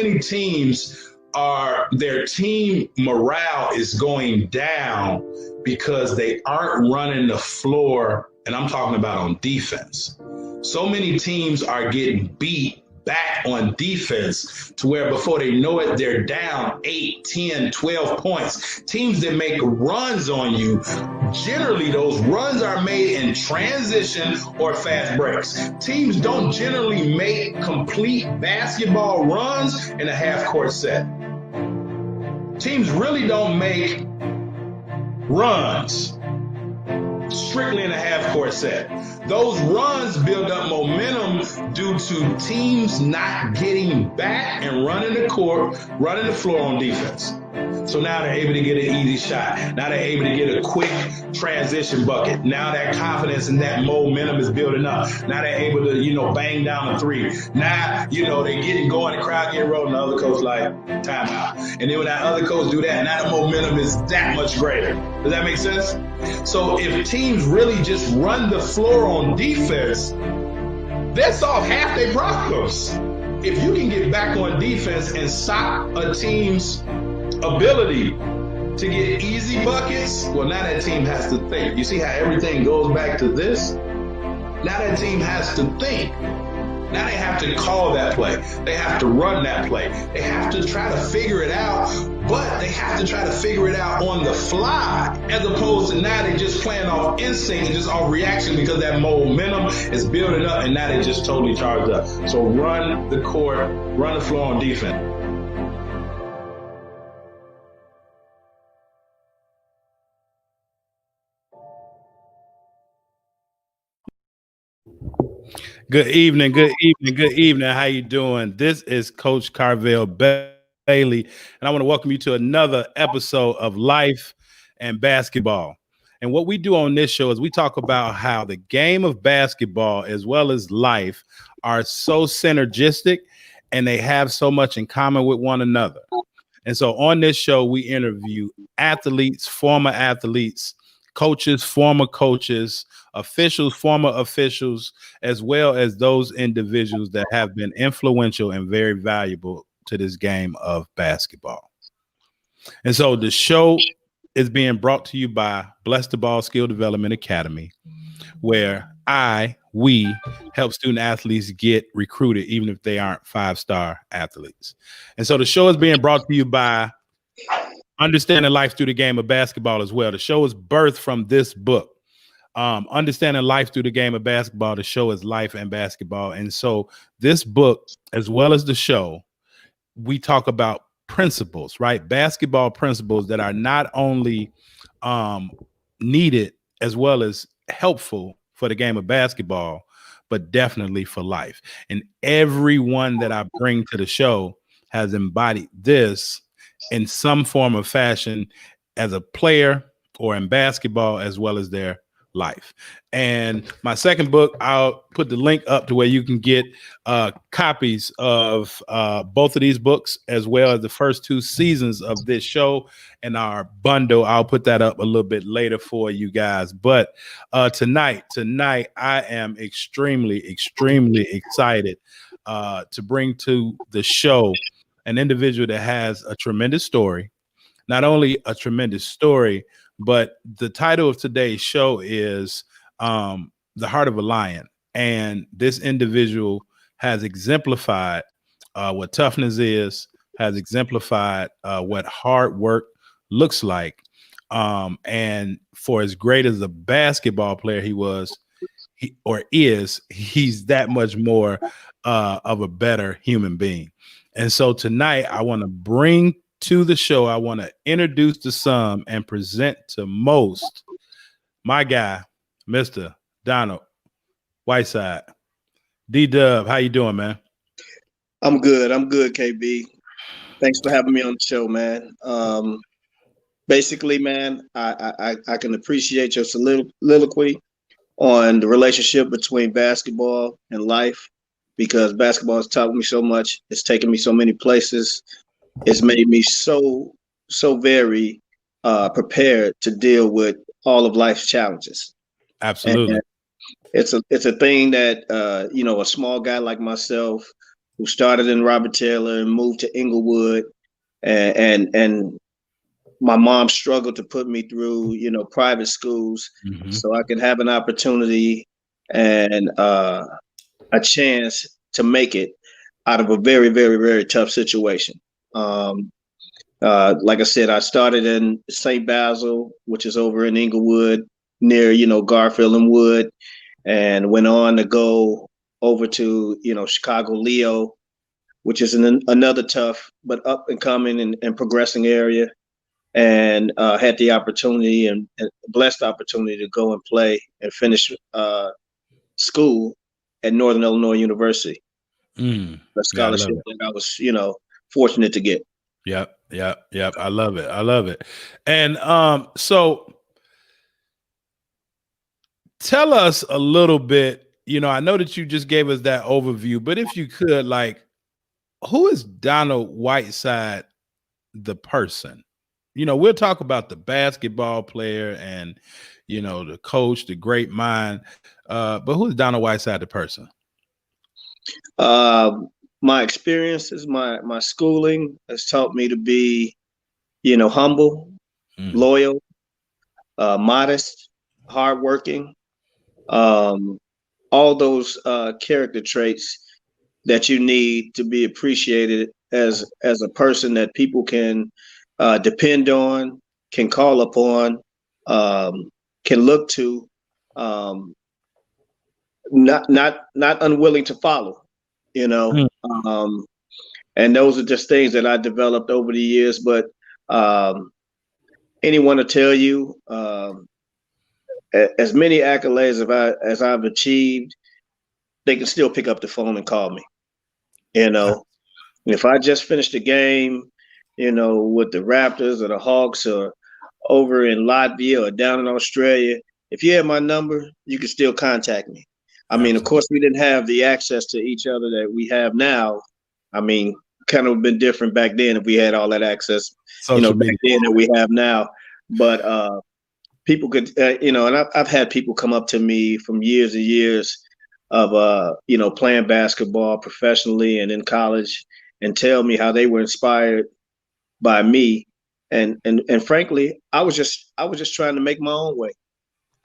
many teams their team morale is going down because they aren't running the floor, and I'm talking about on defense. So many teams are getting beat back on defense to where before they know it, they're down 8, 10, 12 points. Teams that make runs on you, generally those runs are made in transition or fast breaks. Teams don't generally make complete basketball runs in a half-court set. Teams really don't make runs strictly in a half-court set. Those runs build up momentum due to teams not getting back and running the court, running the floor on defense. So now they're able to get an easy shot. Now they're able to get a quick transition bucket. Now that confidence and that momentum is building up. Now they're able to, bang down a three. Now, they're getting going, the crowd getting rolling, the other coach like, timeout. And then when that other coach do that, now the momentum is that much greater. Does that make sense? So if teams really just run the floor on defense, they solve half their problems. If you can get back on defense and stop a team's ability to get easy buckets, well, now that team has to think. You see how everything goes back to this? Now that team has to think. Now they have to call that play. They have to run that play. They have to try to figure it out, but they have to try to figure it out on the fly, as opposed to now they just playing off instinct and just off reaction because that momentum is building up and now they just totally charged up. So run the court, run the floor on defense. Good evening. How you doing? This is Coach Carvel Bailey, and I want to welcome you to another episode of Life and Basketball. And what we do on this show is we talk about how the game of basketball as well as life are so synergistic and they have so much in common with one another. And so on this show, we interview athletes, former athletes, coaches, former coaches, officials, former officials, as well as those individuals that have been influential and very valuable to this game of basketball. And so the show is being brought to you by Bless the Ball Skill Development Academy, where we help student athletes get recruited, even if they aren't 5-star athletes. And so the show is being brought to you by Understanding Life Through the Game of Basketball as well. The show is birthed from this book. Understanding Life Through the Game of Basketball. The show is Life and Basketball. And so this book, as well as the show, we talk about principles, right? Basketball principles that are not only needed as well as helpful for the game of basketball, but definitely for life. And everyone that I bring to the show has embodied this in some form of fashion as a player or in basketball as well as their life. And my second book, I'll put the link up to where you can get copies of both of these books, as well as the first 2 seasons of this show and our bundle. I'll put that up a little bit later for you guys. But tonight, I am extremely excited to bring to the show an individual that has a tremendous story. Not only a tremendous story, but the title of today's show is The Heart of a Lion. And this individual has exemplified what toughness is, has exemplified what hard work looks like. And for as great as a basketball player he's that much more of a better human being. And so tonight I want to bring to the show, I want to introduce to some and present to most my guy, Mr. Donald Whiteside. D-Dub, how you doing, man? I'm good, KB. Thanks for having me on the show, man. Basically, man, I can appreciate your soliloquy on the relationship between basketball and life, because basketball has taught me so much. It's taken me so many places. It's made me so very prepared to deal with all of life's challenges. Absolutely. And it's a thing that a small guy like myself who started in Robert Taylor and moved to Englewood, and my mom struggled to put me through, private schools, so I could have an opportunity and a chance to make it out of a very, very, very tough situation. Like I said, I started in St. Basil, which is over in Englewood, near, Garfield and Wood, and went on to go over to, Chicago Leo, which is another tough but up and coming and progressing area. And had the opportunity and blessed opportunity to go and play and finish school at Northern Illinois University. A scholarship that I was, fortunate to get. Yep. I love it. And so tell us a little bit, I know that you just gave us that overview, but if you could, like, who is Donald Whiteside, the person? We'll talk about the basketball player and, the coach, the great mind. But who is Donald Whiteside, the person? My experiences, my schooling has taught me to be, humble, loyal, modest, hardworking, all those character traits that you need to be appreciated as a person that people can depend on, can call upon, can look to, not unwilling to follow, and those are just things that I developed over the years. But anyone to tell you, as many accolades as I've achieved, they can still pick up the phone and call me. If I just finished a game, with the Raptors or the Hawks or over in Latvia or down in Australia, if you have my number, you can still contact me. I mean, of course, we didn't have the access to each other that we have now. I mean, kind of been different back then if we had all that access, back then that we have now. But people could, and I've had people come up to me from years and years of, playing basketball professionally and in college and tell me how they were inspired by me. And frankly, I was just trying to make my own way.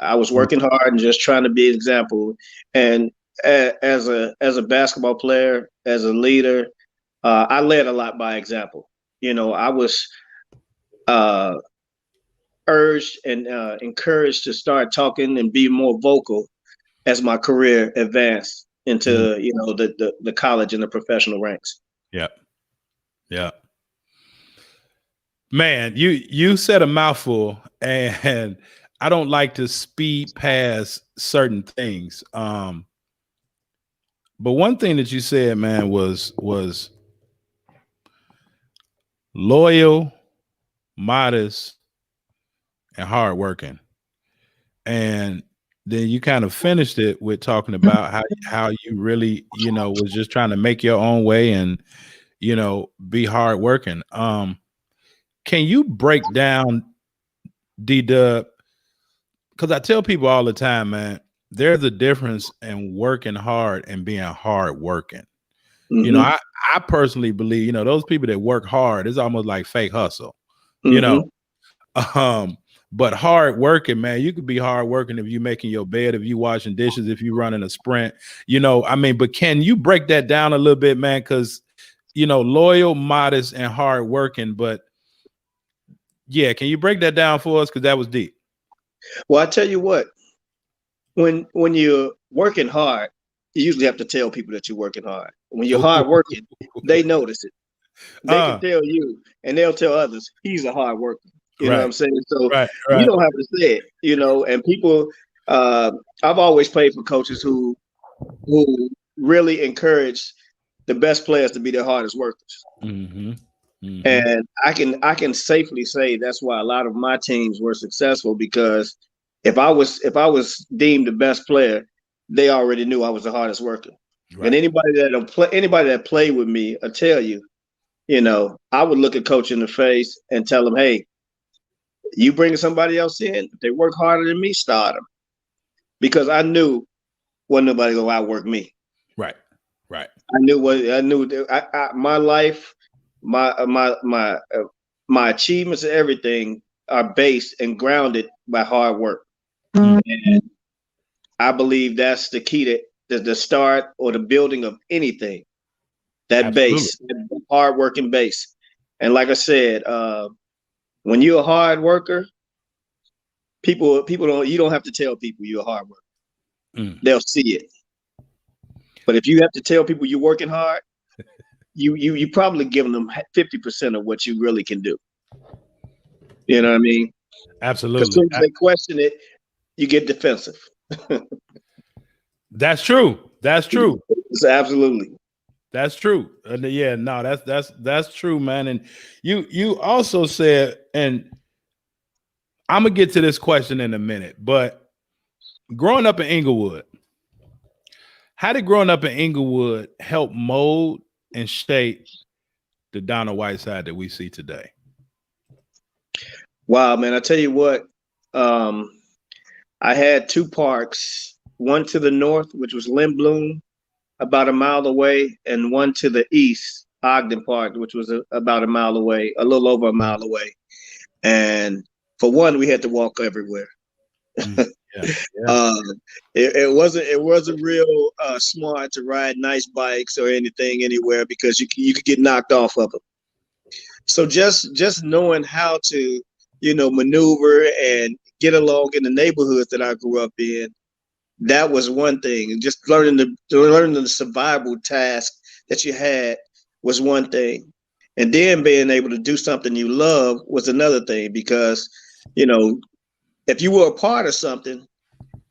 I was working hard and just trying to be an example. And as a basketball player, as a leader, I led a lot by example. I was urged and encouraged to start talking and be more vocal as my career advanced into the college and the professional ranks. Yeah. Man, you said a mouthful, and I don't like to speed past certain things. But one thing that you said, man, was loyal, modest, and hardworking. And then you kind of finished it with talking about how you really, was just trying to make your own way and, be hardworking. Can you break down, D-Dub? Because I tell people all the time, man, there's a difference in working hard and being hardworking. I personally believe, those people that work hard, it's almost like fake hustle, but hard working, man, you could be hard working if you're making your bed, if you washing dishes, if you running a sprint, but can you break that down a little bit, man? Because, loyal, modest, and hard working, but yeah, can you break that down for us? Because that was deep. Well, I tell you what, when you're working hard, you usually have to tell people that you're working hard. When you're hard working, they notice it. They can tell you, and they'll tell others, he's a hard worker. You know what I'm saying? So you don't have to say it, and people, I've always played for coaches who really encourage the best players to be their hardest workers. And I can safely say that's why a lot of my teams were successful, because if I was deemed the best player, they already knew I was the hardest worker. And anybody that played with me, I tell you, I would look a coach in the face and tell them, hey, you bring somebody else in, if they work harder than me, start them. Because I knew wasn't nobody gonna outwork me. Right. Right. I knew what I knew. My life, my achievements and everything are based and grounded by hard work. Mm. And I believe that's the key to the start or the building of anything. That Absolutely. base, that hard working base. And like I said, when you're a hard worker, people don't you don't have to tell people you're a hard worker. Mm. They'll see it. But if you have to tell people you're working hard, you probably giving them 50% of what you really can do. You know what I mean? Because as Absolutely. soon as they question it, you get defensive. That's true. That's true. It's absolutely. That's true. Yeah, no, that's true, man. And you also said, and I'm gonna get to this question in a minute, but growing up in Englewood, how did growing up in Englewood help mold and shape the Donald Whiteside that we see today? Wow, man! I tell you what, I had two parks, one to the north, which was Lindblom, about a mile away, and one to the east, Ogden Park, which was about a mile away, a little over a mile away. And for one, we had to walk everywhere. Yeah, yeah. It wasn't real smart to ride nice bikes or anything anywhere because you could get knocked off of them. So just knowing how to maneuver and get along in the neighborhoods that I grew up in, that was one thing. And just learning the survival task that you had was one thing. And then being able to do something you love was another thing, because if you were a part of something,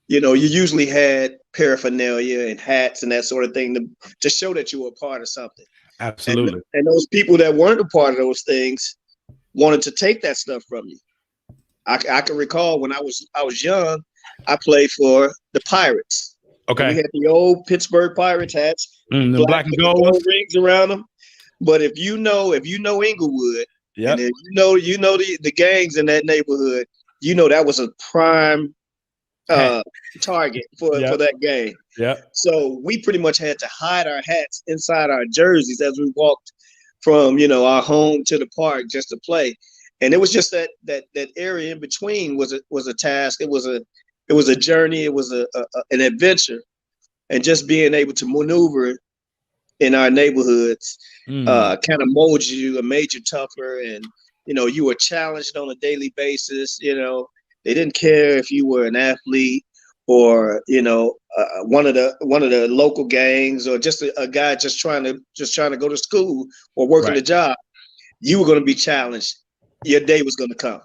you usually had paraphernalia and hats and that sort of thing to show that you were a part of something. Absolutely. And those people that weren't a part of those things wanted to take that stuff from you. I can recall when I was young, I played for the Pirates. Okay. And we had the old Pittsburgh Pirates hats, The black and gold rings around them. But if you know Englewood, yep. and if you know the gangs in that neighborhood, that was a prime target for that game. Yeah. So we pretty much had to hide our hats inside our jerseys as we walked from our home to the park just to play. And it was just that area in between was a task. It was a journey. It was an adventure, and just being able to maneuver in our neighborhoods kind of molds you and made you tougher. And you were challenged on a daily basis. They didn't care if you were an athlete or one of the local gangs, or just a guy just trying to go to school or working a job. You were going to be challenged. Your day was going to come.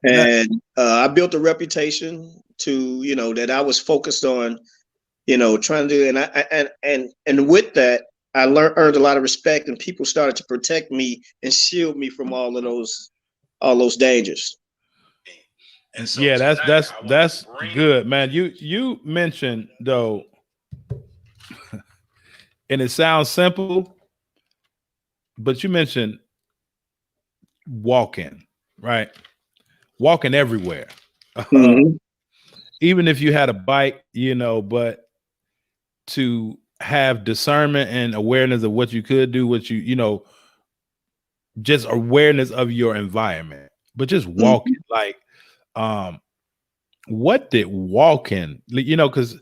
And I built a reputation to that I was focused on trying to do, and with that I earned a lot of respect, and people started to protect me and shield me from all those dangers. And so yeah, that's good, man. You mentioned though, and it sounds simple, but you mentioned walking, right? Walking everywhere. Even if you had a bike, but to have discernment and awareness of what you could do, what just awareness of your environment, but just walking, like, what did walking, because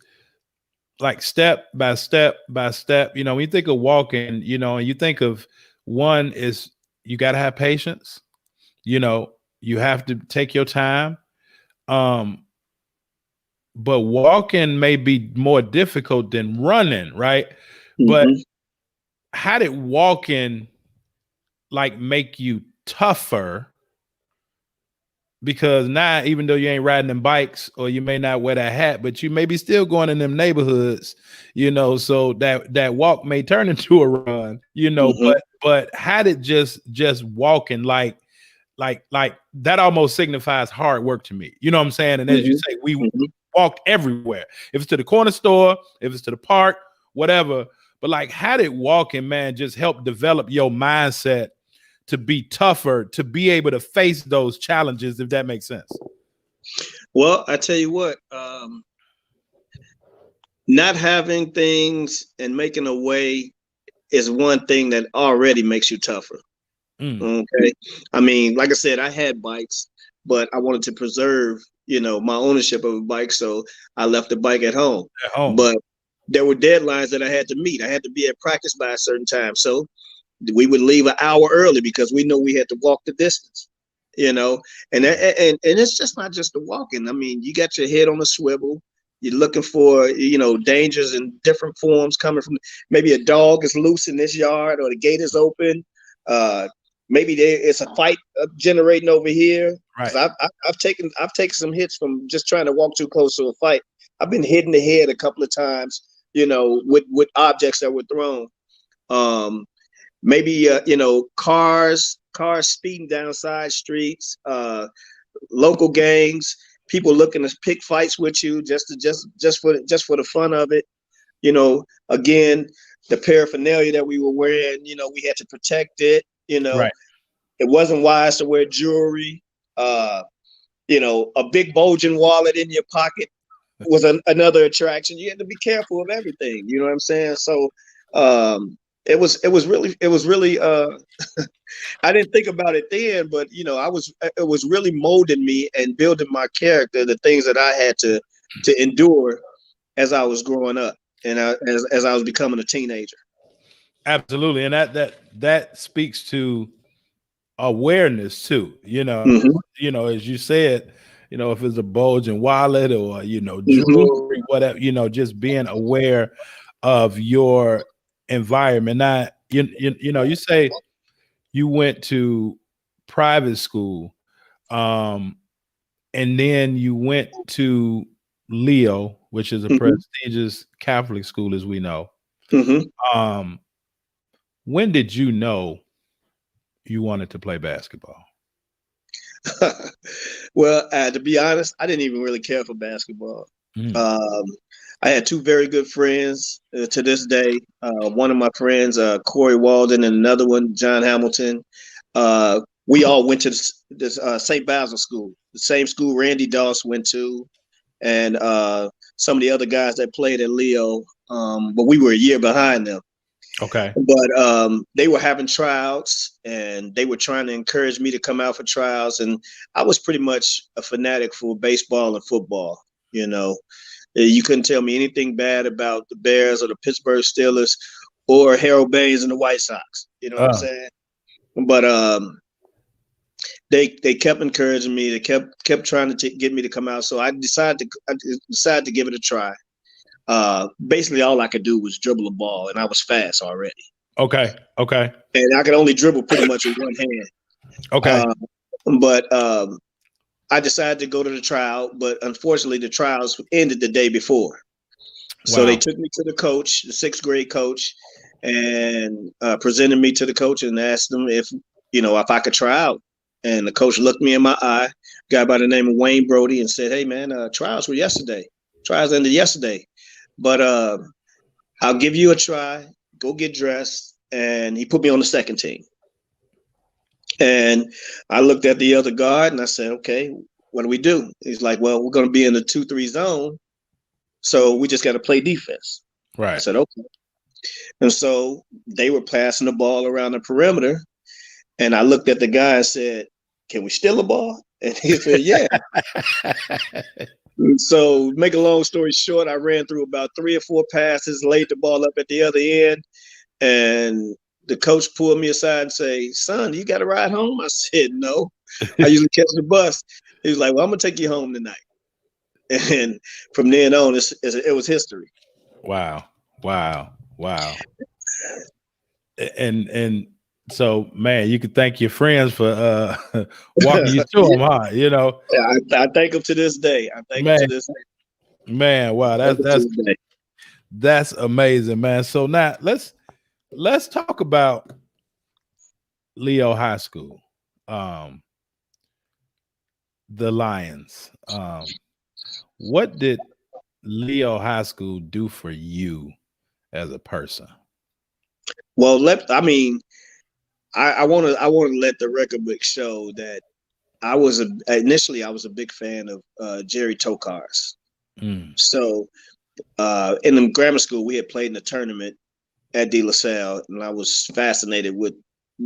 like step by step by step, when you think of walking, and you think of one is you got to have patience, you have to take your time. But walking may be more difficult than running, right? But how did walking make you tougher? Because now, even though you ain't riding them bikes, or you may not wear that hat, but you may be still going in them neighborhoods, so that walk may turn into a run, but how did just walking like that almost signifies hard work to me. You know what I'm saying? And as you say, we walked everywhere. If it's to the corner store, if it's to the park, whatever. But how did walking, man, just help develop your mindset to be tougher, to be able to face those challenges, if that makes sense? Well, I tell you what, not having things and making a way is one thing that already makes you tougher. Okay. I mean, like I said, I had bikes, but I wanted to preserve, my ownership of a bike. So I left the bike at home. At home. But there were deadlines that I had to meet. I had to be at practice by a certain time. So we would leave an hour early because we know we had to walk the distance, and it's just not just the walking. I mean, you got your head on a swivel. You're looking for, dangers in different forms coming from, maybe a dog is loose in this yard or the gate is open. Maybe it's a fight generating over here. Right. I've taken some hits from just trying to walk too close to a fight. I've been hit in the head a couple of times, with objects that were thrown. Maybe cars speeding down side streets, local gangs, people looking to pick fights with you just for the fun of it. Again, the paraphernalia that we were wearing, we had to protect it. Right. It wasn't wise to wear jewelry. A big bulging wallet in your pocket was another attraction. You had to be careful of everything. You know what I'm saying? So it was really I didn't think about it then, but it was really molding me and building my character, the things that I had to endure as I was growing up and as I was becoming a teenager. Absolutely. And that speaks to awareness too, as you said, if it's a bulging wallet or, jewelry, whatever, just being aware of your environment. Now, you say you went to private school, and then you went to Leo, which is a prestigious Catholic school, as we know. When did you know you wanted to play basketball? Well, to be honest, I didn't even really care for basketball. I had two very good friends to this day. One of my friends, Corey Walden, and another one, John Hamilton. We all went to this St. Basil school, the same school Randy Doss went to, and some of the other guys that played at Leo. But we were a year behind them. Okay. But they were having tryouts, and they were trying to encourage me to come out for trials. And I was pretty much a fanatic for baseball and football. You couldn't tell me anything bad about the Bears or the Pittsburgh Steelers or Harold Baines and the White Sox. You know what I'm saying? But they kept encouraging me. They kept trying to get me to come out. So I decided to give it a try. Basically, all I could do was dribble a ball, and I was fast already. Okay. And I could only dribble pretty much with one hand. Okay. But I decided to go to the trial, but unfortunately, the trials ended the day before. So they took me to the coach, the sixth grade coach, and presented me to the coach and asked him if I could try out. And the coach looked me in my eye, a guy by the name of Wayne Brody, and said, "Hey, man, trials were yesterday. Trials ended yesterday. But I'll give you a try. Go get dressed." And he put me on the second team. And I looked at the other guard and I said, "Okay, what do we do?" He's like, "Well, we're going to be in the 2-3 zone. So we just got to play defense." Right. I said, "Okay." And so they were passing the ball around the perimeter. And I looked at the guy and said, "Can we steal the ball?" And he said, "Yeah." So, make a long story short, I ran through about 3 or 4 passes, laid the ball up at the other end, and the coach pulled me aside and say, "Son, you got to ride home?" I said, "No, I usually catch the bus." He was like, "Well, I'm gonna take you home tonight." And from then on, it was history. Wow. And so, man, you could thank your friends for walking you to them, huh? Yeah, I thank them to this day. I thank them to this day. Man, wow, that's amazing, man. So now let's talk about Leo High School, the Lions. What did Leo High School do for you as a person? Well, I want to let the record book show that initially I was a big fan of Jerry Tokarz. So in the grammar school, we had played in a tournament at De La Salle, and I was fascinated with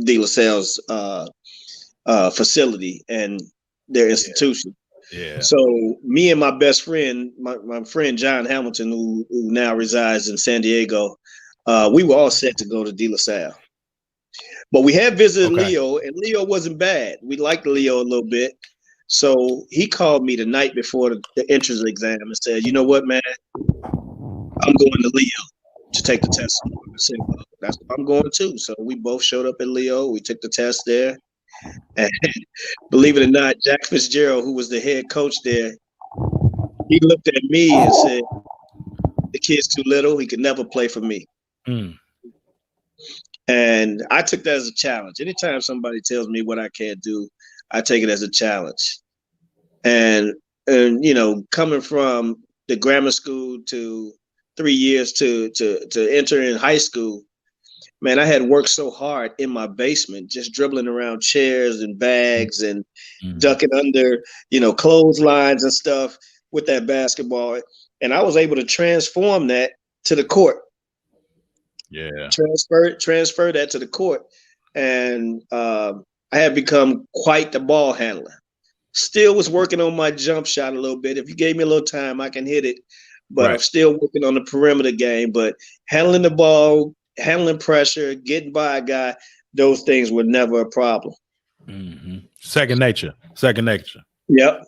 De La Salle's facility and their institution. Yeah. So me and my best friend, my friend John Hamilton, who now resides in San Diego, we were all set to go to De La Salle. But we had visited Leo, and Leo wasn't bad. We liked Leo a little bit. So he called me the night before the entrance exam and said, "You know what, man? I'm going to Leo to take the test." I said, "Well, that's what I'm going to." So we both showed up at Leo. We took the test there. And believe it or not, Jack Fitzgerald, who was the head coach there, he looked at me and said, "The kid's too little. He could never play for me." Mm. And I took that as a challenge. Anytime somebody tells me what I can't do, I take it as a challenge. And you know, coming from the grammar school to 3 years to enter in high school, man, I had worked so hard in my basement, just dribbling around chairs and bags and ducking under, you know, clotheslines and stuff with that basketball. And I was able to transform that to the court. Yeah. Transfer that to the court. And I had become quite the ball handler. Still was working on my jump shot a little bit. If you gave me a little time, I can hit it. But I'm still working on the perimeter game. But handling the ball, handling pressure, getting by a guy, those things were never a problem. Mm-hmm. Second nature. Yep.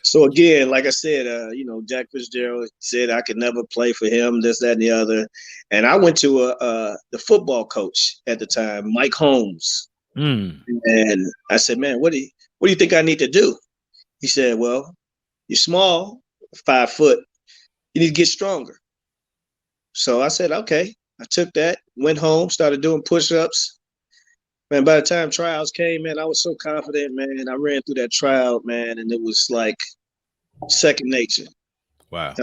So again, like I said, you know, Jack Fitzgerald said I could never play for him, this, that, and the other. And I went to the football coach at the time, Mike Holmes. And I said, "Man, what do you think I need to do?" He said, "Well, you're small, 5 foot. You need to get stronger." So I said, okay. I took that, went home, started doing push-ups. Man, by the time trials came, man, I was so confident, man. I ran through that trial, man, and it was like second nature. Wow.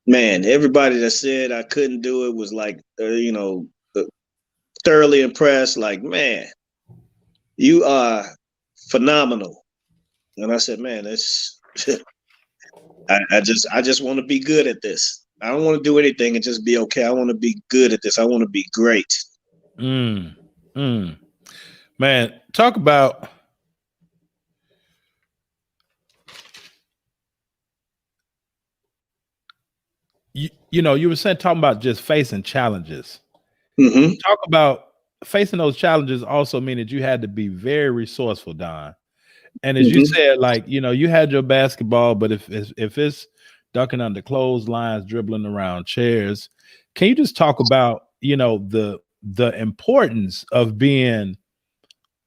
Man, everybody that said I couldn't do it was like, you know, thoroughly impressed. Like, man, you are phenomenal. And I said, man, it's I just want to be good at this. I don't want to do anything and just be okay. I want to be good at this. I want to be great. Man, talk about you know, you were talking about just facing challenges. Talk about facing those challenges also mean that you had to be very resourceful, Don. And as you said, like, you know, you had your basketball, but if it's ducking under clotheslines, dribbling around chairs, can you just talk about, you know, the importance of being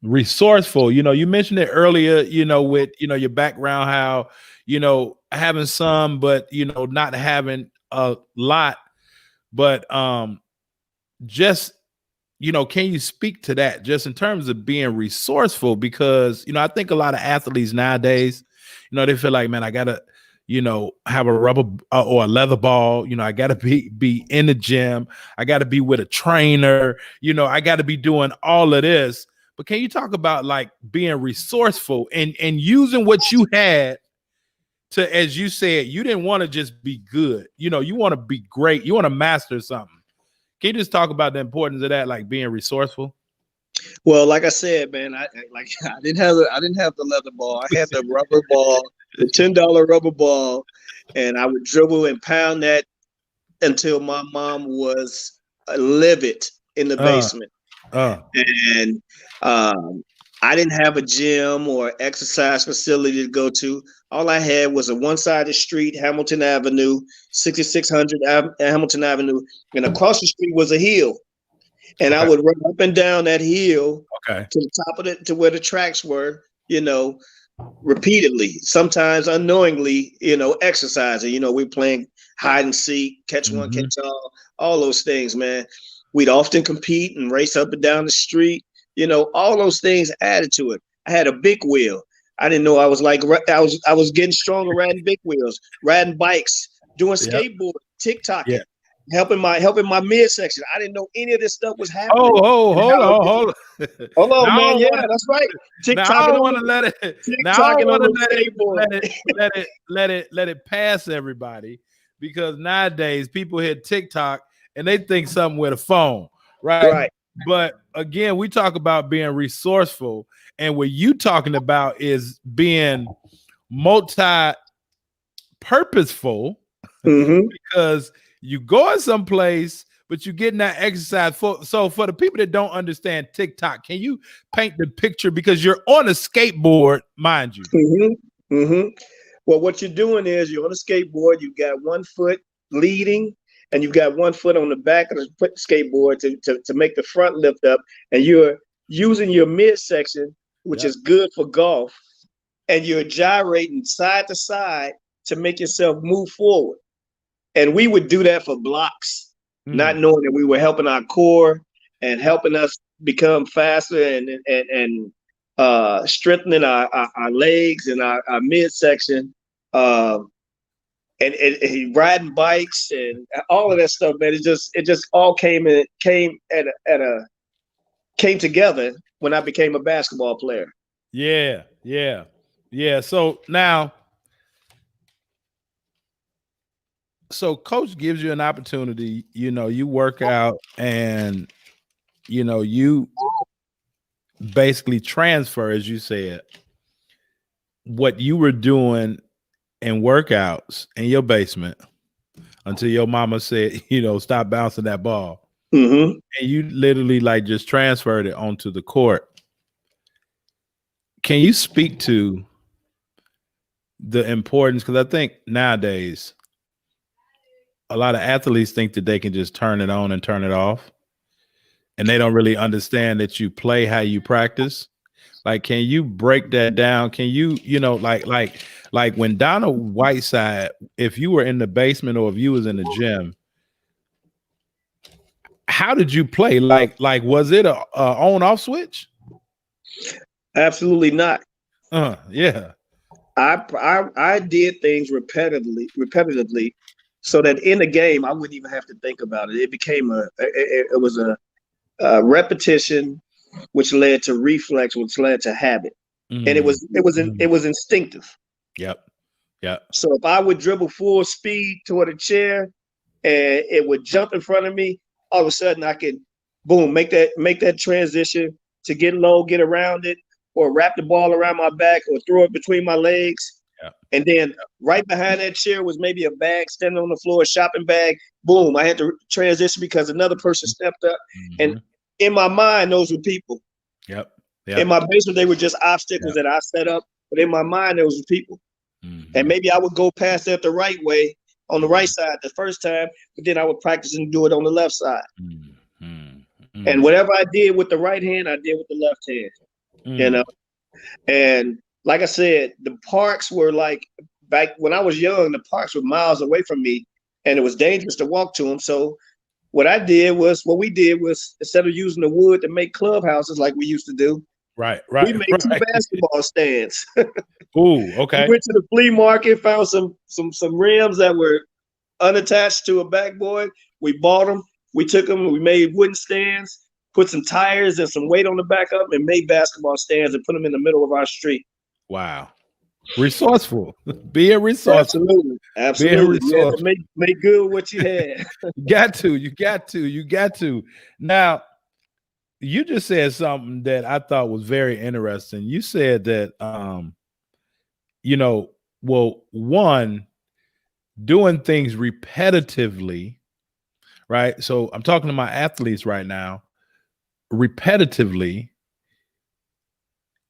resourceful? You know, you mentioned it earlier, you know, with, you know, your background, how, you know, having some, but, you know, not having a lot, but just, you know, can you speak to that just in terms of being resourceful? Because, you know, I think a lot of athletes nowadays, you know, they feel like, man, I gotta, you know, have a rubber or a leather ball. You know, I gotta be in the gym. I gotta be with a trainer. You know, I gotta be doing all of this. But can you talk about like being resourceful and using what you had to, as you said, you didn't want to just be good. You know, you want to be great. You want to master something. Can you just talk about the importance of that, like being resourceful? Well, like I said, man, I didn't have the leather ball. I had the rubber ball, the $10 rubber ball, and I would dribble and pound that until my mom was livid in the basement. And I didn't have a gym or exercise facility to go to. All I had was a one-sided street, Hamilton Avenue, 6600 Hamilton Avenue, and across the street was a hill. And I would run up and down that hill to the top of it, to where the tracks were, you know, repeatedly, sometimes unknowingly, you know, exercising. You know, we're playing hide and seek, catch one, catch all those things, man. We'd often compete and race up and down the street. You know, all those things added to it. I had a big wheel. I didn't know I was getting stronger riding big wheels, riding bikes, doing skateboard, TikToking, helping my midsection. I didn't know any of this stuff was happening. Hold on. Hold on, man. Yeah, that's right. TikToking. I don't want to let it. Now I don't want to let it pass everybody because nowadays people hit TikTok and they think something with a phone, right? Right. But again, we talk about being resourceful, and what you talking about is being multi-purposeful Mm-hmm. because you going someplace, but you getting that exercise. So for the people that don't understand TikTok, can you paint the picture because you're on a skateboard, mind you? Mm-hmm. Mm-hmm. Well, what you're doing is you're on a skateboard. You've got one foot leading, and you've got one foot on the back of the skateboard to make the front lift up, and you're using your midsection, which is good for golf, and you're gyrating side to side to make yourself move forward. And we would do that for blocks, not knowing that we were helping our core and helping us become faster and strengthening our legs and our midsection. And riding bikes and all of that stuff, man. It just all came together when I became a basketball player. Yeah. So now, coach gives you an opportunity, you work out and, you basically transfer, as you said, what you were doing in workouts in your basement until your mama said, stop bouncing that ball. Mm-hmm. And you literally like just transferred it onto the court. Can you speak to the importance? Because I think nowadays a lot of athletes think that they can just turn it on and turn it off, and they don't really understand that you play how you practice. Like, can you break that down? Can you, like when Donald Whiteside, if you were in the basement or if you was in the gym, how did you play? Like was it a on-off switch? Absolutely not. Yeah. I did things repetitively, so that in the game I wouldn't even have to think about it. It became it was a repetition, which led to reflex, which led to habit, and it was instinctive. Yep. So if I would dribble full speed toward a chair, and it would jump in front of me, all of a sudden I could, boom, make that transition to get low, get around it, or wrap the ball around my back, or throw it between my legs. Yeah. And then right behind that chair was maybe a bag standing on the floor, a shopping bag. Boom, I had to transition because another person stepped up. And in my mind, those were people. Yep. In my basement, they were just obstacles that I set up. But in my mind, those were people. And maybe I would go past that the right way on the right side the first time, but then I would practice and do it on the left side. And whatever I did with the right hand, I did with the left hand. And like I said, the parks were like, back when I was young, the parks were miles away from me, and it was dangerous to walk to them. So what we did was instead of using the wood to make clubhouses like we used to do, we made two basketball stands. Ooh, okay. We went to the flea market, found some rims that were unattached to a backboard. We bought them. We took them. We made wooden stands, put some tires and some weight on the back of them, and made basketball stands and put them in the middle of our street. Wow. Resourceful. Being resourceful. Absolutely. You had to make good what you had. You got to. Now, you just said something that I thought was very interesting. You said that, one, doing things repetitively, right? So I'm talking to my athletes right now, repetitively,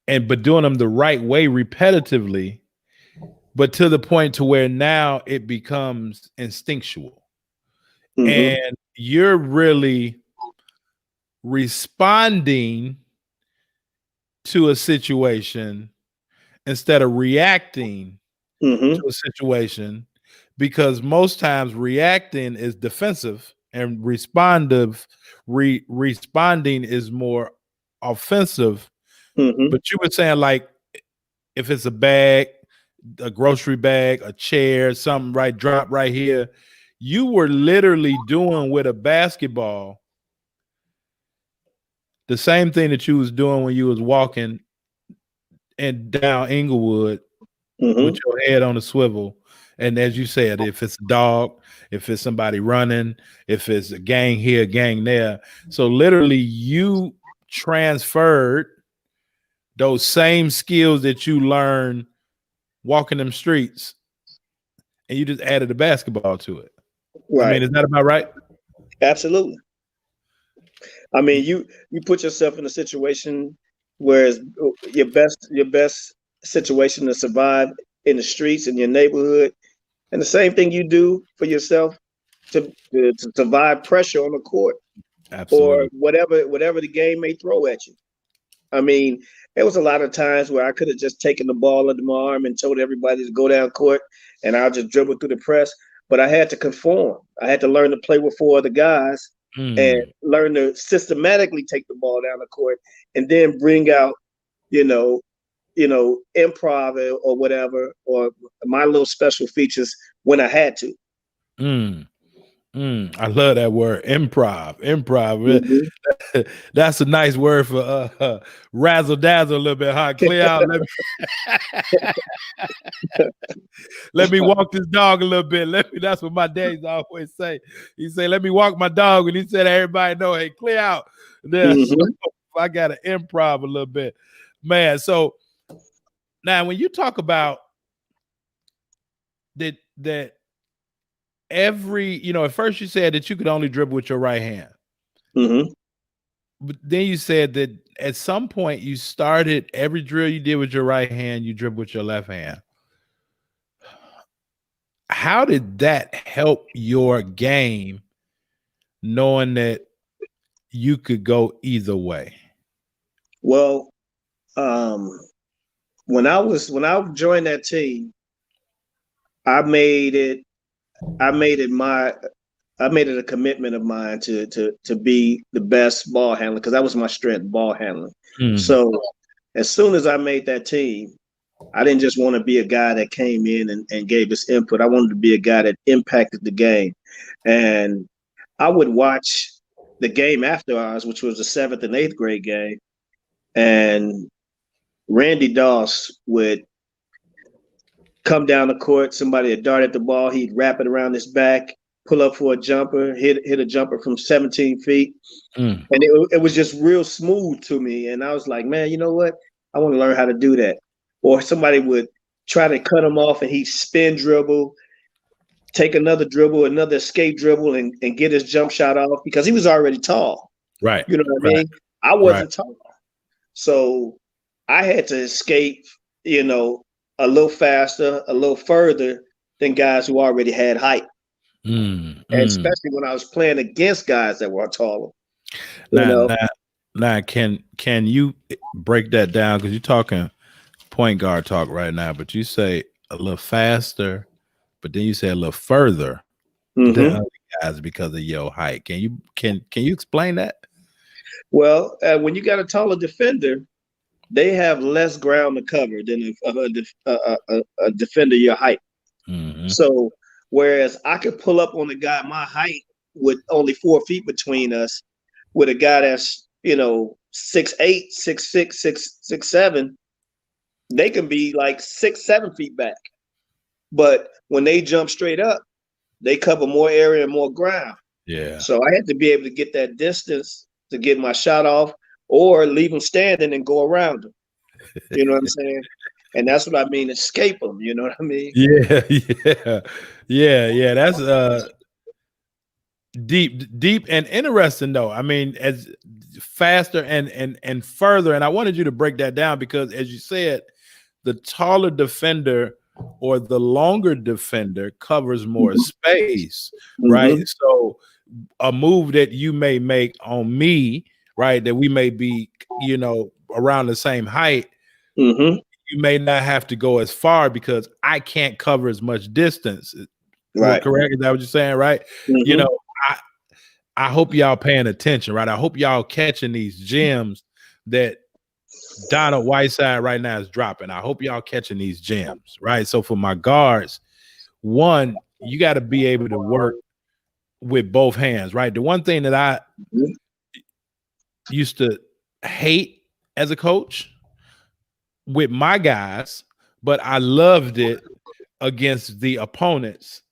but doing them the right way repetitively, but to the point to where now it becomes instinctual. And you're really responding to a situation instead of reacting to a situation, because most times reacting is defensive and responding is more offensive. But you were saying, like, if it's a bag, a grocery bag, a chair, something drop right here, you were literally doing with a basketball the same thing that you was doing when you was walking and down Englewood with your head on a swivel And as you said, if it's a dog, if it's somebody running, if it's a gang here, gang there. So literally you transferred those same skills that you learned walking them streets and you just added the basketball to it. I Right. mean, is that about right? Absolutely. I mean, you put yourself in a situation where it's your best situation to survive in the streets in your neighborhood, and the same thing you do for yourself to survive pressure on the court or Absolutely. whatever the game may throw at you. I mean, there was a lot of times where I could have just taken the ball under my arm and told everybody to go down court, and I'll just dribble through the press. But I had to conform. I had to learn to play with four other guys and learn to systematically take the ball down the court, and then bring out, you know, improv or whatever, or my little special features when I had to. I love that word, improv. Mm-hmm. That's a nice word for razzle dazzle a little bit, huh? Clear out. Let me walk this dog a little bit. That's what my dad's always say. He say, let me walk my dog. And he said, everybody know, hey, clear out. Then so I got to improv a little bit. Man, so now when you talk about that every, at first you said that you could only dribble with your right hand. But then you said that at some point you started every drill you did with your right hand, you dribble with your left hand. How did that help your game, knowing that you could go either way? Well, when I joined that team, I made it a commitment of mine to be the best ball handler, because that was my strength, ball handling. So as soon as I made that team, I didn't just want to be a guy that came in and gave us input. I wanted to be a guy that impacted the game. And I would watch the game after ours, which was the 7th and 8th grade game. And Randy Doss would come down the court. Somebody had darted the ball. He'd wrap it around his back, pull up for a jumper, hit a jumper from 17 feet. And it was just real smooth to me. And I was like, man, you know what? I want to learn how to do that. Or somebody would try to cut him off and he'd spin dribble, take another dribble, another escape dribble, and get his jump shot off, because he was already tall. Right. You know what I mean? I wasn't tall. So I had to escape, a little faster, a little further than guys who already had height. And especially when I was playing against guys that were taller. Now, can you break that down? Because you're talking point guard talk right now, but you say a little faster, but then you say a little further than other guys because of your height. Can you explain that? Well, when you got a taller defender, they have less ground to cover than a defender your height. So whereas I could pull up on a guy my height with only 4 feet between us, with a guy that's 6'8", 6'6", 6'7", they can be like 6, 7 feet back. But when they jump straight up, they cover more area and more ground. Yeah. So I had to be able to get that distance to get my shot off, or leave them standing and go around them. You know what I'm saying? And that's what I mean, escape them. You know what I mean? Yeah. That's deep and interesting, though. I mean, as faster and further. And I wanted you to break that down because, as you said, the taller defender or the longer defender covers more space, right? So a move that you may make on me, right, that we may be, around the same height, you may not have to go as far because I can't cover as much distance. Right. Correct? Is that what you're saying, right? I hope y'all paying attention, right? I hope y'all catching these gems that Donald Whiteside right now is dropping. I hope y'all catching these gems, right? So for my guards, one, you got to be able to work with both hands, right? The one thing that I used to hate as a coach with my guys, but I loved it against the opponents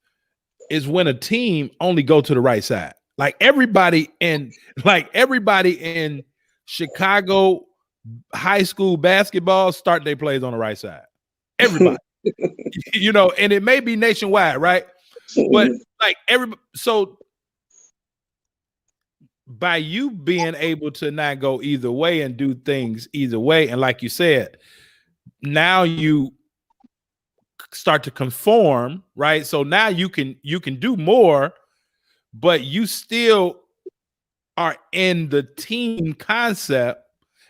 is when a team only go to the right side. Like everybody in Chicago high school basketball start their plays on the right side. Everybody. You know, and it may be nationwide, right? But like so by you being able to not go either way and do things either way, and like you said, now you start to conform, right? So now you can do more, but you still are in the team concept.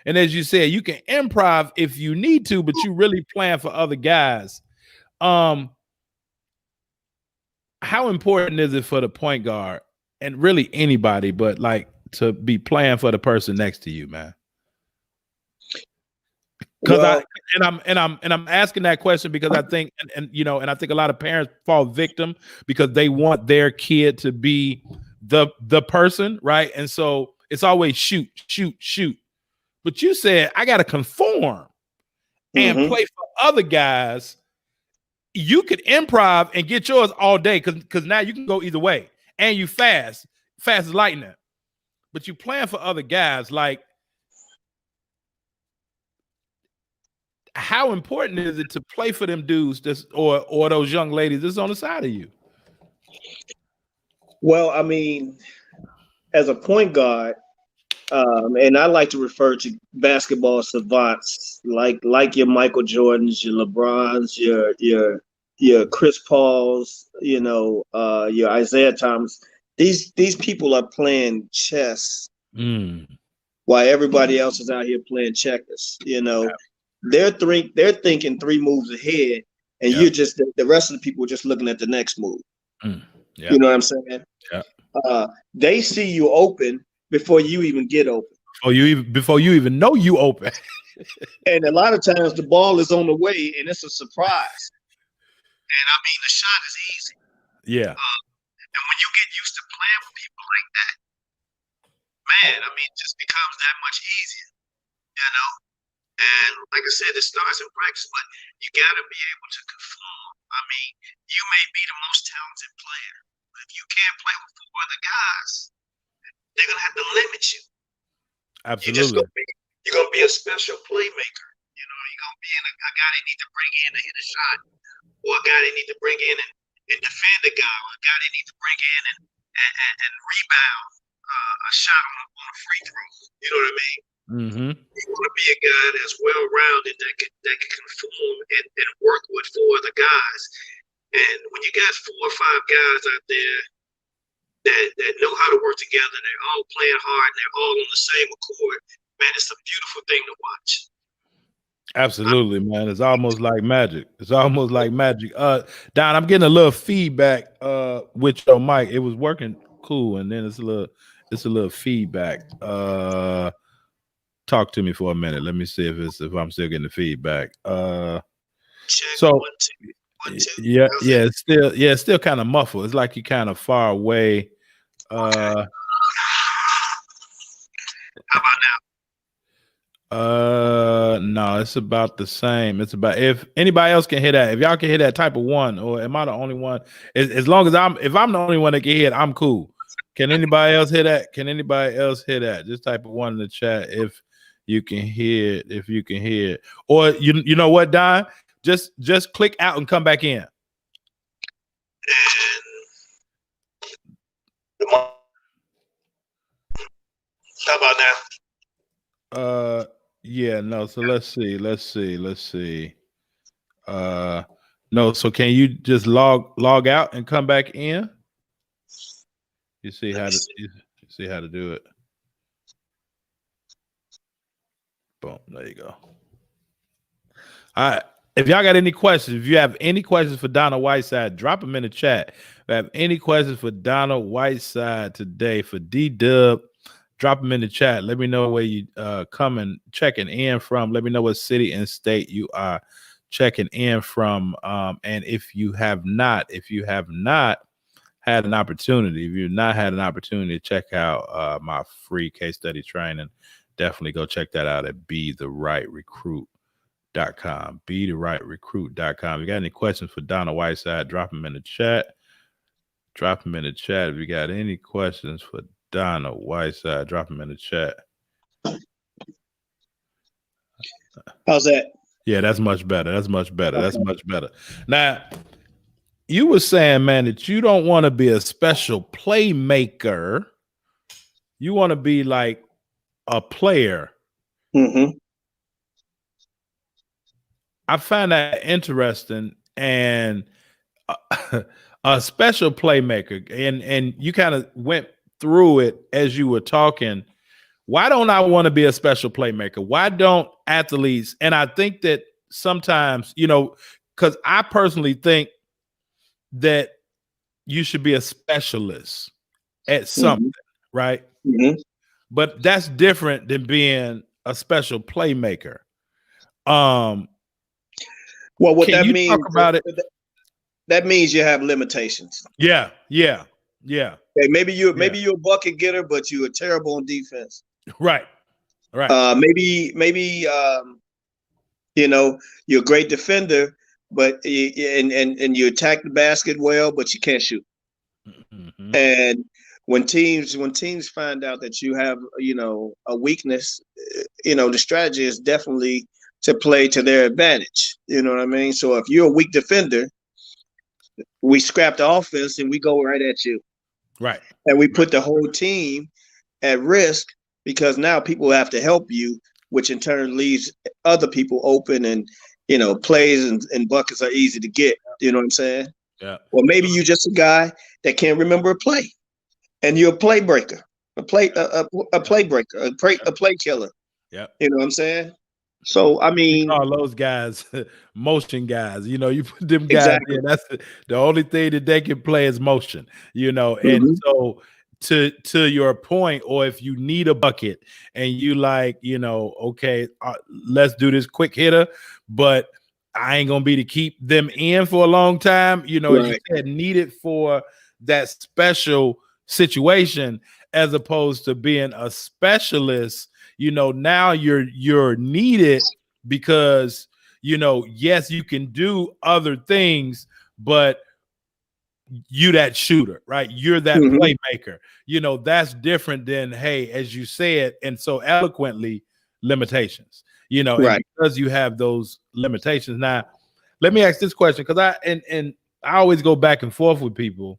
And as you said, you can improv if you need to, but you really plan for other guys. How important is it for the point guard and really anybody, but like to be playing for the person next to you, man? Because I'm asking that question because I think and you know, and I think a lot of parents fall victim because they want their kid to be the person, right? And so it's always shoot. But you said I got to conform and play for other guys. You could improv and get yours all day because now you can go either way, and you fast as lightning. But you plan for other guys. Like, how important is it to play for them dudes or those young ladies that's on the side of you? Well, I mean, as a point guard, and I like to refer to basketball savants like your Michael Jordans, your LeBrons, your Chris Pauls, you know, your Isaiah Thomas. These people are playing chess while everybody else is out here playing checkers. You know, they're thinking 3 moves ahead, and you're just the rest of the people are just looking at the next move. You know what I'm saying? Yeah. They see you open before you even get open. Before you even know you open. And a lot of times the ball is on the way and it's a surprise. And I mean, the shot is easy. Yeah. And when you get used to playing with people like that, man, I mean, it just becomes that much easier, you know? And like I said, it starts in practice, but you got to be able to conform. I mean, you may be the most talented player, but if you can't play with 4 other guys, they're going to have to limit you. Absolutely. You're going to be a special playmaker. You know, you're going to be a guy they need to bring in to hit a shot, or a guy they need to bring in and defend a guy, or a guy they need to bring in and rebound a shot on a free throw. You know what I mean? You want to be a guy that's well-rounded that can conform and work with 4 other guys. And when you got 4 or 5 guys out there that know how to work together, they're all playing hard, and they're all on the same accord, man, it's a beautiful thing to watch. Absolutely, man. It's almost like magic. Don, I'm getting a little feedback with your mic. It was working cool, and then it's a little feedback. Talk to me for a minute. Let me see if I'm still getting the feedback. Check, so 1, 2, 1, 2. It's still kind of muffled. It's like you're kind of far away. How about now? No, it's about the same. It's about, if anybody else can hear that, if y'all can hear that type of one, or am I the only one? As long as if I'm the only one that can hear it, I'm cool. Can anybody else hear that? Just type of one in the chat if you can hear it. Or you know what, Don? Just click out and come back in. How about now? Yeah, no. So let's see. No. So can you just log out and come back in? You see how to do it. Boom. There you go. All right. If y'all got any questions, if you have any questions for Donald Whiteside, drop them in the chat. If you have any questions for Donald Whiteside today, for D-Dub, drop them in the chat. Let me know where you checking in from. Let me know what city and state you are checking in from. And if you have not had an opportunity to check out my free case study training, definitely go check that out at BeTheRightRecruit.com. Be the right recruit.com. If you got any questions for Donna Whiteside, drop them in the chat. If you got any questions for Donna Whiteside, drop them in the chat. How's that? Yeah, that's much better. Now, you were saying, man, that you don't want to be a special playmaker. You want to be like a player. Mm-hmm. I find that interesting, and a special playmaker. And you kind of went through it as you were talking. Why don't I want to be a special playmaker? Why don't athletes? And I think that sometimes, because I personally think that you should be a specialist at something, right? Mm-hmm. But that's different than being a special playmaker. Well, what that means, talk about it? That means you have limitations. Yeah. Okay, maybe you're a bucket getter, but you are terrible on defense. Right. Maybe you're a great defender, but and you attack the basket well, but you can't shoot. Mm-hmm. And when teams find out that you have a weakness, the strategy is definitely to play to their advantage. You know what I mean? So if you're a weak defender, we scrap the offense and we go right at you. Right. And we put the whole team at risk because now people have to help you, which in turn leaves other people open, and plays and buckets are easy to get. You know what I'm saying? Yeah. Or maybe you're just a guy that can't remember a play, and you're a play breaker, a play breaker, a play killer. Yeah. You know what I'm saying? So I mean, all those guys motion guys. You put them guys exactly. in. That's the only thing that they can play is motion. And so to your point, or if you need a bucket and you okay, let's do this quick hitter, but I ain't gonna be to keep them in for a long time. As you said, needed for that special situation, as opposed to being a specialist. Now you're needed because yes, you can do other things, but you that shooter, right? You're that playmaker. That's different than, hey, as you said, and so eloquently, limitations. And because you have those limitations. Now, let me ask this question, because I always go back and forth with people.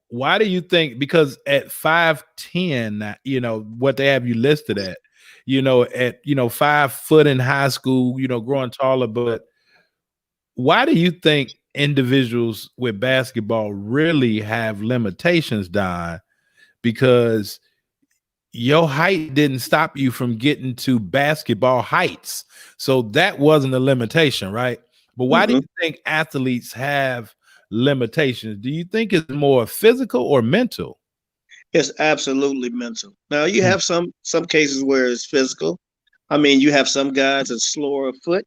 Why do you think? Because at 5'10", what they have you listed at, at 5 foot in high school, growing taller, but why do you think individuals with basketball really have limitations, Don? Because your height didn't stop you from getting to basketball heights. So that wasn't a limitation, right? But why do you think athletes have limitations? Do you think it's more physical or mental? It's absolutely mental. Now you have some cases where it's physical. I mean, you have some guys that slower of foot,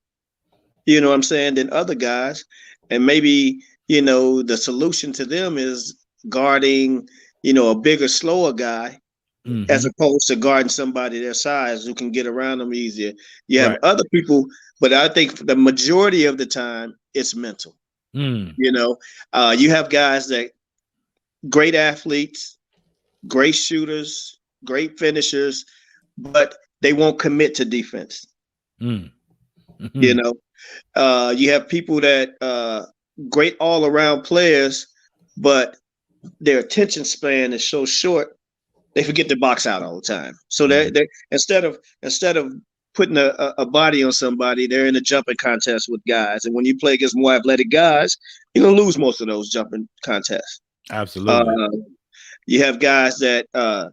you know what I'm saying, than other guys. And maybe, the solution to them is guarding, a bigger, slower guy, as opposed to guarding somebody their size who can get around them easier. You have other people, but I think for the majority of the time it's mental. You have guys that great athletes, great shooters, great finishers, but they won't commit to defense. You have people that great all around players, but their attention span is so short, they forget to box out all the time. So they instead of putting a body on somebody, they're in a jumping contest with guys. And when you play against more athletic guys, you're gonna lose most of those jumping contests. Absolutely. You have guys that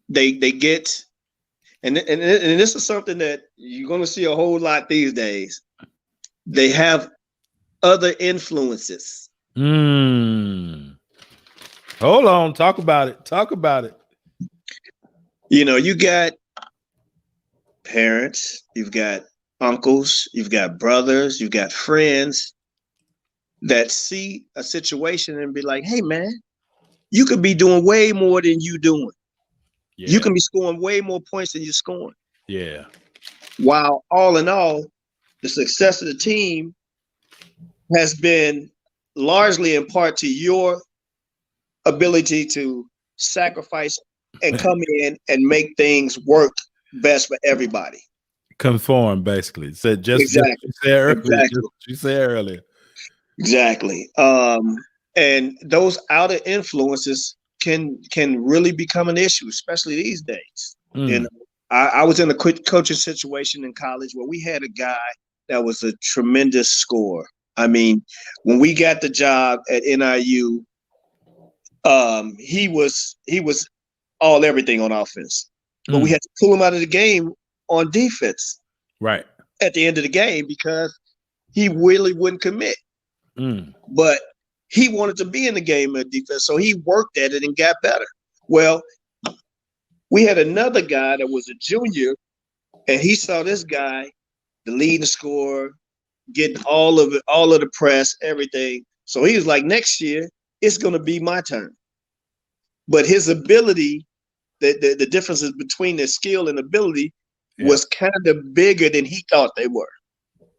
they get, and this is something that you're gonna see a whole lot these days. They have other influences. Hold on, talk about it. You got parents, you've got uncles, you've got brothers, you've got friends that see a situation and be like, hey man, you could be doing way more than you doing. You can be scoring way more points than you're scoring. Yeah. While all in all, the success of the team has been largely in part to your ability to sacrifice and come in and make things work best for everybody. Conform, basically. Said Exactly. you said earlier. Exactly. And those outer influences can really become an issue, especially these days. You know, I was in a coaching situation in college where we had a guy that was a tremendous scorer. I mean, when we got the job at NIU, he was all everything on offense, but we had to pull him out of the game on defense. Right. At the end of the game because he really wouldn't commit. But he wanted to be in the game of defense, so he worked at it and got better. Well, we had another guy that was a junior, and he saw this guy, the leading scorer, getting all of the press, everything. So he was like, next year, it's going to be my turn. But his ability, the differences between their skill and ability was kind of bigger than he thought they were.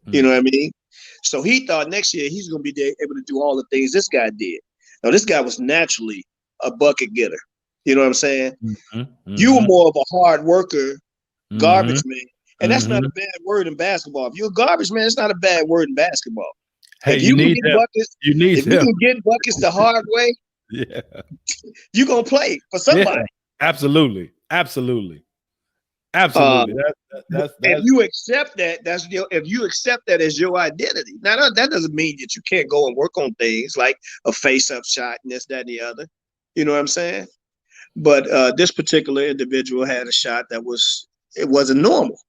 You know what I mean? So he thought next year he's going to be able to do all the things this guy did. Now, this guy was naturally a bucket getter. You know what I'm saying? You were more of a hard worker, garbage man. And that's not a bad word in basketball. If you're a garbage man, it's not a bad word in basketball. Hey, if you can get buckets, you can get buckets the hard way, you're going to play for somebody. Yeah, absolutely. That's if you accept that, if you accept that as your identity. Now that doesn't mean that you can't go and work on things like a face-up shot and this, that, and the other. You know what I'm saying? But this particular individual had a shot that wasn't normal.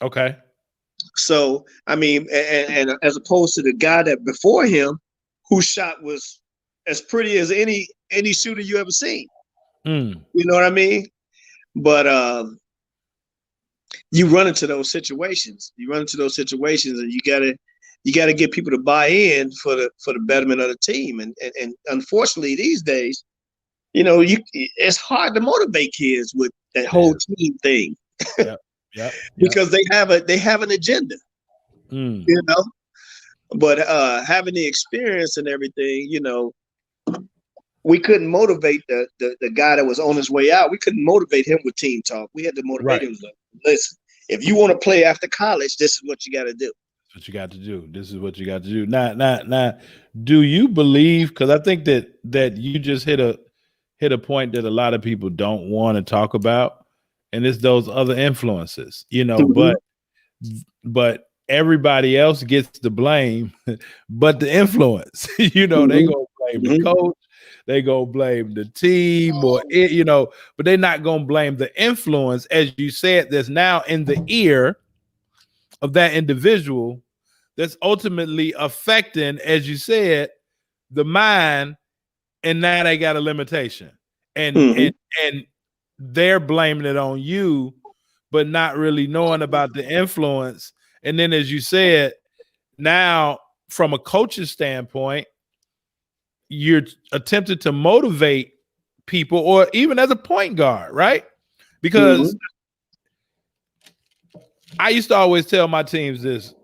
Okay. So I mean, and as opposed to the guy that before him, whose shot was as pretty as any shooter you ever seen. You know what I mean? But you run into those situations. And you gotta get people to buy in for the betterment of the team. And unfortunately, these days, you know, it's hard to motivate kids with that whole team thing. Because they have an agenda. You know, but having the experience and everything, you know, we couldn't motivate the guy that was on his way out. We couldn't motivate him with team talk. We had to motivate him. Listen, if you want to play after college, this is what you got to do. This is what you got to do. Now, do you believe? Because I think that you just hit a point that a lot of people don't want to talk about, and it's those other influences. You know, but everybody else gets the blame, but the influence. You know, they gonna blame the coach. They gonna blame the team or it, you know, but they're not gonna blame the influence, as you said, that's now in the ear of that individual that's ultimately affecting, as you said, the mind, and now they got a limitation. And they're blaming it on you, but not really knowing about the influence. And then, as you said, now from a coaching standpoint, you're attempting to motivate people, or even as a point guard, right? Because I used to always tell my teams this,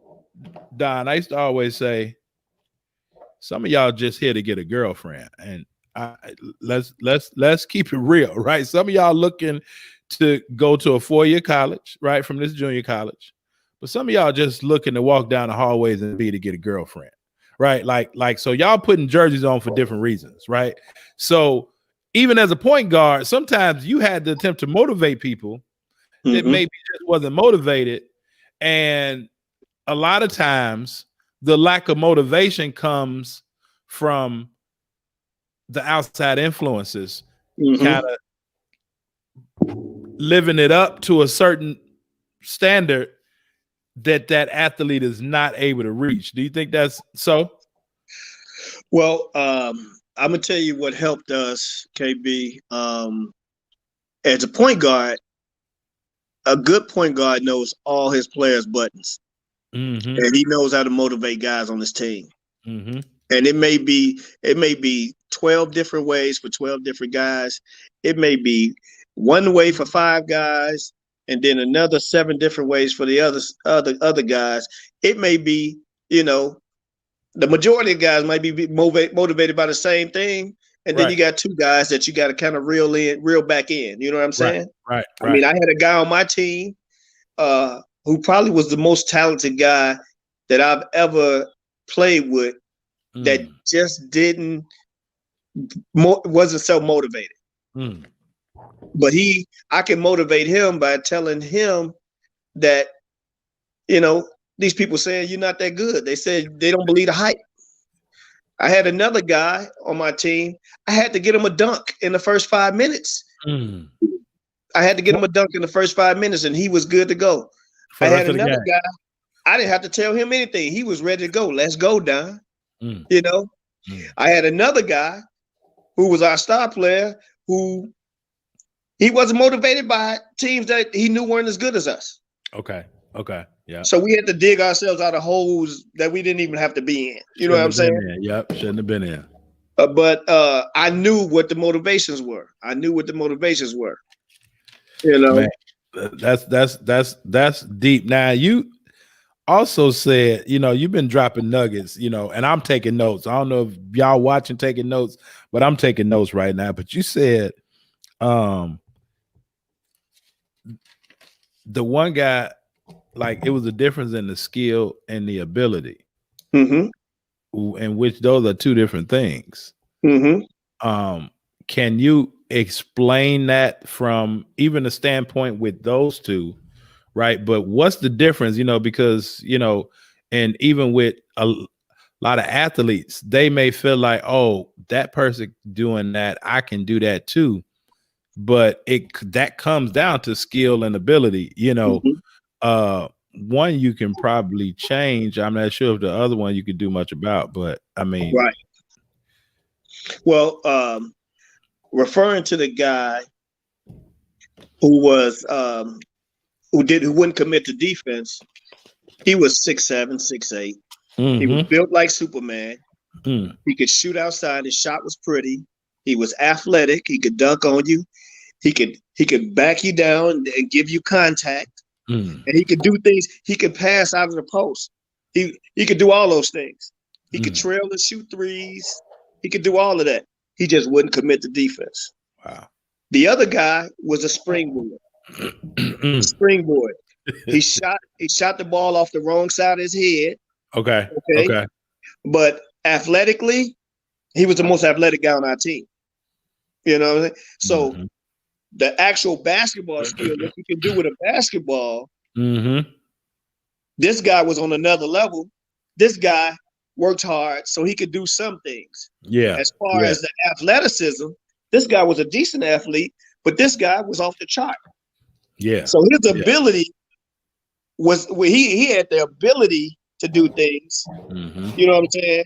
Don. I used to always say, some of y'all just here to get a girlfriend, and let's keep it real, right? Some of y'all looking to go to a 4-year college, right, from this junior college, but some of y'all just looking to walk down the hallways and be to get a girlfriend. Right. Like, so y'all putting jerseys on for different reasons. Right. So even as a point guard, sometimes you had to attempt to motivate people that maybe just wasn't motivated. And a lot of times the lack of motivation comes from the outside influences, kind of living it up to a certain standard that athlete is not able to reach. Do you think that's so? Well, I'm gonna tell you what helped us, KB. As a point guard, a good point guard knows all his players' buttons, and he knows how to motivate guys on his team. And it may be 12 different ways for 12 different guys. It may be one way for 5 guys, and then another 7 different ways for the other guys. It may be, the majority of guys might be motivated by the same thing. And then you got 2 guys that you got to kind of reel back in. You know what I'm saying? Right. I mean, I had a guy on my team who probably was the most talented guy that I've ever played with that just wasn't so motivated. But I can motivate him by telling him that, these people saying you're not that good. They said they don't believe the hype. I had another guy on my team. I had to get him a dunk in the first 5 minutes. I had to get him a dunk in the first 5 minutes, and he was good to go. I had another guy. I didn't have to tell him anything. He was ready to go. Let's go, Don. I had another guy who was our star player who he wasn't motivated by teams that he knew weren't as good as us. Okay. Yeah. So we had to dig ourselves out of holes that we didn't even have to be in. You know what I'm saying? Yep. Shouldn't have been in. But I knew what the motivations were. Man, that's deep. Now you also said, you've been dropping nuggets, and I'm taking notes. I don't know if y'all watching taking notes, but I'm taking notes right now. But you said the one guy, like, it was a difference in the skill and the ability, in which those are 2 different things. Can you explain that from even a standpoint with those 2, right? But what's the difference, because, and even with a lot of athletes, they may feel like, oh, that person doing that, I can do that too. But that comes down to skill and ability, one you can probably change. I'm not sure if the other one you could do much about, but I mean, right. Well, referring to the guy who was who wouldn't commit to defense, he was 6'7", 6'8". He was built like Superman. He could shoot outside. His shot was pretty. He was athletic. He could dunk on you. He could back you down and give you contact. And he could do things. He could pass out of the post. He could do all those things. He could trail and shoot threes. He could do all of that. He just wouldn't commit to defense. Wow. The other guy was a springboard. He shot the ball off the wrong side of his head. Okay. But athletically, he was the most athletic guy on our team. You know what I'm saying? So the actual basketball skill, what you can do with a basketball, this guy was on another level. This guy worked hard so he could do some things. Yeah. As far as the athleticism, this guy was a decent athlete, but this guy was off the chart. Yeah. So his ability was he had the ability to do things. You know what I'm saying?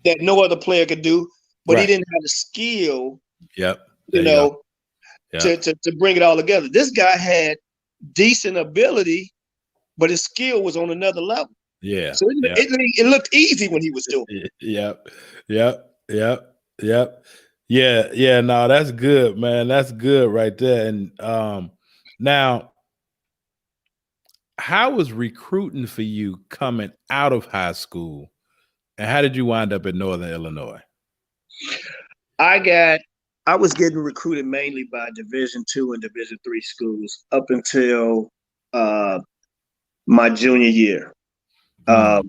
That no other player could do, but he didn't have the skill. Yep. To bring it all together. This guy had decent ability, but his skill was on another level. Yeah. So it looked easy when he was doing it. Yep. Yeah. No, that's good, man. That's good right there. And now, how was recruiting for you coming out of high school, and how did you wind up in Northern Illinois? I was getting recruited mainly by Division II and Division III schools up until my junior year. I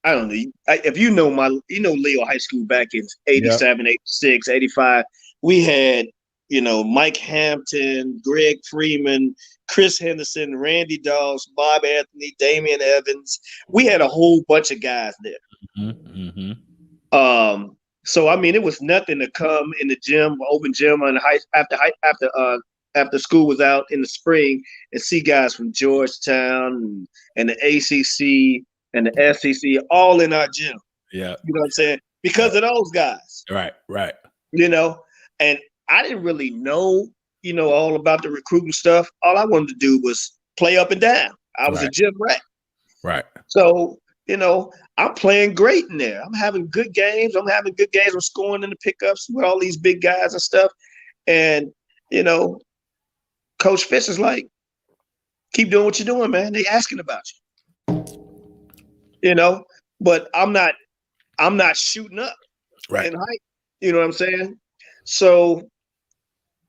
don't know. If Leo High School back in 87, 86, 85, we had, Mike Hampton, Greg Freeman, Chris Henderson, Randy Dawes, Bob Anthony, Damian Evans. We had a whole bunch of guys there. So it was nothing to come in the gym, open gym after school was out in the spring and see guys from Georgetown and the ACC and the SEC all in our gym. Yeah, you know what I'm saying? Because of those guys. Right. And I didn't really know, all about the recruiting stuff. All I wanted to do was play up and down. I was a gym rat. Right. So, I'm playing great in there. I'm having good games. I'm scoring in the pickups with all these big guys and stuff. And, Coach Fitz is like, keep doing what you're doing, man. They asking about you, but I'm not shooting up in height. You know what I'm saying? So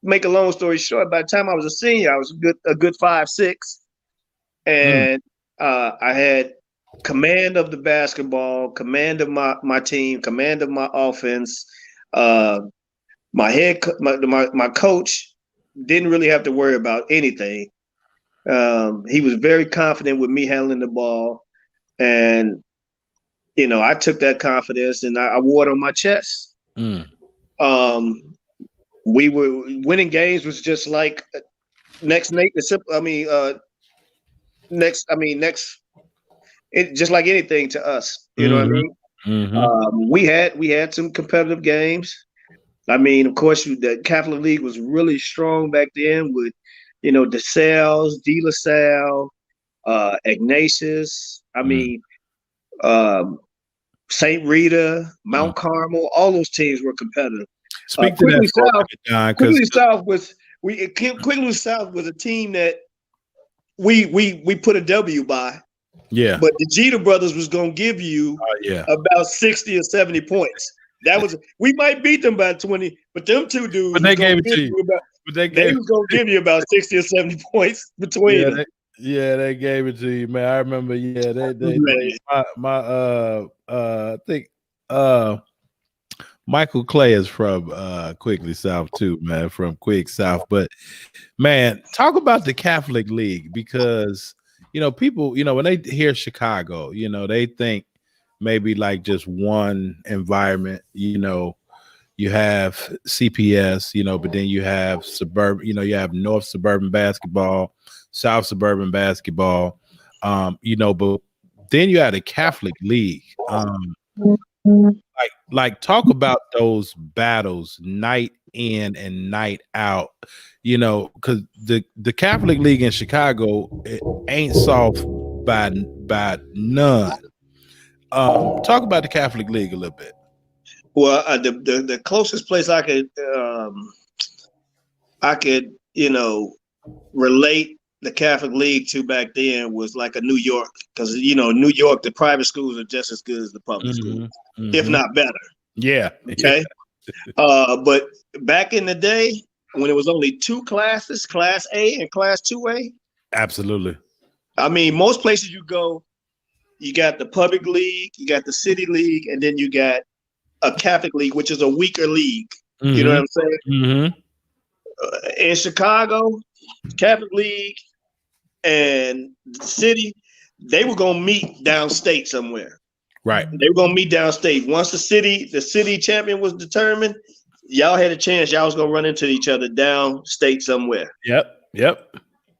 make a long story short, by the time I was a senior, I was a good 5'6", and I had command of the basketball, command of my team, command of my offense. My coach didn't really have to worry about anything. He was very confident with me handling the ball, and I took that confidence and I wore it on my chest. We were winning games was just like next. It just like anything to us. You know what I mean? We had some competitive games. I mean, of course, the Catholic League was really strong back then with, DeSales, De La Salle, Ignatius. I mean, St. Rita, Mount Carmel. All those teams were competitive. Speak to that for John, Quigley South was a team that we put a W by. Yeah. But the Jeter brothers was gonna give you about 60 or 70 points. We might beat them by 20, but them two dudes. But they gave it to you. They was gonna give you about 60 or 70 points between them. They gave it to you, man. I remember. I think Michael Clay is from Quigley South too, man, from Quig South. But man, talk about the Catholic League, because people, when they hear Chicago, they think maybe like just one environment. You have CPS, but then you have suburban, you have North Suburban basketball, South Suburban basketball, but then you had a Catholic League. Like talk about those battles night in and night out, because the Catholic League in Chicago, it ain't soft by none. Talk about the Catholic League a little bit. Well, the closest place I could relate the Catholic League to back then was like a New York, because New York, the private schools are just as good as the public schools, if not better. Yeah. Okay. But back in the day, when it was only two classes, Class A and Class 2A. Absolutely. I mean, most places you go, you got the public league, you got the city league, and then you got a Catholic league, which is a weaker league. You know what I'm saying? In Chicago, Catholic league and the city, they were gonna meet downstate somewhere. Right. They were gonna meet downstate. Once the city champion was determined, y'all had a chance. Y'all was gonna run into each other downstate somewhere. Yep.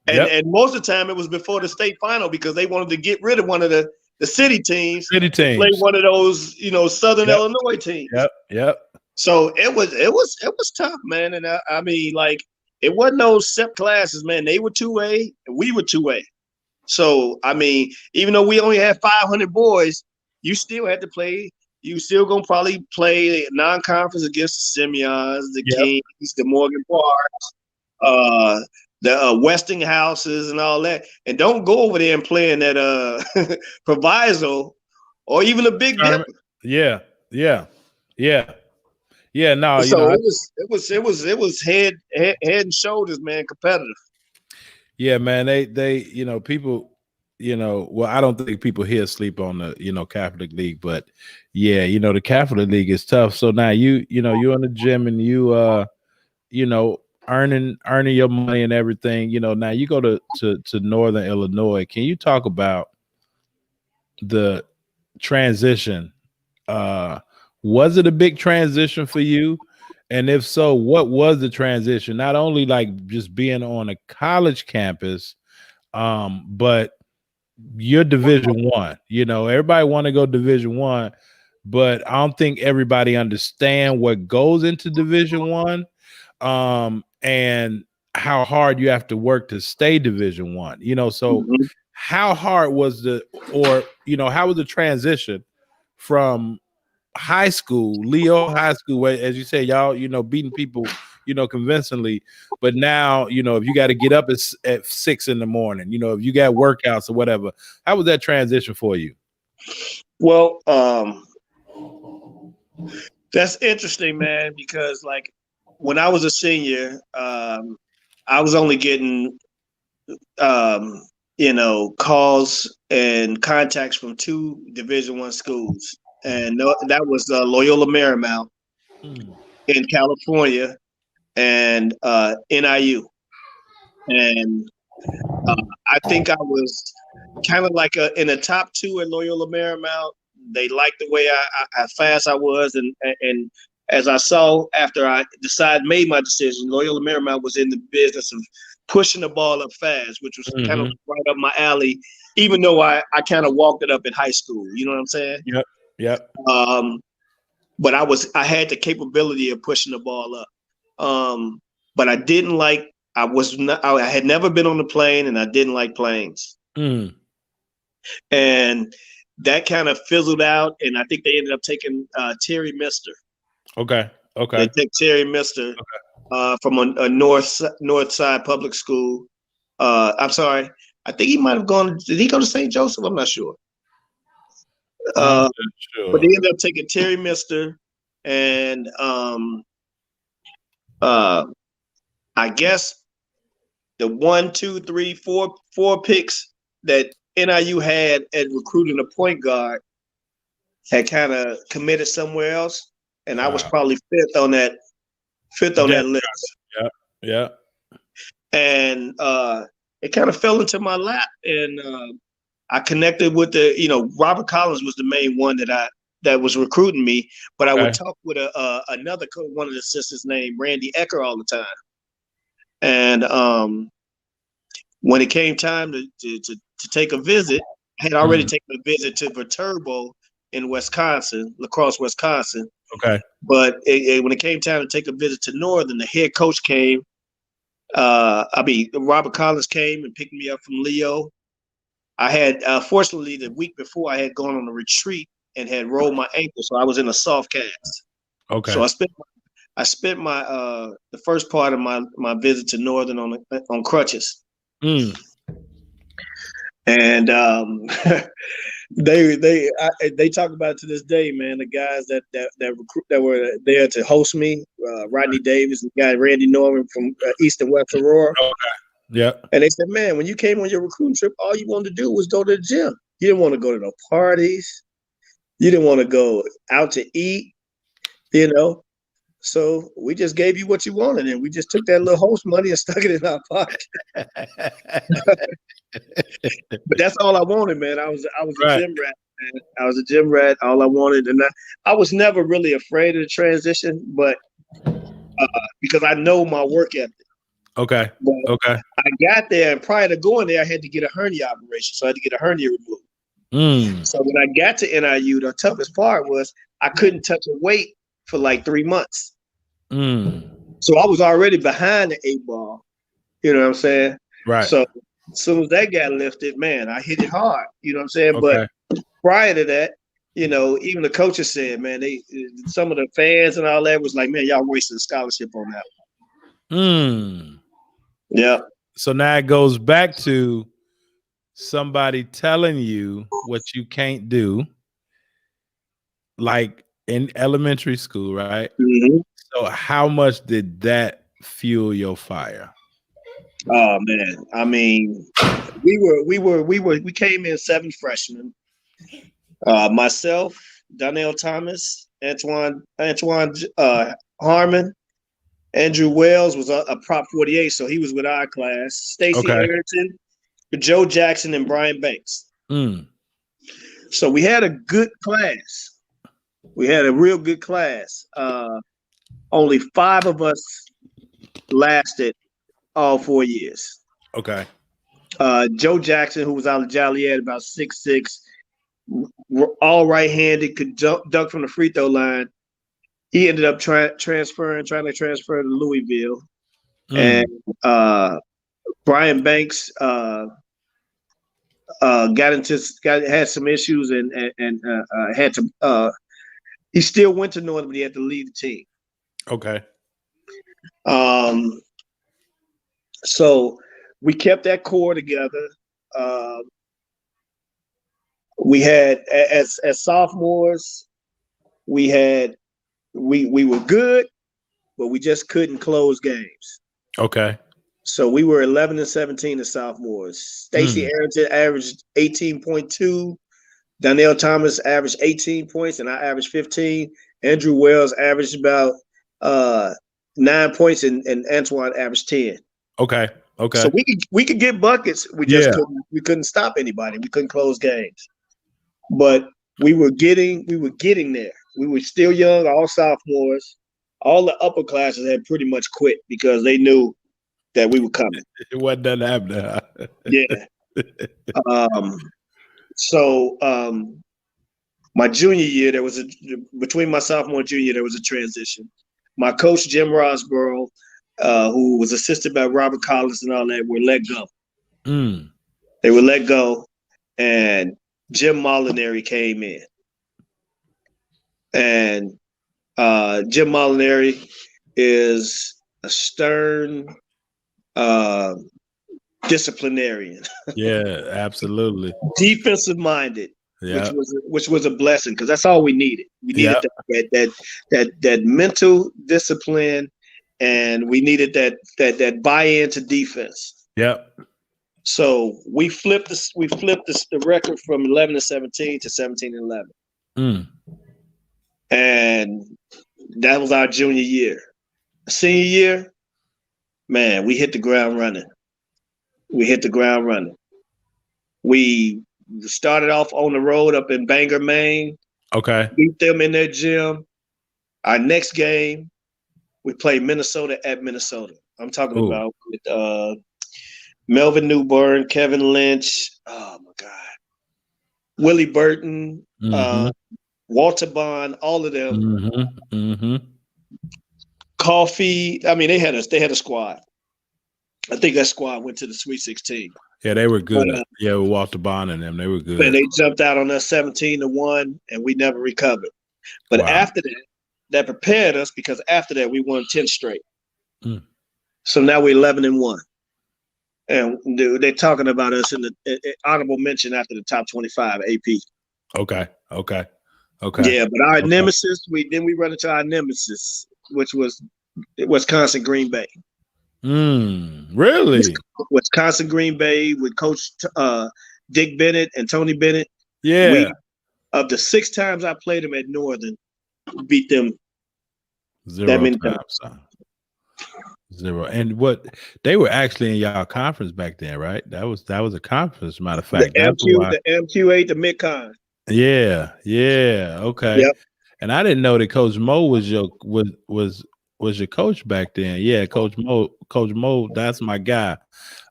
And most of the time it was before the state final, because they wanted to get rid of one of the city teams. Play one of those, Southern Illinois teams. Yep. So it was tough, man. And I mean, like, it wasn't those SEP classes, man. They were 2A and we were 2A. So I mean, even though we only had 500 boys, you still had to play. You still gonna probably play non-conference against the Simeons, the Kings, the Morgan Parks, the Westinghouses and all that. And don't go over there and play in that proviso or even a Big Dipper. Yeah. No, so it was head and shoulders, man, competitive. Yeah, man. They people, well, I don't think people here sleep on the Catholic League, but yeah, the Catholic League is tough. So now you're in the gym and you earning your money and everything. Now you go to Northern Illinois. Can you talk about the transition? Was it a big transition for you? And if so, what was the transition? Not only like just being on a college campus, but you're Division I. Everybody want to go Division I, but I don't think everybody understand what goes into Division I, and how hard you have to work to stay Division I. So how hard was how was the transition from high school, Leo High School, where, as you say, y'all, beating people convincingly. But now, if you got to get up at 6 in the morning, if you got workouts or whatever, how was that transition for you? Well, that's interesting, man, because like when I was a senior, I was only getting, calls and contacts from 2 Division I schools, and that was Loyola Marymount in California and NIU, and I think I was kind of like in the top 2 at Loyola Marymount. They liked the way how fast I was, and as I saw after I made my decision, Loyola Marymount was in the business of pushing the ball up fast, which was kind of right up my alley. Even though I kind of walked it up in high school, you know what I'm saying? Yep. But I had the capability of pushing the ball up. But I didn't like. I had never been on a plane, and I didn't like planes. And that kind of fizzled out, and I think they ended up taking Terry Mister. Okay. They took Terry Mister from a north side public school. I'm sorry. I think he might have gone. Did he go to St. Joseph? I'm not sure. But they ended up taking Terry Mister, and I guess the 1, 2, 3, 4 picks that NIU had at recruiting a point guard had kind of committed somewhere else, and I was probably fifth on that list. Yeah. And it kind of fell into my lap, and I connected with Robert Collins was the main one that was recruiting me, but I would talk with another one of the assistants named Randy Ecker all the time. And when it came time to take a visit, I had already taken a visit to Viterbo in Wisconsin, La Crosse, Wisconsin. Okay. But when it came time to take a visit to Northern, the head coach came. Robert Collins came and picked me up from Leo. I had, fortunately, the week before, I had gone on a retreat and had rolled my ankle, so I was in a soft cast. Okay. So I spent my the first part of my visit to Northern on crutches. And they talk about it to this day, man. The guys that were there to host me, Rodney Davis and the guy Randy Norman from East and West Aurora. Okay. Yeah. And they said, man, when you came on your recruiting trip, all you wanted to do was go to the gym. You didn't want to go to no parties. You didn't want to go out to eat, So we just gave you what you wanted, and we just took that little host money and stuck it in our pocket. But that's all I wanted, man. I was a gym rat, man. I was a gym rat. All I wanted, and I was never really afraid of the transition, but because I know my work ethic. Okay. Okay. I got there, and prior to going there, I had to get a hernia operation, so I had to get a hernia removed. So when I got to NIU, the toughest part was I couldn't touch a weight for like 3 months. So I was already behind the 8 ball. You know what I'm saying? Right. So as soon as that got lifted, man, I hit it hard. You know what I'm saying? Okay. But prior to that, even the coaches said, man, some of the fans and all that was like, man, y'all wasting a scholarship on that one. Yeah. So now it goes back to somebody telling you what you can't do, like in elementary school, right? So how much did that fuel your fire? Oh man, I mean, we came in 7 freshmen. Myself, Donnell Thomas, Antoine Harmon, Andrew Wells was a Prop 48, so he was with our class. Stacey Harrington, Joe Jackson, and Brian Banks. So we had a good class. We had a real good class. Only 5 of us lasted all 4 years. Okay. Joe Jackson, who was out of Joliet, about 6'6", all right-handed, could dunk from the free throw line. He ended up trying to transfer to Louisville. And Brian Banks had some issues and had to he still went to Northern, but he had to leave the team. Okay. So we kept that core together. Um, we had as sophomores, we were good, but we just couldn't close games. Okay. So we were 11-17 as sophomores. Stacey Arrington averaged 18.2. Donnell Thomas averaged 18 points, and I averaged 15. Andrew Wells averaged about 9 points, and Antoine averaged 10. Okay. So we could get buckets. We just couldn't stop anybody. We couldn't close games. But we were getting there. We were still young, all sophomores. All the upper classes had pretty much quit because they knew that we were coming. It wasn't that happening. Yeah. So my junior year, between my sophomore and junior, there was a transition. My coach, Jim Rosborough, who was assisted by Robert Collins and all that, were let go. They were let go, and Jim Molinari came in. And Jim Molinari is a stern disciplinarian. Yeah, absolutely. Defensive minded, which was a blessing because that's all we needed. We needed that mental discipline, and we needed that buy-in to defense. Yep. So we flipped the record from 11-17 to 17-11. And that was our junior year. Senior year, man, we hit the ground running. We started off on the road up in Bangor, Maine. Okay. Beat them in their gym. Our next game, we played Minnesota at Minnesota. I'm talking about with Melvin Newburn, Kevin Lynch, oh my God, Willie Burton, Walter Bond, all of them. Coffee. I mean, they had a squad. I think that squad went to the Sweet 16. Yeah, they were good. With Walter Bond and them, they were good. And they jumped out on us 17-1, and we never recovered. But after that prepared us because after that we won 10 straight. So now we're 11-1. And they're talking about us in the honorable mention after the top 25 AP. Okay. Yeah, but our nemesis, we run into our nemesis, which was Wisconsin Green Bay. Really? Wisconsin Green Bay with Coach Dick Bennett and Tony Bennett. Yeah. Of the 6 times I played them at Northern, beat them 0 that many times. 0. And what they were actually in y'all conference back then, right? That was a conference, matter of fact. The MQ8, the Mid-Con. Yeah. Okay. Yep. And I didn't know that Coach Mo was your coach back then. Yeah, Coach Mo, that's my guy.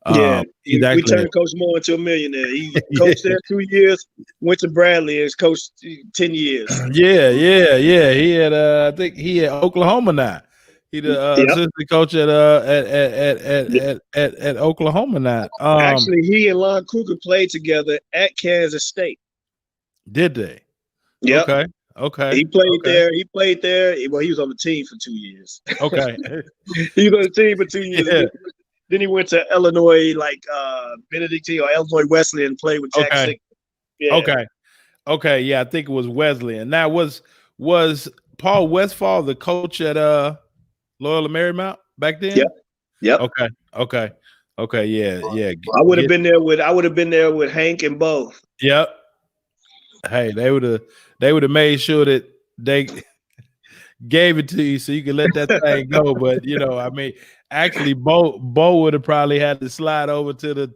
Yeah, we turned Coach Mo into a millionaire. He coached there 2 years, went to Bradley and coached 10 years. Yeah. He had I think he had Oklahoma now. He the assistant coach at Oklahoma now. Actually, he and Lon Kruger played together at Kansas State. Did they? Yeah. Okay. He played there. Well, he was on the team for 2 years. Okay. He was on the team for 2 years. Yeah. Then he went to Illinois, like Benedictine or Illinois Wesleyan, and played with Jack Sick. Yeah. Okay. Yeah, I think it was Wesleyan. Now was Paul Westphal the coach at Loyola Marymount back then? Yep. Okay. Yeah. I would have been there with Hank and Bo. Yep. Hey, they would have made sure that they gave it to you so you could let that thing go. But I mean, actually, Bo would have probably had to slide over to the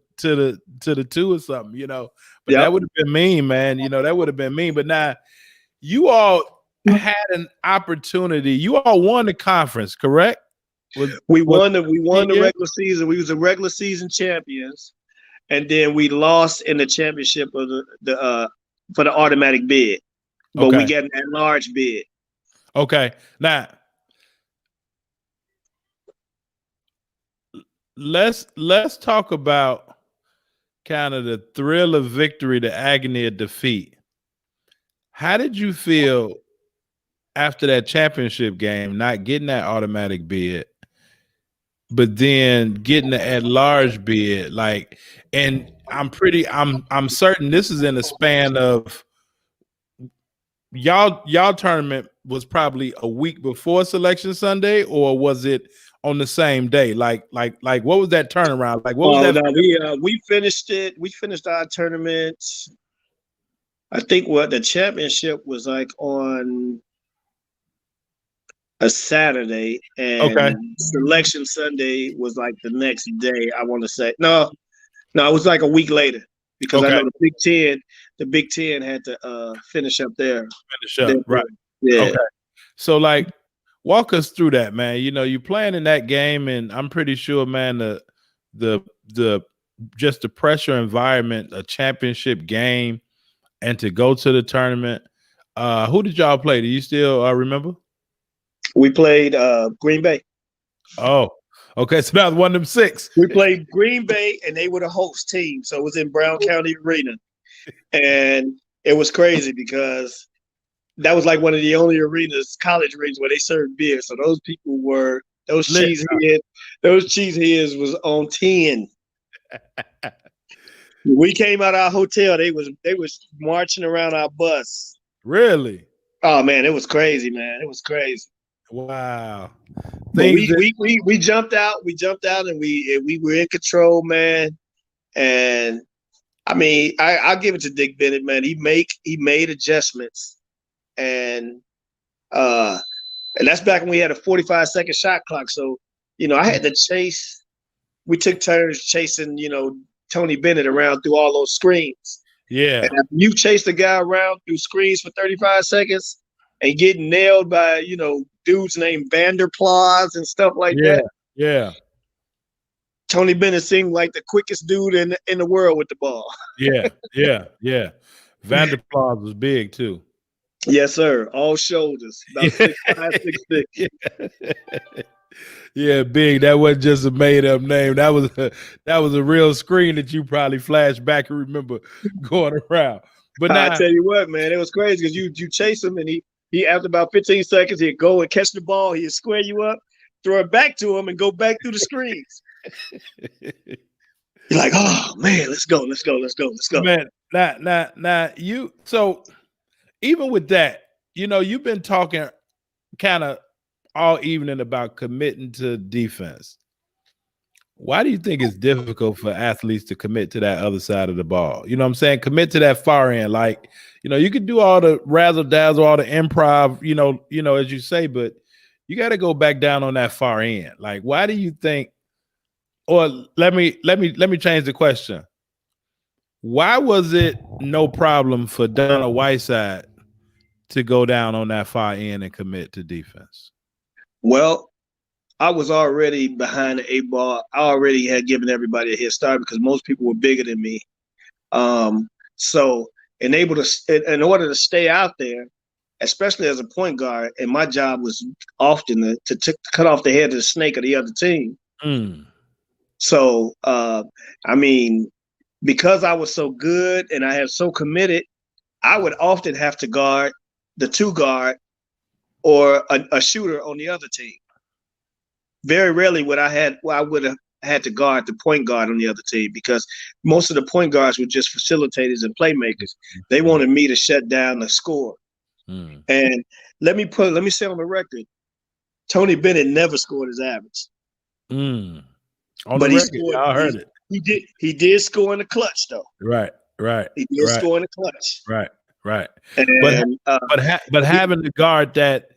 2 or something, But that would have been mean, man. That would have been mean. But now you all had an opportunity. You all won the conference, correct? We won the regular season. We was the regular season champions, and then we lost in the championship of the for the automatic bid. But we got an large bid. Okay. Now let's talk about kind of the thrill of victory, the agony of defeat. How did you feel after that championship game, not getting that automatic bid, but then getting the at-large bid, like, and I'm certain this is in the span of y'all tournament was probably a week before Selection Sunday, or was it on the same day? Like what was that turnaround? Like what was that? No, we finished it. We finished our tournament. I think what the championship was like on a Saturday, and Okay. Selection Sunday was like the next day. I want to say no, it was like a week later because I Okay. know the Big Ten had to finish up there. Finish up, right? Yeah. Okay. So like, walk us through that, man. You know, you playing in that game, and I'm pretty sure, man, the just the pressure environment, a championship game, and to go to the tournament. Who did y'all play? Do you still remember? We played Green Bay. Oh, okay. So that was one of them 6. We played Green Bay, and they were the host team. So it was in Brown County Arena. And it was crazy because that was like one of the only arenas, college arenas, where they served beer. So those people were those cheeseheads was on 10. We came out of our hotel, they was marching around our bus. Really? Oh man, it was crazy, man. It was crazy. Wow. But we jumped out, and we were in control, man. And I mean, I'll give it to Dick Bennett, man. He made adjustments, and that's back when we had a 45-second shot clock. So, you know, I had to chase. We took turns chasing, you know, Tony Bennett around through all those screens. Yeah. And if you chase the guy around through screens for 35 seconds and get nailed by, you know, dudes named Vanderplaas and stuff like that. Yeah. Tony Bennett seemed like the quickest dude in the world with the ball. Yeah. Vanderplaas was big too. Yes, sir. All shoulders. About 6'5", 6'6". Yeah, big. That wasn't just a made-up name. That was a real screen that you probably flash back and remember going around. But now, I tell you what, man, it was crazy because you chase him, and he after about 15 seconds he'd go and catch the ball, he'd square you up, throw it back to him, and go back through the screens. You're like, oh man, let's go. Man, now you. So even with that, you know, you've been talking kind of all evening about committing to defense. Why do you think it's difficult for athletes to commit to that other side of the ball? You know what I'm saying? Commit to that far end. Like, you know, you can do all the razzle dazzle, all the improv, you know, as you say, but you got to go back down on that far end. Like, why do you think, or let me change the question. Why was it no problem for Donald Whiteside to go down on that far end and commit to defense? Well, I was already behind the 8 ball. I already had given everybody a head start because most people were bigger than me. So in order to stay out there, especially as a point guard, and my job was often to cut off the head of the snake of the other team. So, I mean, because I was so good and I had so committed, I would often have to guard the 2 guard or a shooter on the other team. Very rarely I would have had to guard the point guard on the other team because most of the point guards were just facilitators and playmakers. They wanted me to shut down the score. And let me say on the record, Tony Bennett never scored his average. But he scored. I heard it. He did score in the clutch though. Right. He did score in the clutch. Right. And, but having to guard that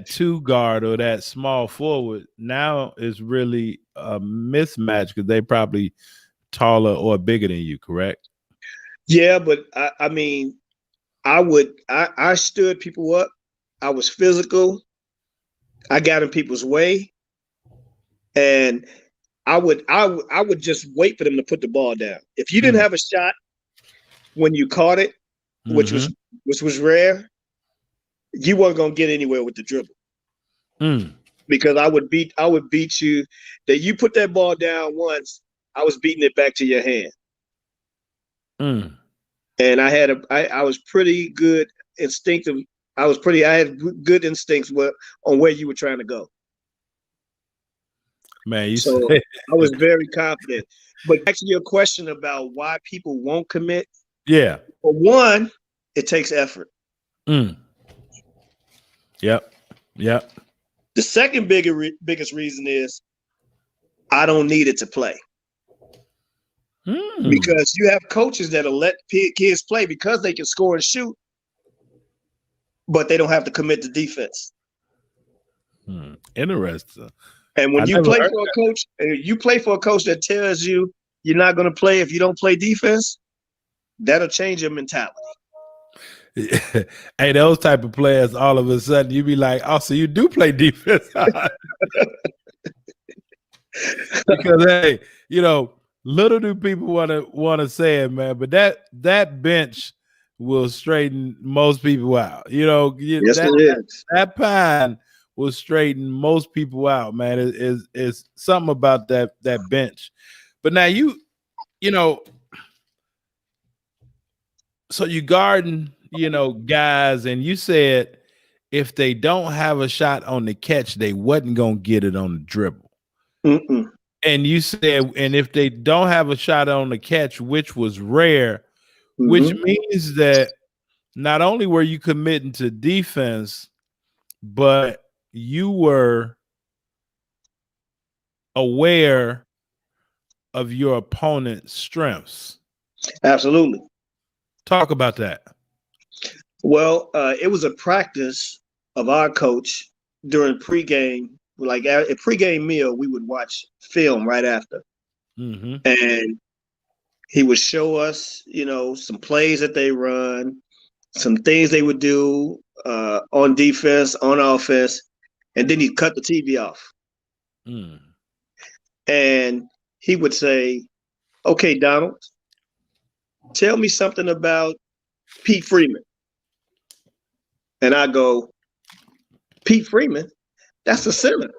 2 guard or that small forward now is really a mismatch because they probably taller or bigger than you, correct? Yeah, but I mean, I stood people up. I was physical. I got in people's way, and I would just wait for them to put the ball down. If you didn't have a shot when you caught it, which was rare, you weren't gonna get anywhere with the dribble. Because I would beat you. That you put that ball down once, I was beating it back to your hand. And I was pretty good instinctive. I had good instincts on where you were trying to go. Man, you So said, I was very confident. But actually, your question about why people won't commit, yeah. for one, it takes effort. Mm. Yep. Yep. The second biggest reason is I don't need it to play. Because you have coaches that'll let kids play because they can score and shoot, but they don't have to commit to defense. Interesting. And when I you never play heard for a coach, that tells you you're not going to play if you don't play defense, that'll change your mentality. Hey, those type of players, all of a sudden you be like, oh, so you do play defense. Because hey, little do people want to say it, man, but that bench will straighten most people out. Yes, it is. That pine will straighten most people out, man. It's something about that bench. But now so you guarding, guys, and you said if they don't have a shot on the catch, they wasn't gonna get it on the dribble. Mm-mm. And you said, and if they don't have a shot on the catch, which was rare, which means that not only were you committing to defense, but you were aware of your opponent's strengths. Absolutely. Talk about that. Well, it was a practice of our coach during pregame. Like a pregame meal, we would watch film right after. And he would show us, some plays that they run, some things they would do on defense, on offense, and then he'd cut the TV off. And he would say, okay, Donald, tell me something about Pete Freeman. And I go, Pete Freeman? That's a center.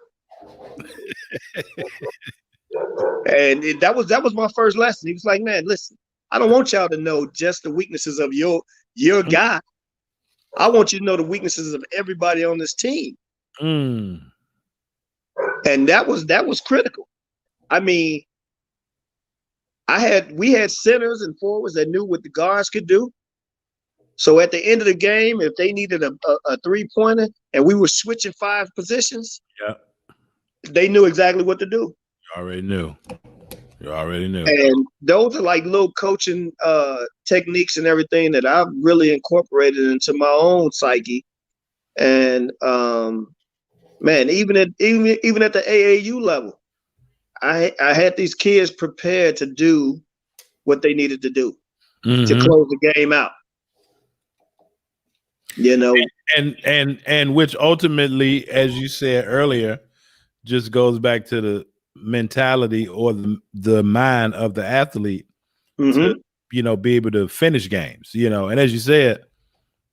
And that was my first lesson. He was like, man, listen, I don't want y'all to know just the weaknesses of your guy. I want you to know the weaknesses of everybody on this team. And that was critical. I mean, we had centers and forwards that knew what the guards could do. So at the end of the game, if they needed a 3-pointer and we were switching 5 positions, they knew exactly what to do. You already knew. And those are like little coaching techniques and everything that I've really incorporated into my own psyche. And man, even at the AAU level, I had these kids prepared to do what they needed to do to close the game out. And which ultimately, as you said earlier, just goes back to the mentality or the mind of the athlete to be able to finish games. And as you said,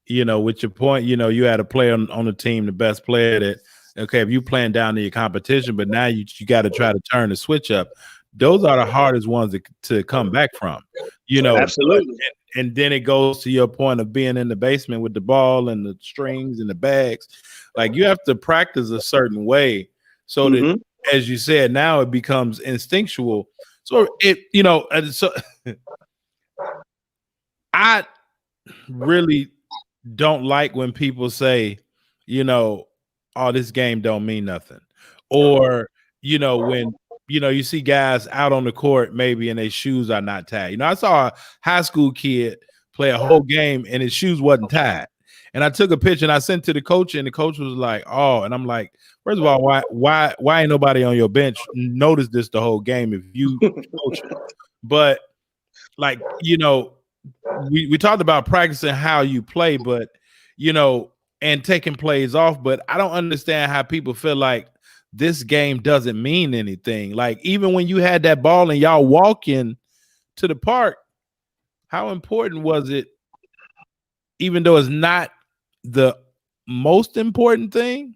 with your point, you had a player on the team, the best player that, okay, if you playing down to your competition, but now you got to try to turn the switch up. Those are the hardest ones to come back from. Absolutely. And then it goes to your point of being in the basement with the ball and the strings and the bags. Like, you have to practice a certain way so that, as you said, now it becomes instinctual. So I really don't like when people say, oh, this game don't mean nothing. Or, when, you see guys out on the court maybe and their shoes are not tied. I saw a high school kid play a whole game and his shoes wasn't tied. And I took a picture and I sent to the coach, and the coach was like, oh, and I'm like, first of all, why ain't nobody on your bench noticed this the whole game if you coach it? But like, we talked about practicing how you play, but and taking plays off, but I don't understand how people feel like this game doesn't mean anything. Like, even when you had that ball and y'all walking to the park, how important was it, even though it's not the most important thing,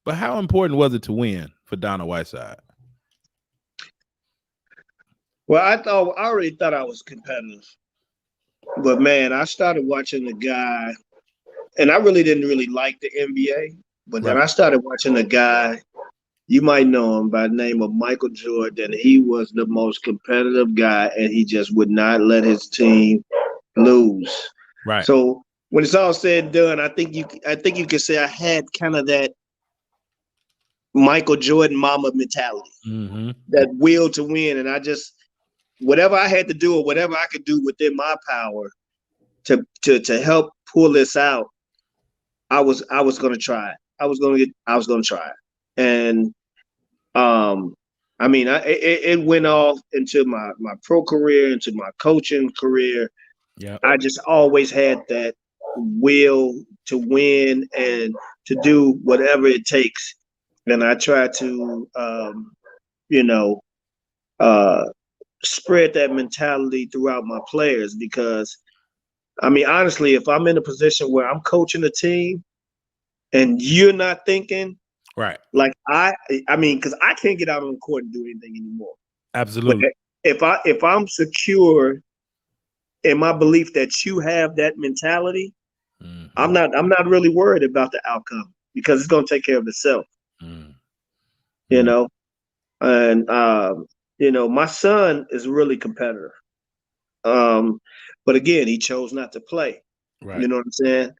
but how important was it to win for Donald Whiteside? Well, I already thought I was competitive, but man, I started watching the guy, and I really didn't like the NBA, but then I started watching the guy You might know him by the name of Michael Jordan. He was the most competitive guy, and he just would not let his team lose. Right. So when it's all said and done, I think you could say I had kind of that Michael Jordan mama mentality, that will to win, and I just whatever I had to do or whatever I could do within my power to help pull this out, I was going to try it. I was going to try it. And I mean, it went off into my pro career, into my coaching career. Yeah. I just always had that will to win and to do whatever it takes. And I try to spread that mentality throughout my players, because I mean, honestly, if I'm in a position where I'm coaching a team and you're not thinking right, like I mean, because I can't get out on the court and do anything anymore. Absolutely. But if I'm secure in my belief that you have that mentality, I'm not really worried about the outcome, because it's going to take care of itself. You know, and my son is really competitive. But again, he chose not to play. Right. You know what I'm saying?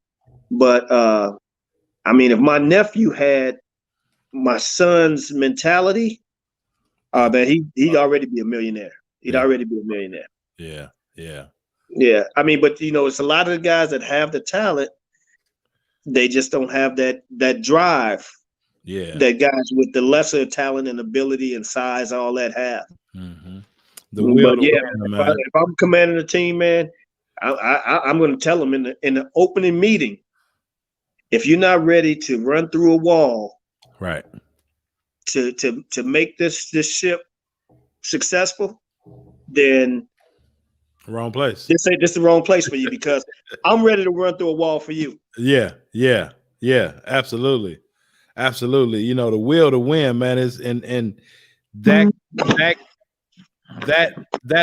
But I mean, if my nephew had my son's mentality, then he'd already be a millionaire. He'd already be a millionaire. Yeah, yeah. Yeah. I mean, but it's a lot of the guys that have the talent, they just don't have that drive. Yeah. That guys with the lesser talent and ability and size, all that have. The will. But yeah, if I'm commanding a team, man, I'm going to tell them in the opening meeting, if you're not ready to run through a wall, right, to make this ship successful, then wrong place. This is the wrong place for you, because I'm ready to run through a wall for you. Yeah, absolutely. You know, the will to win, man, is and that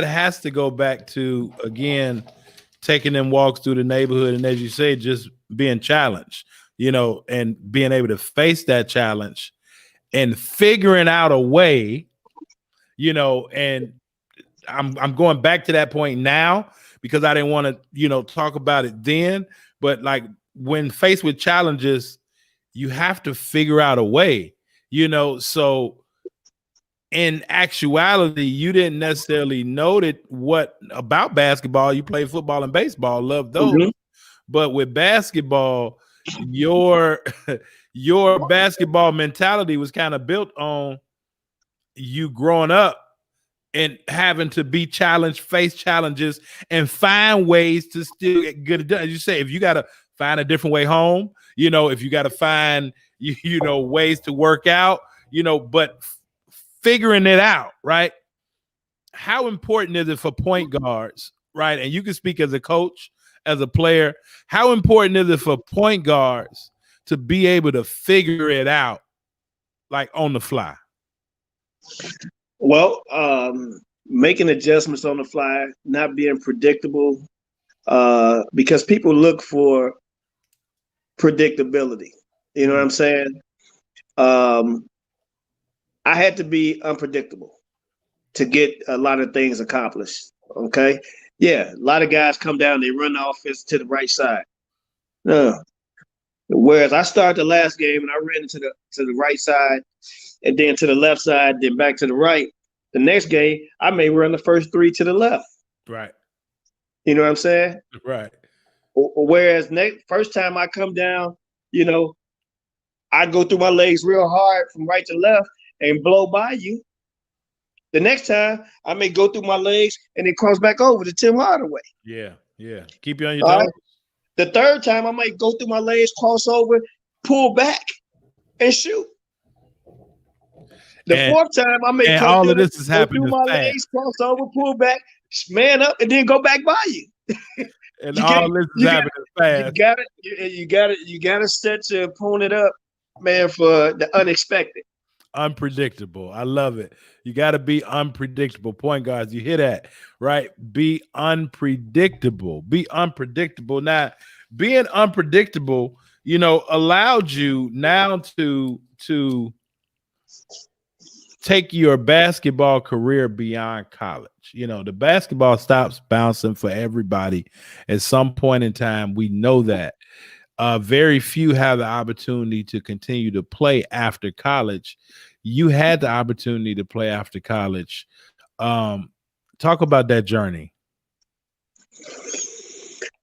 has to go back to, again, taking them walks through the neighborhood, and as you say, just being challenged, and being able to face that challenge and figuring out a way, and I'm going back to that point now, because I didn't want to, talk about it then, but like when faced with challenges, you have to figure out a way, so in actuality, you didn't necessarily know what about basketball. You played football and baseball, love those. But with basketball, your basketball mentality was kind of built on you growing up and having to be challenged, face challenges, and find ways to still get good. As you say, if you got to find a different way home, if you got to find, ways to work out, but figuring it out, right? How important is it for point guards, right? And you can speak as a coach, as a player. How important is it for point guards to be able to figure it out, like on the fly? Well, making adjustments on the fly, not being predictable, because people look for predictability. You know what I'm saying? I had to be unpredictable to get a lot of things accomplished. Okay. Yeah. A lot of guys come down, they run the offense to the right side. Whereas I started the last game and I ran into the right side, and then to the left side, then back to the right. The next game, I may run the first three to the left. Right. You know what I'm saying? Right. Whereas first time I come down, I go through my legs real hard from right to left and blow by you. The next time, I may go through my legs and then cross back over to Tim Hardaway. Yeah. Keep you on your toes. Right? The third time, I might go through my legs, cross over, pull back, and shoot. The fourth time, I may all of this is happening through my legs, cross over, pull back, man up, and then go back by you. And all this is happening fast. You gotta set your opponent up, man, for the unexpected. Unpredictable. I love it. You got to be unpredictable. Point guards, you hear that, right? Be unpredictable. Now, being unpredictable, allowed you now to take your basketball career beyond college. You know, the basketball stops bouncing for everybody at some point in time. We know that. Very few have the opportunity to continue to play after college. You had the opportunity to play after college. Talk about that journey.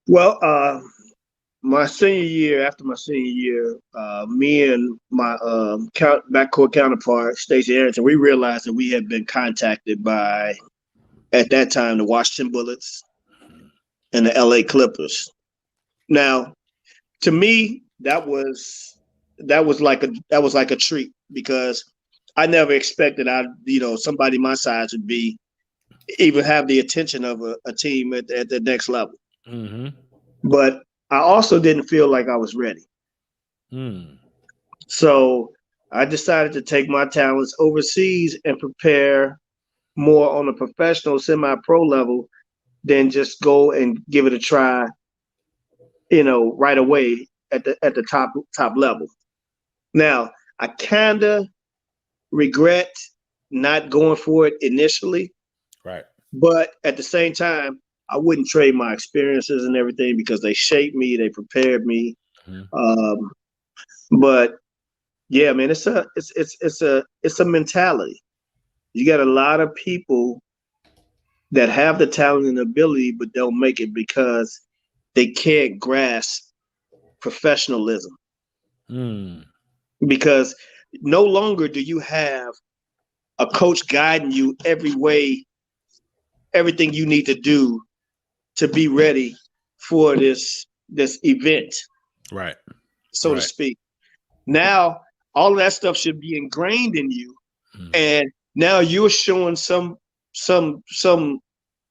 Well, my senior year, after my senior year, me and my backcourt counterpart, Stacey Arrington, we realized that we had been contacted by, at that time, the Washington Bullets and the LA Clippers. Now, to me, that was like a treat, because I never expected somebody my size would be even have the attention of a team at the next level. Mm-hmm. But I also didn't feel like I was ready. So I decided to take my talents overseas and prepare more on a professional, semi-pro level than just go and give it a try, right away at the top level. Now, I kind of regret not going for it initially. Right. But at the same time, I wouldn't trade my experiences and everything, because they shaped me, they prepared me. But yeah, man, it's a mentality. You got a lot of people that have the talent and ability, but don't make it because they can't grasp professionalism. Because no longer do you have a coach guiding you everything you need to do to be ready for this event, right, so to speak. Now, all of that stuff should be ingrained in you, and now you're showing some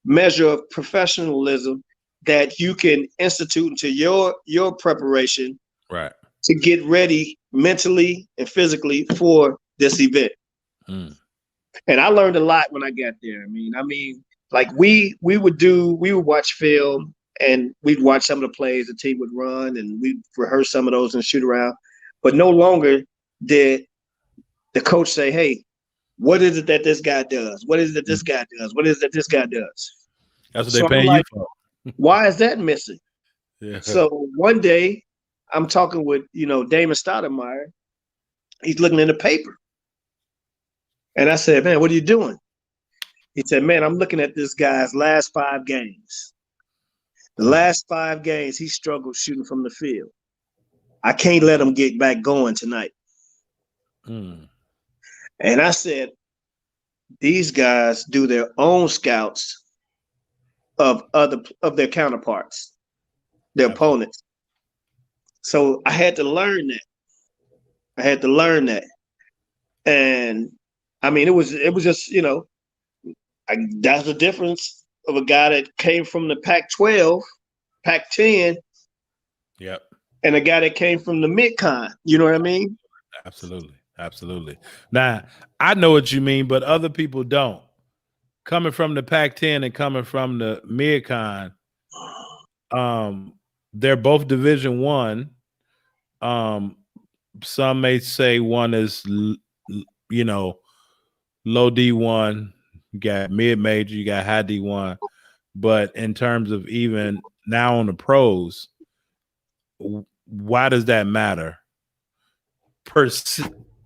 measure of professionalism that you can institute into your preparation, right, to get ready mentally and physically for this event. And I learned a lot when I got there. I mean, like we would watch film, and we'd watch some of the plays the team would run, and we'd rehearse some of those and shoot around. But no longer did the coach say, "Hey, what is it that this guy does? What is it that this guy does? What is it that this guy does?" That's what they're paying you for. Why is that missing? Yeah. So one day, I'm talking with Damon Stoudemire. He's looking in the paper, and I said, "Man, what are you doing?" He said, "Man, I'm looking at this guy's last 5 games. The last 5 games, he struggled shooting from the field. I can't let him get back going tonight." And I said, these guys do their own scouts of their counterparts, their opponents. So I had to learn that. And I mean, it was just, that's the difference of a guy that came from the Pac-12, Pac-10. Yep. And a guy that came from the Mid-Con. You know what I mean? Absolutely. Now, I know what you mean, but other people don't. Coming from the Pac-10 and coming from the Mid-Con, they're both Division One. Some may say one is, low D1. You got mid-major, you got high D1. But in terms of even now on the pros, why does that matter?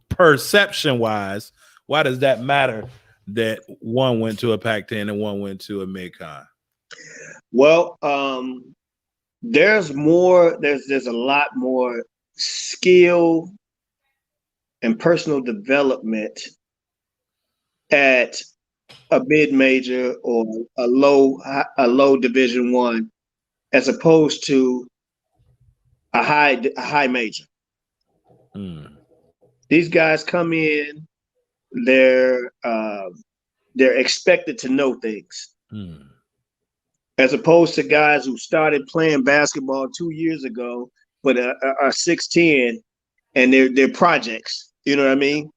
Perception-wise, why does that matter that one went to a Pac-10 and one went to a Mid-Con? Well, there's a lot more skill and personal development at a mid-major or a low Division One, as opposed to a high major. These guys come in, they're expected to know things, as opposed to guys who started playing basketball 2 years ago but are 6'10", and they're projects. You know what I mean?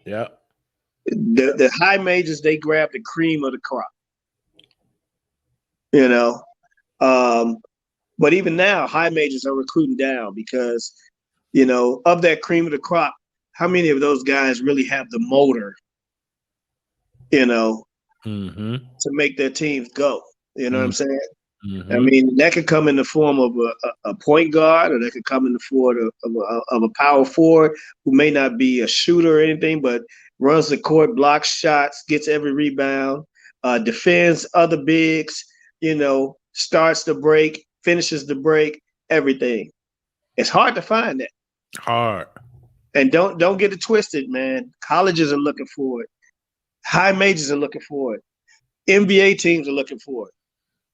Yeah. The high majors, they grab the cream of the crop. But even now, high majors are recruiting down because, of that cream of the crop, how many of those guys really have the motor, you know, to make their teams go? You know what I'm saying? I mean, that could come in the form of a point guard, or that could come in the form of a power forward who may not be a shooter or anything, but runs the court, blocks shots, gets every rebound, defends other bigs, you know, starts the break, finishes the break, everything. It's hard to find that. Hard. And don't get it twisted, man. Colleges are looking for it. High majors are looking for it. NBA teams are looking for it.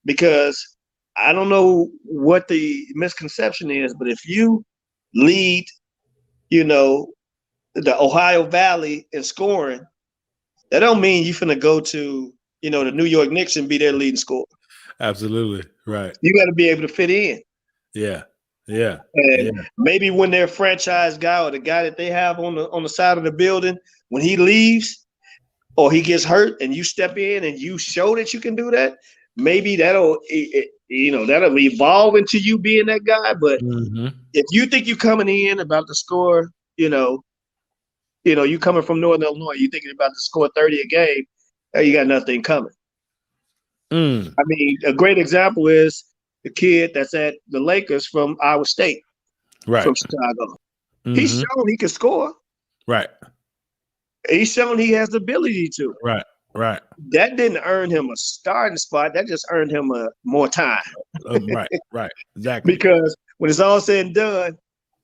Because I don't know what the misconception is, but if you lead, you know, the Ohio Valley in scoring, that don't mean you finna go to, you know, the New York Knicks and be their leading scorer. Absolutely. Right. You got to be able to fit in. Yeah. Yeah. And maybe when their franchise guy or the guy that they have on the side of the building, when he leaves or he gets hurt and you step in and you show that you can do that, maybe that'll evolve into you being that guy. But if you think you're coming in about to score, you coming from Northern Illinois, you thinking about to score 30 a game, you got nothing coming. I mean, a great example is the kid that's at the Lakers from Iowa State, from Chicago. He's shown he can score. Right. He's shown he has the ability to. Right. Right. That didn't earn him a starting spot. That just earned him more time. Right. Right. Exactly. Because when it's all said and done,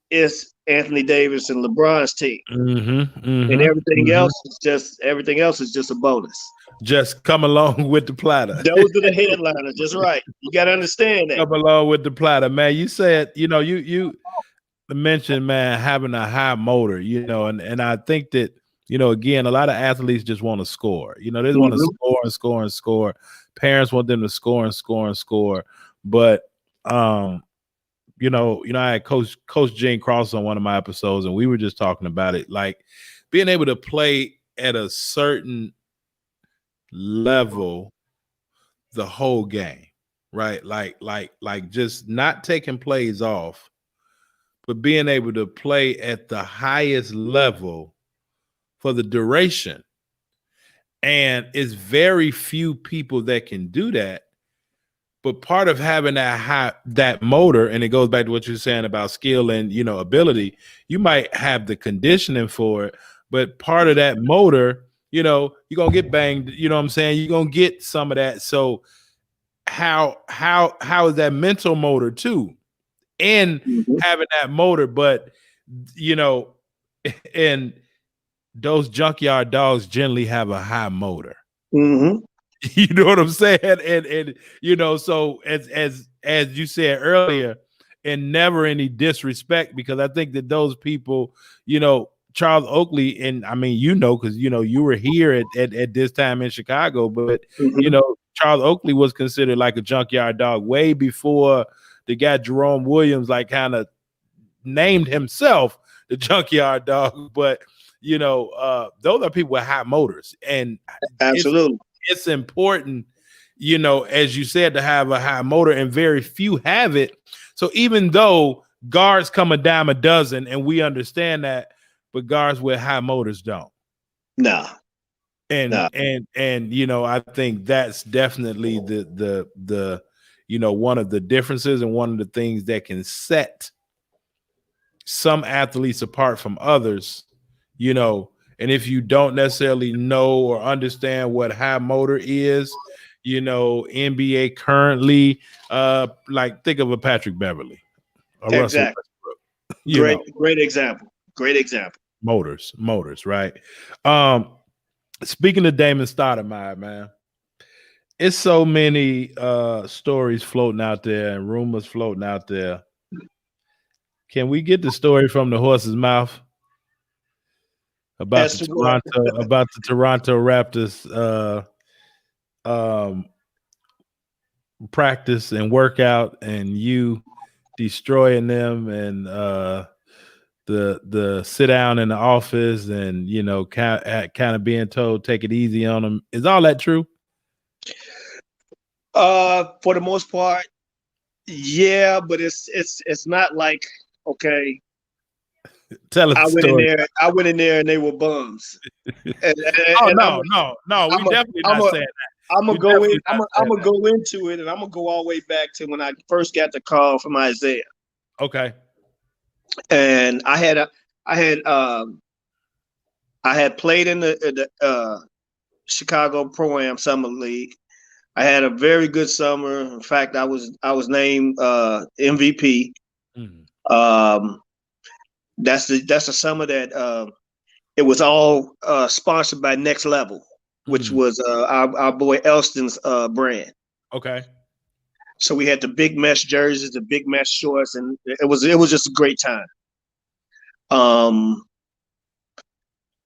it's Anthony Davis and LeBron's team, and everything else is just a bonus. Just come along with the platter. Those are the headliners. Just right. You got to understand that. Come along with the platter, man. You said, you mentioned, man, having a high motor, and I think that, again, a lot of athletes just want to score. They just want to score and score and score. Parents want them to score and score and score. But, I had Coach Gene Cross on one of my episodes, and we were just talking about it, like being able to play at a certain level the whole game, right? Like just not taking plays off, but being able to play at the highest level for the duration. And it's very few people that can do that. But part of having that motor, and it goes back to what you're saying about skill and, ability, you might have the conditioning for it, but part of that motor, you're going to get banged, you know what I'm saying? You're going to get some of that. So how is that mental motor too? And having that motor, but, and those junkyard dogs generally have a high motor. You know what I'm saying? And so as you said earlier, and never any disrespect, because I think that those people, Charles Oakley, and I mean, because you were here at this time in Chicago, but Charles Oakley was considered like a junkyard dog way before the guy Jerome Williams like kind of named himself the junkyard dog. But those are people with high motors, and absolutely. It's important, as you said, to have a high motor, and very few have it. So even though guards come a dime a dozen, and we understand that, but guards with high motors don't. No. And I think that's definitely the one of the differences, and one of the things that can set some athletes apart from others, and if you don't necessarily know or understand what high motor is, NBA currently, like think of a Patrick Beverly. Exactly. Great example. Great example. Motors, right? Speaking of Damon Stoudemire, man, it's so many stories floating out there and rumors floating out there. Can we get the story from the horse's mouth? About the Toronto Raptors practice and workout, and you destroying them, and the sit down in the office, and kind of being told take it easy on them. Is all that true? For the most part, yeah, but it's not like, okay, Tell us I the went in story. there. I went in there, and they were bums. Oh And no. We definitely not saying that. I'm gonna We go in. definitely not I'm saying gonna go into it, and I'm gonna go all the way back to when I first got the call from Isaiah. that. Okay. And I had played in the Chicago Pro-Am Summer League. I had a very good summer. In fact, I was named MVP. Mm-hmm. That's the summer that it was all sponsored by Next Level, which was our boy Elston's brand. Okay. So we had the big mesh jerseys, the big mesh shorts, and it was just a great time.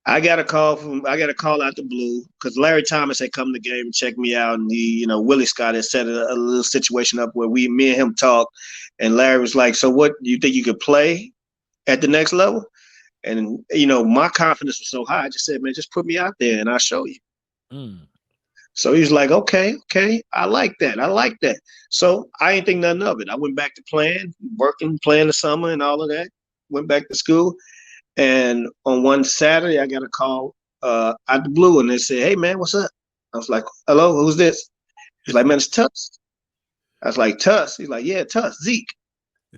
I got a call out the blue because Larry Thomas had come to the game and checked me out, and Willie Scott had set a little situation up where me and him talked, and Larry was like, "So what? You think you could play at the next level?" And my confidence was so high, I just said, "Man, just put me out there and I'll show you." Mm. So he was like, "Okay, I like that." So I ain't think nothing of it. I went back to playing the summer and all of that. Went back to school. And on one Saturday, I got a call out the blue, and they said, "Hey, man, what's up?" I was like, "Hello, who's this?" He's like, "Man, it's Tuss." I was like, "Tuss?" He's like, "Yeah, Tuss, Zeke."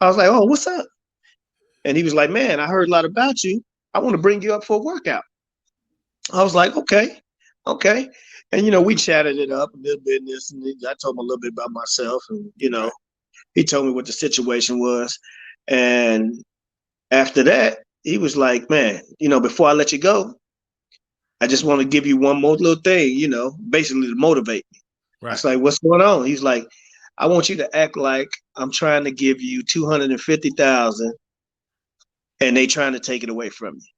I was like, "Oh, what's up?" And he was like, "Man, I heard a lot about you. I want to bring you up for a workout." I was like, "Okay." And, we chatted it up a little bit, and this, and I told him a little bit about myself, and, he told me what the situation was. And after that, he was like, "Man, before I let you go, I just want to give you one more little thing, basically to motivate me." I was Right. like, "What's going on?" He's like, "I want you to act like I'm trying to give you 250,000 and they trying to take it away from you."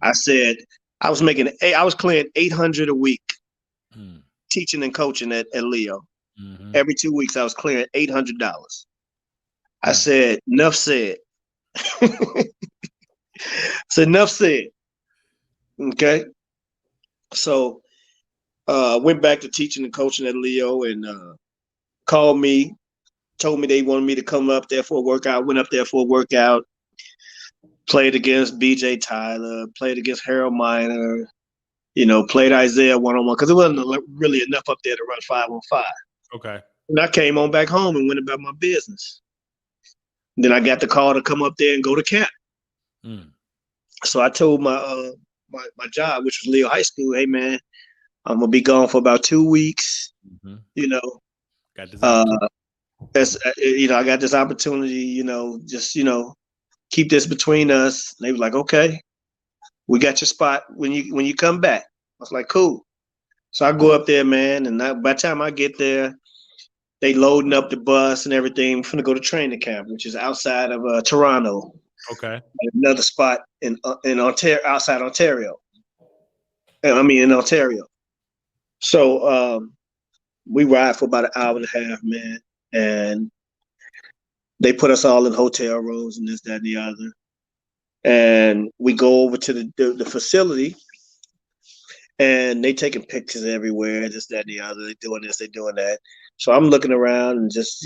I said, I was clearing 800 a week teaching and coaching at Leo. Every 2 weeks I was clearing $800. I said, "Enough said." So enough said. Okay. So went back to teaching and coaching at Leo, and called me, told me they wanted me to come up there for a workout. Went up there for a workout, played against BJ Tyler, played against Harold Miner, played Isaiah one-on-one because it wasn't really enough up there to run 5-on-5. Okay. And I came on back home and went about my business. Then I got the call to come up there and go to camp. So I told my my job, which was Leo High School, "Hey, man, I'm gonna be gone for about 2 weeks. Got this opportunity. I got this opportunity. Just keep this between us." And they were like, "Okay, we got your spot when you come back." I was like, "Cool." So I go up there, man, and by the time I get there, they loading up the bus and everything. I'm finna go to training camp, which is outside of Toronto. Okay. Another spot in Ontario, outside Ontario. In Ontario. So we ride for about an hour and a half, man, and they put us all in hotel rooms and this, that, and the other. And we go over to the facility, and they taking pictures everywhere, this, that, and the other. They doing this, they doing that. So I'm looking around and just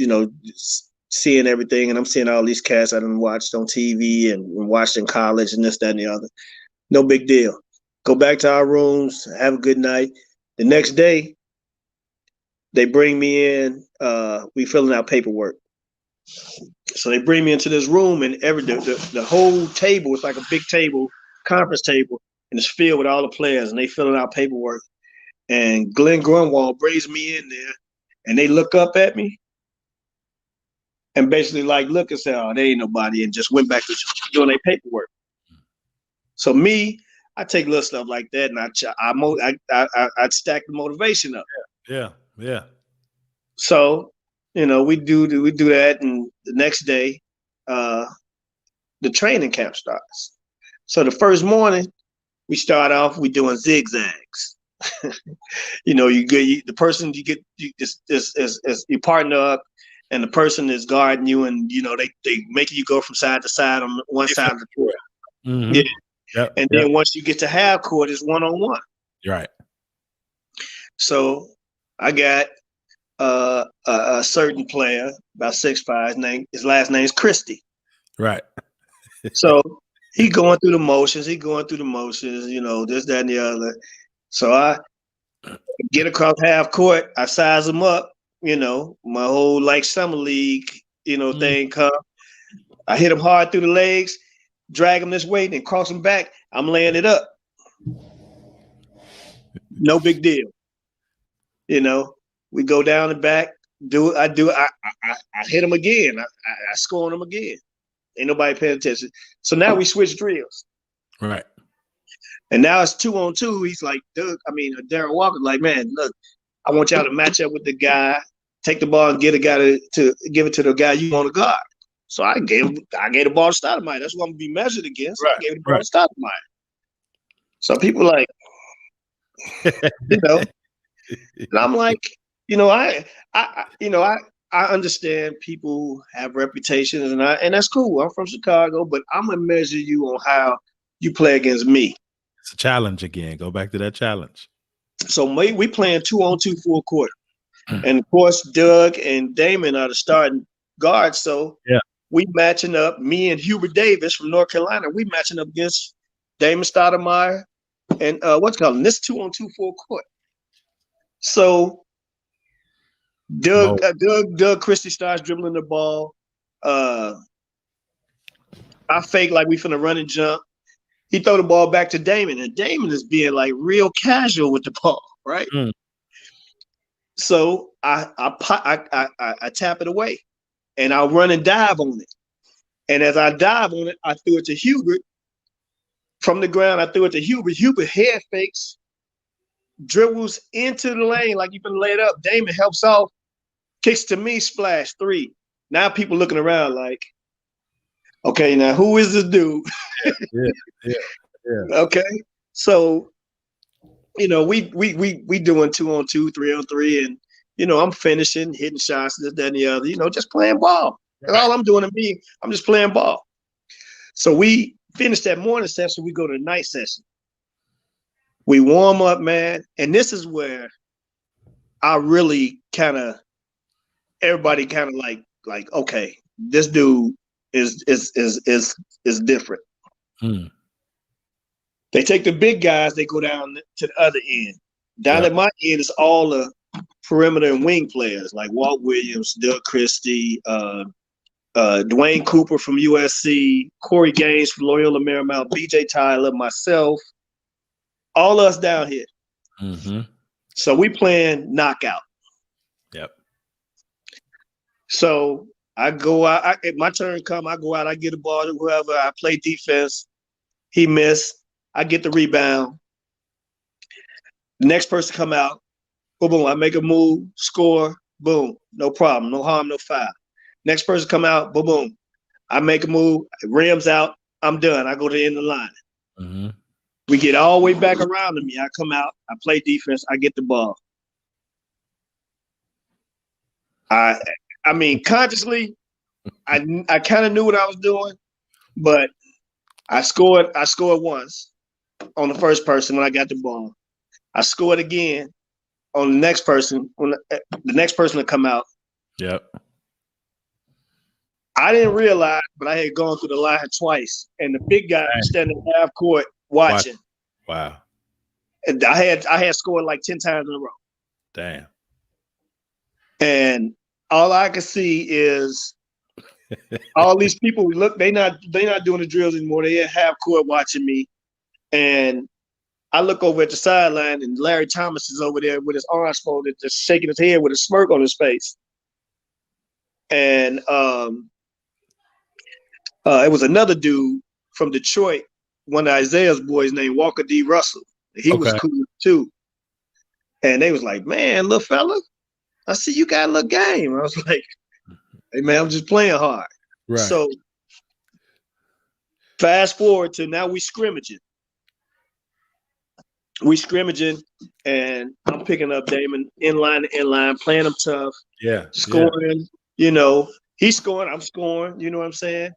seeing everything, and I'm seeing all these cats I done watched on TV and watched in college and this, that, and the other. No big deal. Go back to our rooms, have a good night. The next day, they bring me in. We filling out paperwork. So they bring me into this room, and the whole table is like a big table, conference table, and it's filled with all the players, and they filling out paperwork. And Glenn Grunwald brings me in there, and they look up at me and basically look and say, "Oh, there ain't nobody," and just went back to doing their paperwork. So me, I take little stuff like that, and I stack the motivation up. Yeah. So, we do that, and the next day, the training camp starts. So the first morning, we start off, we doing zigzags. The person you partner up, and the person is guarding you, and they making you go from side to side on one side of the court. Mm-hmm. Yeah. Yep. And then once you get to half court, it's 1-on-1. Right. So I got a certain player, about 6'5", his last name's Christie. Right. So He going through the motions. You know, this, that, and the other. So I get across half court. I size him up. You know, my whole like summer league, you know, thing come. I hit him hard through the legs, drag him this way, then cross him back. I'm laying it up. No big deal. You know, we go down and back. I hit him again. I score on him again. Ain't nobody paying attention. So now we switch drills. Right. And now it's 2-on-2. He's like, Darren Walker, like, man, look, I want y'all to match up with the guy, take the ball and get a guy to give it to the guy you want to guard. So I gave the ball to Stoudemire. That's what I'm gonna be measured against. Right. I gave the ball to Stoudemire. So people like, you know, and I'm like, you know, I understand people have reputations, and that's cool. I'm from Chicago, but I'm gonna measure you on how you play against me. It's a challenge again. Go back to that challenge. So we playing 2-on-2 full court, and of course Doug and Damon are the starting guards. So yeah, we matching up. Me and Hubert Davis from North Carolina. We matching up against Damon Stoudemire and this 2-on-2 full court. So Doug Christie starts dribbling the ball. I fake like we finna run and jump. He throw the ball back to Damon, and Damon is being like real casual with the ball, right? So I tap it away, and I'll run and dive on it. And as I dive on it, I threw it to Hubert. From the ground, I threw it to Hubert. Hubert head fakes, dribbles into the lane like you've been laid up. Damon helps off, kicks to me, splash, 3. Now people looking around like, okay, now who is this dude? Yeah. Okay, so you know we doing 2-on-2, 3-on-3, and you know I'm finishing, hitting shots, this, that, and the other. You know, just playing ball. That's all I'm doing. I'm just playing ball. So we finish that morning session. We go to the night session. We warm up, man, and this is where I really everybody kind of like, okay, this dude is different. They take the big guys, they go down to the other end. Down at my end is all the perimeter and wing players like Walt Williams, Doug Christie, Dwayne Cooper from USC, Corey Gaines from Loyola Marymount, BJ Tyler, myself, all us down here. So we playing knockout. Yep. So I go out. My turn come. I go out. I get the ball to whoever. I play defense. He missed. I get the rebound. The next person come out. Boom, boom. I make a move. Score. Boom. No problem. No harm. No foul. Next person come out. Boom, boom. I make a move. Rims out. I'm done. I go to the end of the line. We get all the way back around to me. I come out. I play defense. I get the ball. I mean, consciously, I kind of knew what I was doing, but I scored once on the first person when I got the ball. I scored again on the next person when the next person to come out. Yep. I didn't realize, but I had gone through the line twice, and the big guy was standing half court watching. Wow. And I had scored like 10 times in a row. Damn. And all I could see is all these people. Look, they not doing the drills anymore. They at half court watching me, and I look over at the sideline, and Larry Thomas is over there with his arms folded, just shaking his head with a smirk on his face. And it was another dude from Detroit, one of Isaiah's boys named Walker D. Russell. He was cool too. And they was like, man, little fella, I see you got a little game. I was like, hey, man, I'm just playing hard. Right. So fast forward to now we scrimmaging. And I'm picking up Damon inline to inline, playing him tough. Yeah. Scoring, you know. He's scoring, I'm scoring. You know what I'm saying?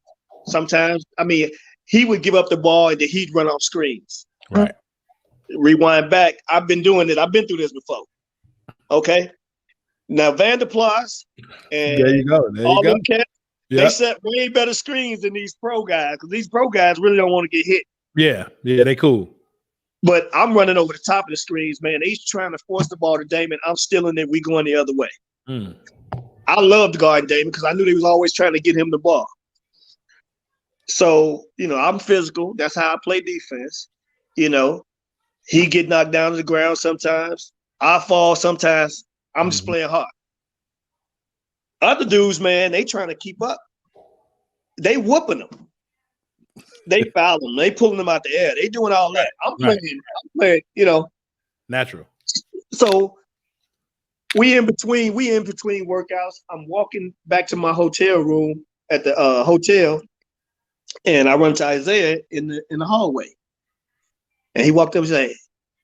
Sometimes, I mean, he would give up the ball and then he'd run off screens. Right. Rewind back. I've been doing it. I've been through this before. Okay. Now Van der Plas and there you go. Them cats, They set way better screens than these pro guys because these pro guys really don't want to get hit. Yeah, they cool. But I'm running over the top of the screens, man. He's trying to force the ball to Damon. I'm stealing it. We going the other way. I loved guarding Damon because I knew they was always trying to get him the ball. So, I'm physical. That's how I play defense. He get knocked down to the ground sometimes. I fall sometimes. I'm just playing hard. Other dudes, man, they trying to keep up. They whooping them. They foul them. They pulling them out the air. They doing all that. I'm playing, Natural. So we in between workouts. I'm walking back to my hotel room at the hotel, and I run to Isaiah in the hallway. And he walked up and said,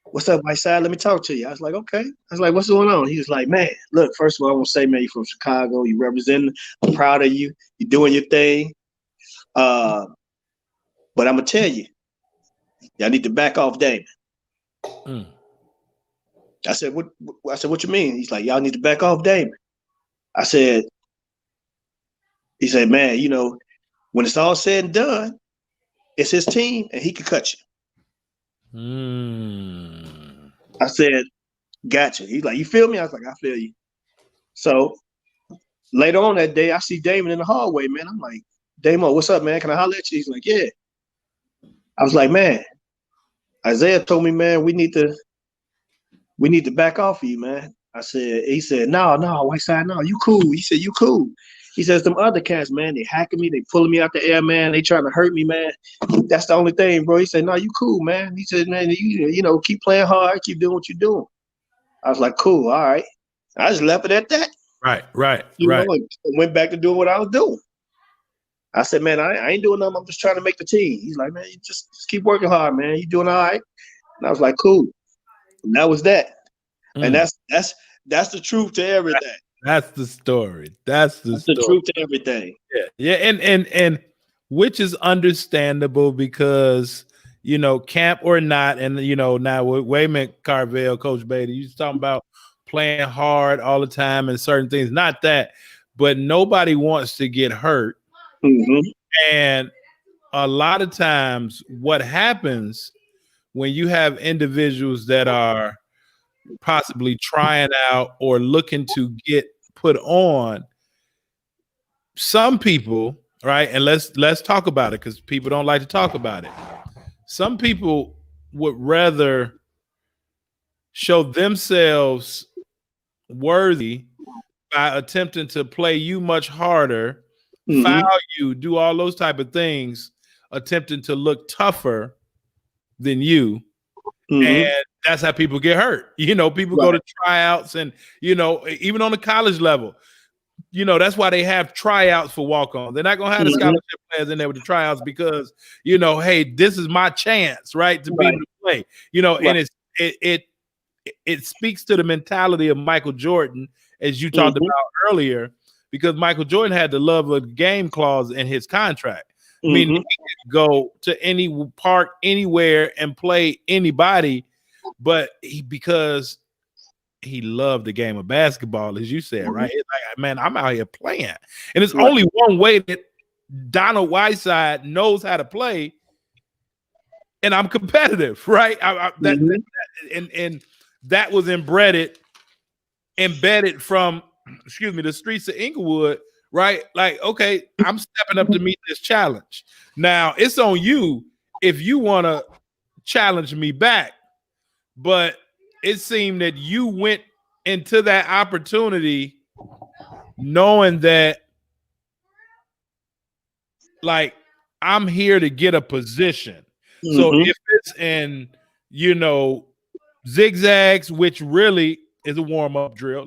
"What's up, Whiteside? Let me talk to you." I was like, "Okay." I was like, "What's going on?" He was like, "Man, look, first of all, I want to say, man, you're from Chicago. You representing. I'm proud of you. You're doing your thing. But I'm going to tell you, y'all need to back off Damon." I said, "What you mean?" He's like, "Y'all need to back off Damon." He said, "Man, when it's all said and done, it's his team and he can cut you." I said, "Gotcha." He's like, "You feel me?" I was like, "I feel you." So later on that day, I see Damon in the hallway, man. I'm like, "Damo, what's up, man? Can I holler at you?" He's like, "Yeah." I was like, "Man, Isaiah told me, man, we need to back off of you, man." He said, no, Whiteside, no, you cool. He said, "You cool." He says, "Them other cats, man, they hacking me, they pulling me out the air, man. They trying to hurt me, man. That's the only thing, bro." He said, "No, you cool, man." He said, "Man, you keep playing hard, keep doing what you're doing." I was like, "Cool, all right." I just left it at that. Right. And went back to doing what I was doing. I said, "Man, I ain't doing nothing. I'm just trying to make the team." He's like, "Man, you just keep working hard, man. You doing all right?" And I was like, "Cool." And that was that. And that's the truth to everything. That's the story. That's the truth to everything. Yeah. And which is understandable because camp or not, and now with Wayman Carvel, Coach Beatty, you talking about playing hard all the time and certain things. Not that, but nobody wants to get hurt. And a lot of times what happens when you have individuals that are possibly trying out or looking to get put on, some people, right? And let's talk about it because people don't like to talk about it. Some people would rather show themselves worthy by attempting to play you much harder, foul you, do all those type of things, attempting to look tougher than you. And that's how people get hurt. People go to tryouts and, even on the college level, that's why they have tryouts for walk-on. They're not going to have the scholarship players in there with the tryouts because, hey, this is my chance, right, to be able to play. And it speaks to the mentality of Michael Jordan, as you talked about earlier, because Michael Jordan had the love of the game clause in his contract. Meaning he could go to any park anywhere and play anybody, but because he loved the game of basketball, as you said, right? It's like, man, I'm out here playing. And it's only one way that Donald Whiteside knows how to play, and I'm competitive, right? And that was embedded from, the streets of Englewood, right? Like, okay, I'm stepping up to meet this challenge. Now, it's on you if you want to challenge me back. But it seemed that you went into that opportunity knowing that, like, I'm here to get a position. So if it's in, zigzags, which really is a warm-up drill.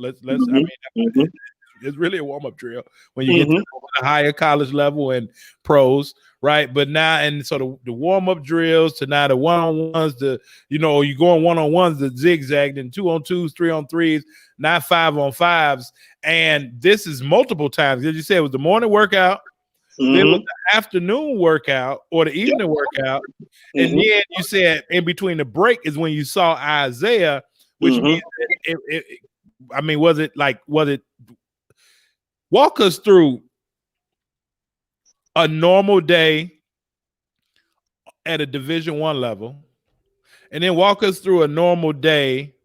It's really a warm-up drill when you get to the higher college level and pros, right? But now, and so the warm-up drills to now the one-on-ones, you going one-on-ones, the zigzag, then 2-on-2s, 3-on-3s, not 5-on-5s. And this is multiple times. As you said, it was the morning workout, then was the afternoon workout or the evening workout. And then you said in between the break is when you saw Isaiah, which means was it walk us through a normal day at a Division I level, and then walk us through a normal day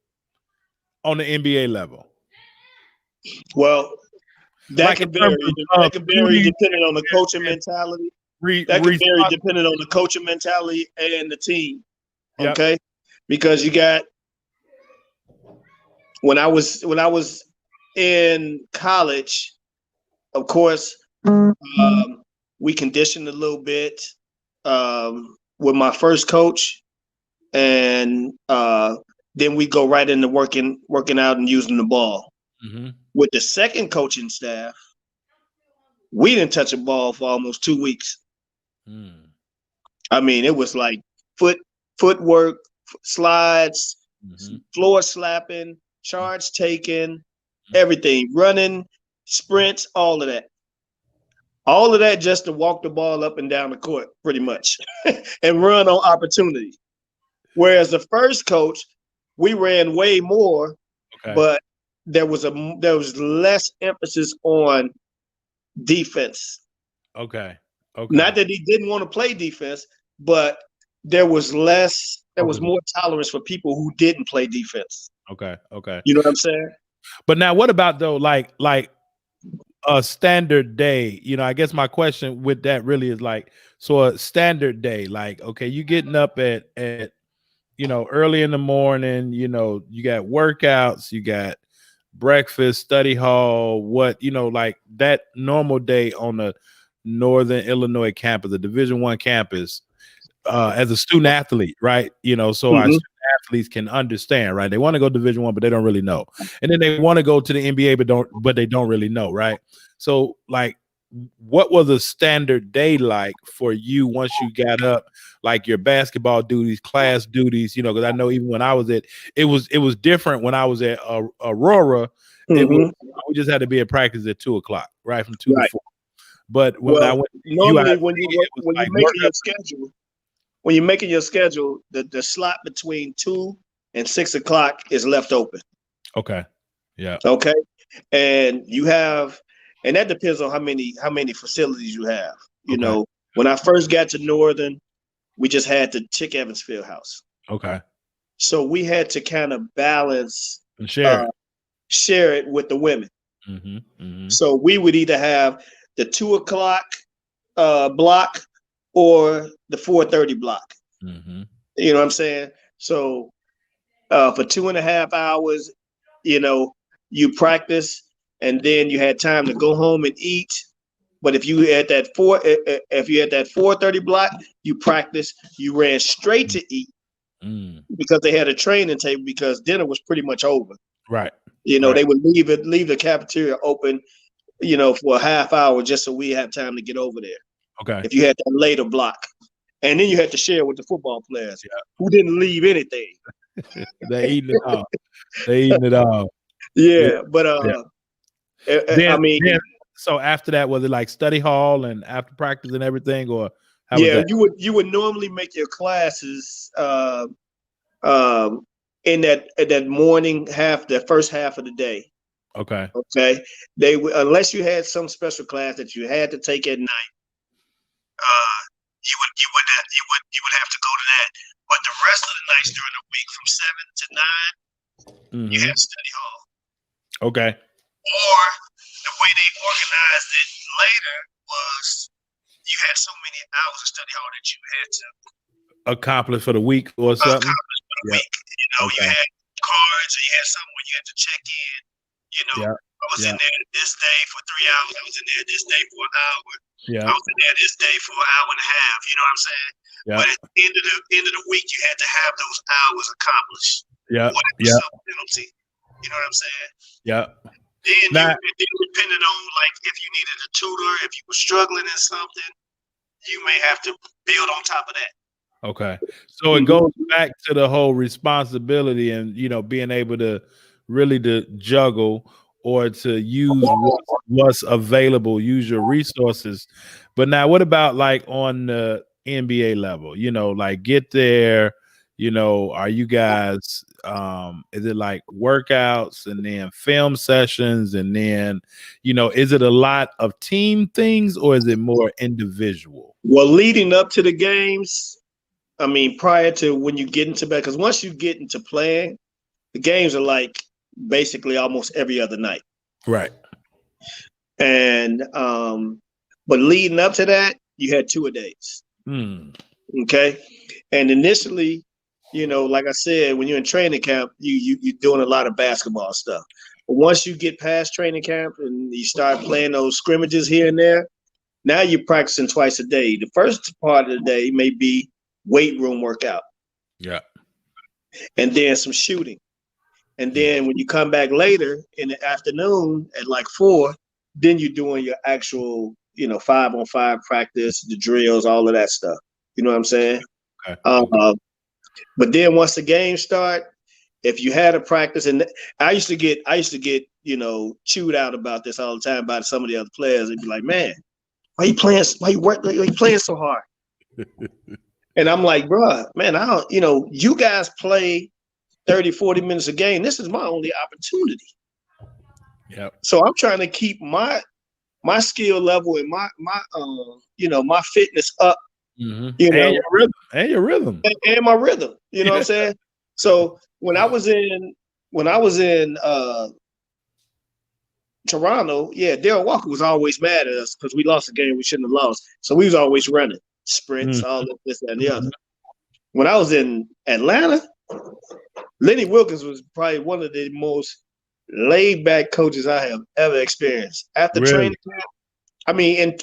on the NBA level. Well, that Like could in terms vary. of That could vary duties depending on the coaching mentality. That could vary depending on the coaching mentality and the team. Okay, because you got when I was in college, of course, we conditioned a little bit with my first coach, and then we go right into working out and using the ball. Mm-hmm. With the second coaching staff, we didn't touch a ball for almost 2 weeks. I mean, it was like footwork, slides, floor slapping, charge taking, everything, running, sprints, all of that. All of that just to walk the ball up and down the court, pretty much, and run on opportunity. Whereas the first coach, we ran way more, but there was less emphasis on defense. Okay. Not that he didn't want to play defense, but there was more tolerance for people who didn't play defense. Okay. You know what I'm saying? But now what about though, like a standard day? You know, I guess my question with that really is like, so a standard day, like, okay, you getting up at early in the morning, you got workouts, you got breakfast, study hall, like that normal day on the Northern Illinois campus, the Division I campus, as a student athlete, right? So our student athletes can understand, right? They want to go Division I, but they don't really know. And then they want to go to the NBA, but they don't really know, right? So like, what was a standard day like for you once you got up, like your basketball duties, class duties, because I know even when I was it was different when I was at Aurora. We just had to be at practice at 2:00, right? From 2 to 4. But when I went, normally when you're making your schedule, the slot between 2 and 6 o'clock is left open. Okay. Yeah. Okay. And and that depends on how many facilities you have. You know, when I first got to Northern, we just had the Chick Evans Fieldhouse. Okay. So we had to kind of balance and share it with the women. So we would either have the 2 o'clock block or the 4:30 block. You know what I'm saying? So for 2.5 hours, you practice, and then you had time to go home and eat. But if you had that 4:30 block, you practice, you ran straight to eat because they had a training table because dinner was pretty much over. Right. They would leave the cafeteria open, for a half hour just so we have time to get over there. Okay. If you had that later block. And then you had to share with the football players who didn't leave anything. They eating it all. Yeah, but I mean, so after that, was it like study hall and after practice and everything, or how was that? you would normally make your classes in that morning half, the first half of the day. Okay. They unless you had some special class that you had to take at night, you would have to go to that. But the rest of the nights during the week from 7 to 9, you had study hall. Okay. Or the way they organized it later was you had so many hours of study hall that you had to accomplish for the week or something. Week. You had cards, or you had something where you had to check in. I was in there this day for 3 hours. I was in there this day for an hour. I was in there this day for an hour and a half. You know what I'm saying? But at the end of the week, you had to have those hours accomplished. Penalty. You know what I'm saying? Then depending on like if you needed a tutor, if you were struggling in something, you may have to build on top of that. Okay. So it goes back to the whole responsibility and being able to really to juggle or to use what's available, use your resources. But now what about like on the NBA level? Like get there, are you guys is it like workouts and then film sessions and then, is it a lot of team things or is it more individual? Well, leading up to the games, I mean, prior to when you get into bed, because once you get into playing, the games are like basically almost every other night. Right. And but leading up to that, you had 2-a-days. Okay. And initially, like I said, when you're in training camp, you're doing a lot of basketball stuff. But once you get past training camp and you start playing those scrimmages here and there, now you're practicing twice a day. The first part of the day may be weight room workout. Yeah. And then some shooting. And then when you come back later in the afternoon at like 4, then you're doing your actual, 5-on-5 practice, the drills, all of that stuff. You know what I'm saying? Okay. But then once the games start, if you had a practice, and I used to get, chewed out about this all the time by some of the other players. They'd be like, "Man, why you playing so hard?" And I'm like, "Bruh, man, I don't, you guys play 30, 40 minutes a game. This is my only opportunity." Yep. So I'm trying to keep my skill level and my fitness up. And your rhythm. And my rhythm. You know what I'm saying? So when I was in Toronto, Darryl Walker was always mad at us because we lost a game we shouldn't have lost. So we was always running sprints, all this, that, and the other. When I was in Atlanta, Lenny Wilkins was probably one of the most laid back coaches I have ever experienced. After training camp, I mean, in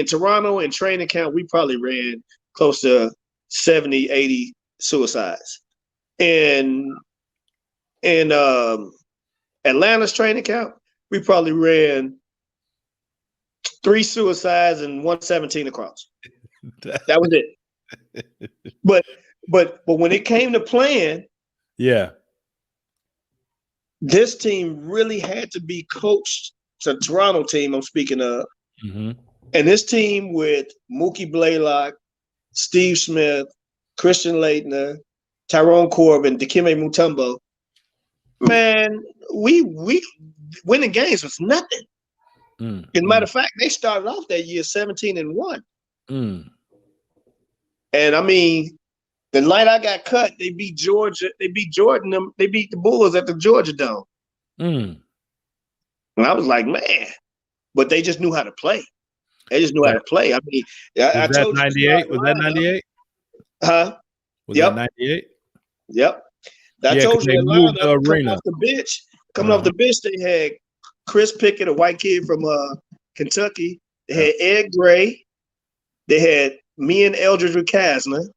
Toronto in training camp, we probably ran close to 70, 80 suicides. In Atlanta's training camp, we probably ran 3 suicides and 117 across. That was it. But when it came to playing, this team really had to be coached. It's a Toronto team I'm speaking of. And this team with Mookie Blaylock, Steve Smith, Christian Laettner, Tyrone Corbin, Dikembe Mutombo, man, we winning games was nothing. As a matter of fact, they started off that year 17-1. And I mean, the night I got cut, they beat Georgia. They beat Jordan. They beat the Bulls at the Georgia Dome. And I was like, man, but they just knew how to play. They just knew how to play. I mean, I told you. 98? Was that 98? Huh? Was that 98? Yep. I told you, they moved the arena. Coming off the bench, they had Chris Pickett, a white kid from Kentucky. They had Ed Gray. They had me and Eldridge Rukasna.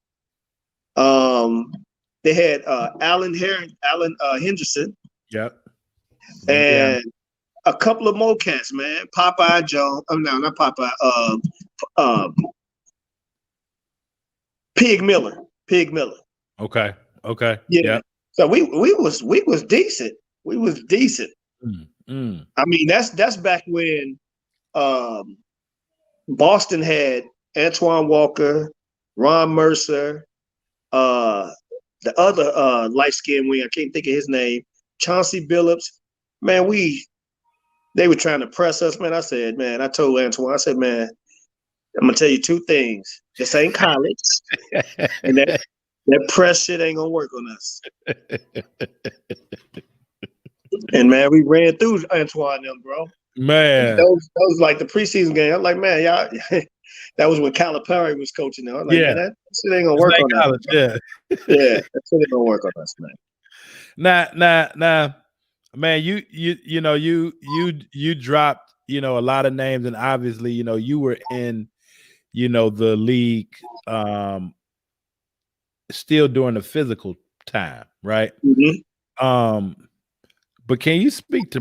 They had Alan Henderson. Yep. And a couple of more cats, man. Popeye Jones. Oh, no, not Popeye. Pig Miller. Okay. Yeah. Yep. So we was decent. We was decent. I mean, that's back when Boston had Antoine Walker, Ron Mercer, the other light-skinned wing, I can't think of his name, Chauncey Billups. Man, they were trying to press us, man. I said, man, I told Antoine, I said, man, I'm gonna tell you 2 things. This ain't college, and that press shit ain't gonna work on us. And man, we ran through Antoine them, bro. Man, that was like the preseason game. I'm like, man, y'all. That was when Calipari was coaching them. I'm like, man, that shit ain't gonna work on us. Yeah, that shit ain't gonna work on us, man. Nah, man. You dropped a lot of names, and obviously you were in the league still during the physical time, right? But can you speak to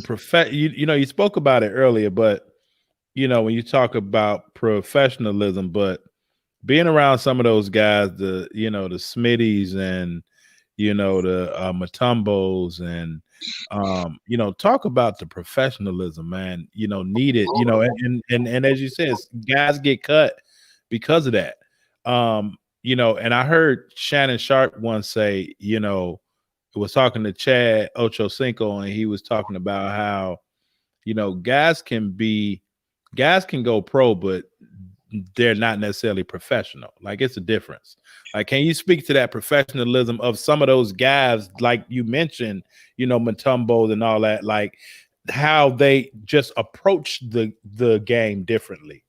you spoke about it earlier, but when you talk about professionalism, but being around some of those guys, the the Smitties and the Mutombos and talk about the professionalism, man, needed, and as you said, guys get cut because of that. And I heard Shannon Sharp once say, was talking to Chad Ochocinco, and he was talking about how, guys can go pro, but they're not necessarily professional. Like, it's a difference. Like, can you speak to that professionalism of some of those guys, like you mentioned, Mutombo and all that, like how they just approach the game differently?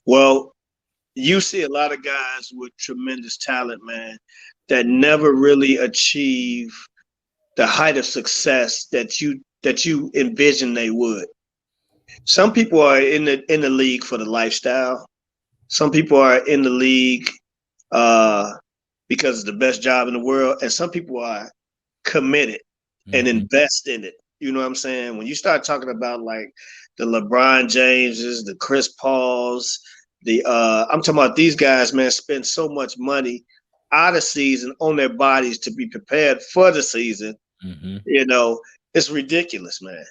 Well, you see a lot of guys with tremendous talent, man, that never really achieve the height of success that you envision they would. Some people are in the league for the lifestyle. Some people are in the league because it's the best job in the world, and some people are committed and invest in it. You know what I'm saying? When you start talking about like the LeBron Jameses, the Chris Pauls, I'm talking about these guys, man, spend so much money out of season on their bodies to be prepared for the season. It's ridiculous, man.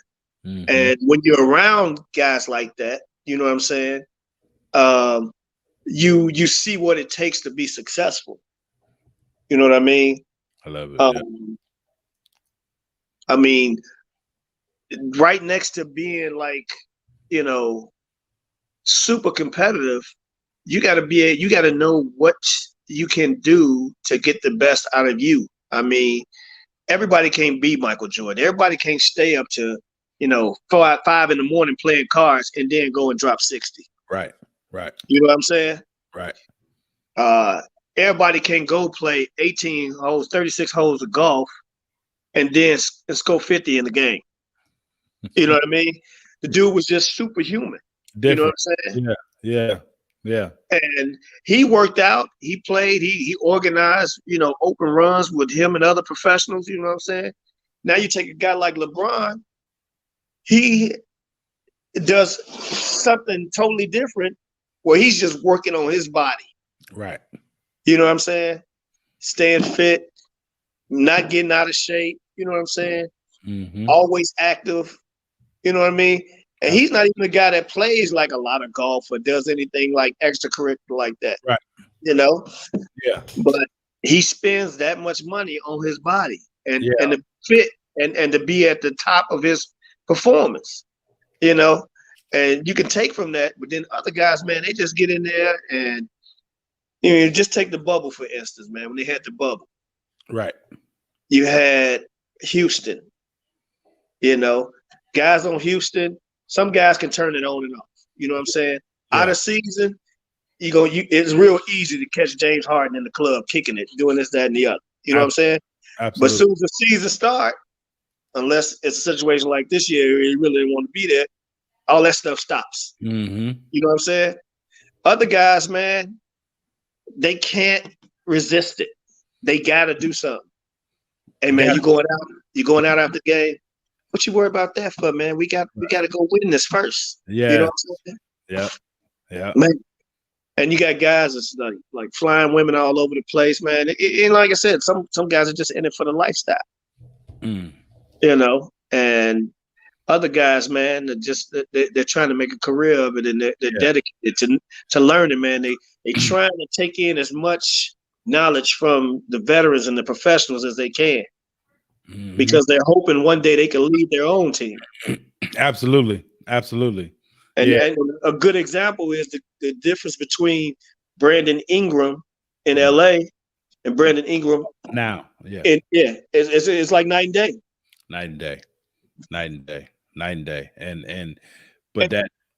And when you're around guys like that, you know what I'm saying? You see what it takes to be successful. You know what I mean? I love it. I mean, right next to being like, super competitive, you got to know what you can do to get the best out of you. I mean, everybody can't be Michael Jordan. Everybody can't stay up to, 5 in the morning playing cards and then go and drop 60. Right. You know what I'm saying? Right. Everybody can go play 18 holes, 36 holes of golf and then score 50 in the game. You know what I mean? The dude was just superhuman. Different. You know what I'm saying? Yeah. And he worked out, he played, he organized, open runs with him and other professionals, you know what I'm saying? Now you take a guy like LeBron, he does something totally different where he's just working on his body. Right. You know what I'm saying? Staying fit, not getting out of shape, you know what I'm saying? Always active, you know what I mean? And he's not even a guy that plays like a lot of golf or does anything like extracurricular like that. Right. Yeah. But he spends that much money on his body and to fit and to be at the top of his performance, and you can take from that. But then other guys, man, they just get in there and just take the bubble, for instance, man, when they had the bubble. Right. You had Houston, guys on Houston. Some guys can turn it on and off. You know what I'm saying? Yeah. Out of season, it's real easy to catch James Harden in the club kicking it, doing this, that, and the other. You know what I'm saying? Absolutely. But as soon as the season starts, unless it's a situation like this year, he really didn't want to be there, all that stuff stops. You know what I'm saying? Other guys, man, they can't resist it. They got to do something. Hey, man, you going out after the game? What you worry about that for, man? We got to go win this first. Yeah. You know what I'm saying? Yeah. Man. And you got guys that's like flying women all over the place, man. And like I said, some guys are just in it for the lifestyle. And other guys, man, they're trying to make a career of it, and they're dedicated to learning, man. They trying to take in as much knowledge from the veterans and the professionals as they can. Because they're hoping one day they can lead their own team. Absolutely. And a good example is the difference between Brandon Ingram in LA and Brandon Ingram now. Yeah. It's like night and day. But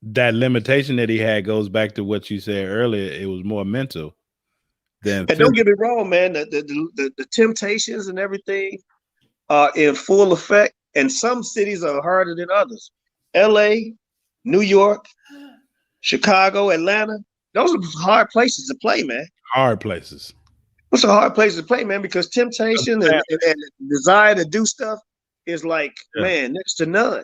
that limitation that he had goes back to what you said earlier. It was more mental than. And don't get me wrong, man. The temptations and everything are in full effect, and some cities are harder than others. LA, New York, Chicago, Atlanta, those are hard places to play, man. Hard places. Those are hard places to play, man, because temptation and desire to do stuff is like, man, next to none.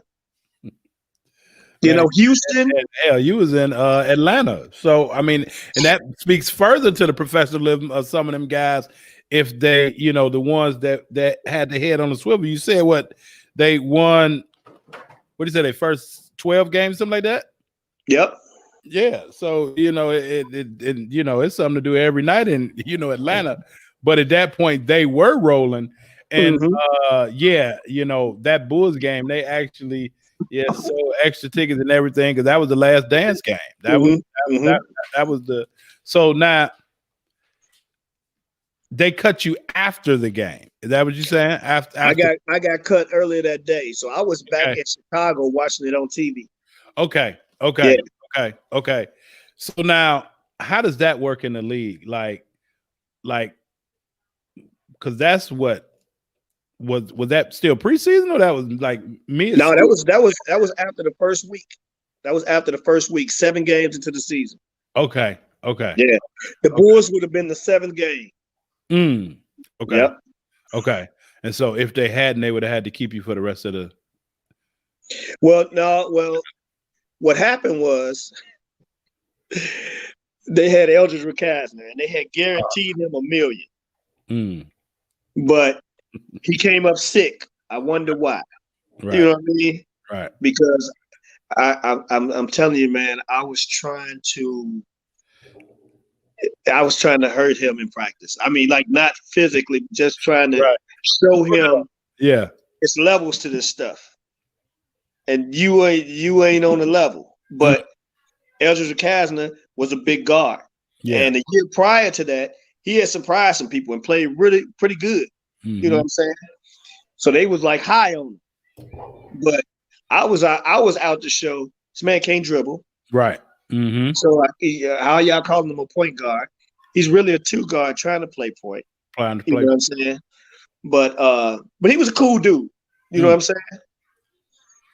Houston. Hell, you was in Atlanta. So, I mean, and that speaks further to the professionalism of some of them guys. If they, the ones that had the head on the swivel, you said what they won, what did you say, their first 12 games, something like that? Yep. Yeah. So, it's something to do every night in, Atlanta. But at that point, they were rolling. And yeah, you know, that Bulls game, they actually sold extra tickets and everything because that was the last dance game. That was the so now they cut you after the game. Is that what you're saying? After I got cut earlier that day, so I was back in Chicago watching it on TV. Okay. So now, how does that work in the league? Like, because that's what was that still preseason or that was like me? No, that was after the first week. That was after the first week, 7 games into the season. Okay. Yeah, the Bulls would have been the 7th game. Okay. Yep. Okay. And so if they hadn't, they would have had to keep you for the rest of the. Well, what happened was they had Eldridge Rakasner and they had guaranteed him $1 million. But he came up sick. I wonder why. Right. You know what I mean? Right. Because I'm telling you, man, I was trying to hurt him in practice. I mean, like not physically, just trying to show him it's levels to this stuff. And you ain't on the level. But Eldridge Rakasner was a big guard. Yeah. And the year prior to that, he had surprised some people and played really pretty good. You know what I'm saying? So they was like high on him. But I was out to show this man can't dribble. Right. So how y'all calling him a point guard? He's really a 2 guard trying to play point. You know what I'm saying? But he was a cool dude. You know what I'm saying?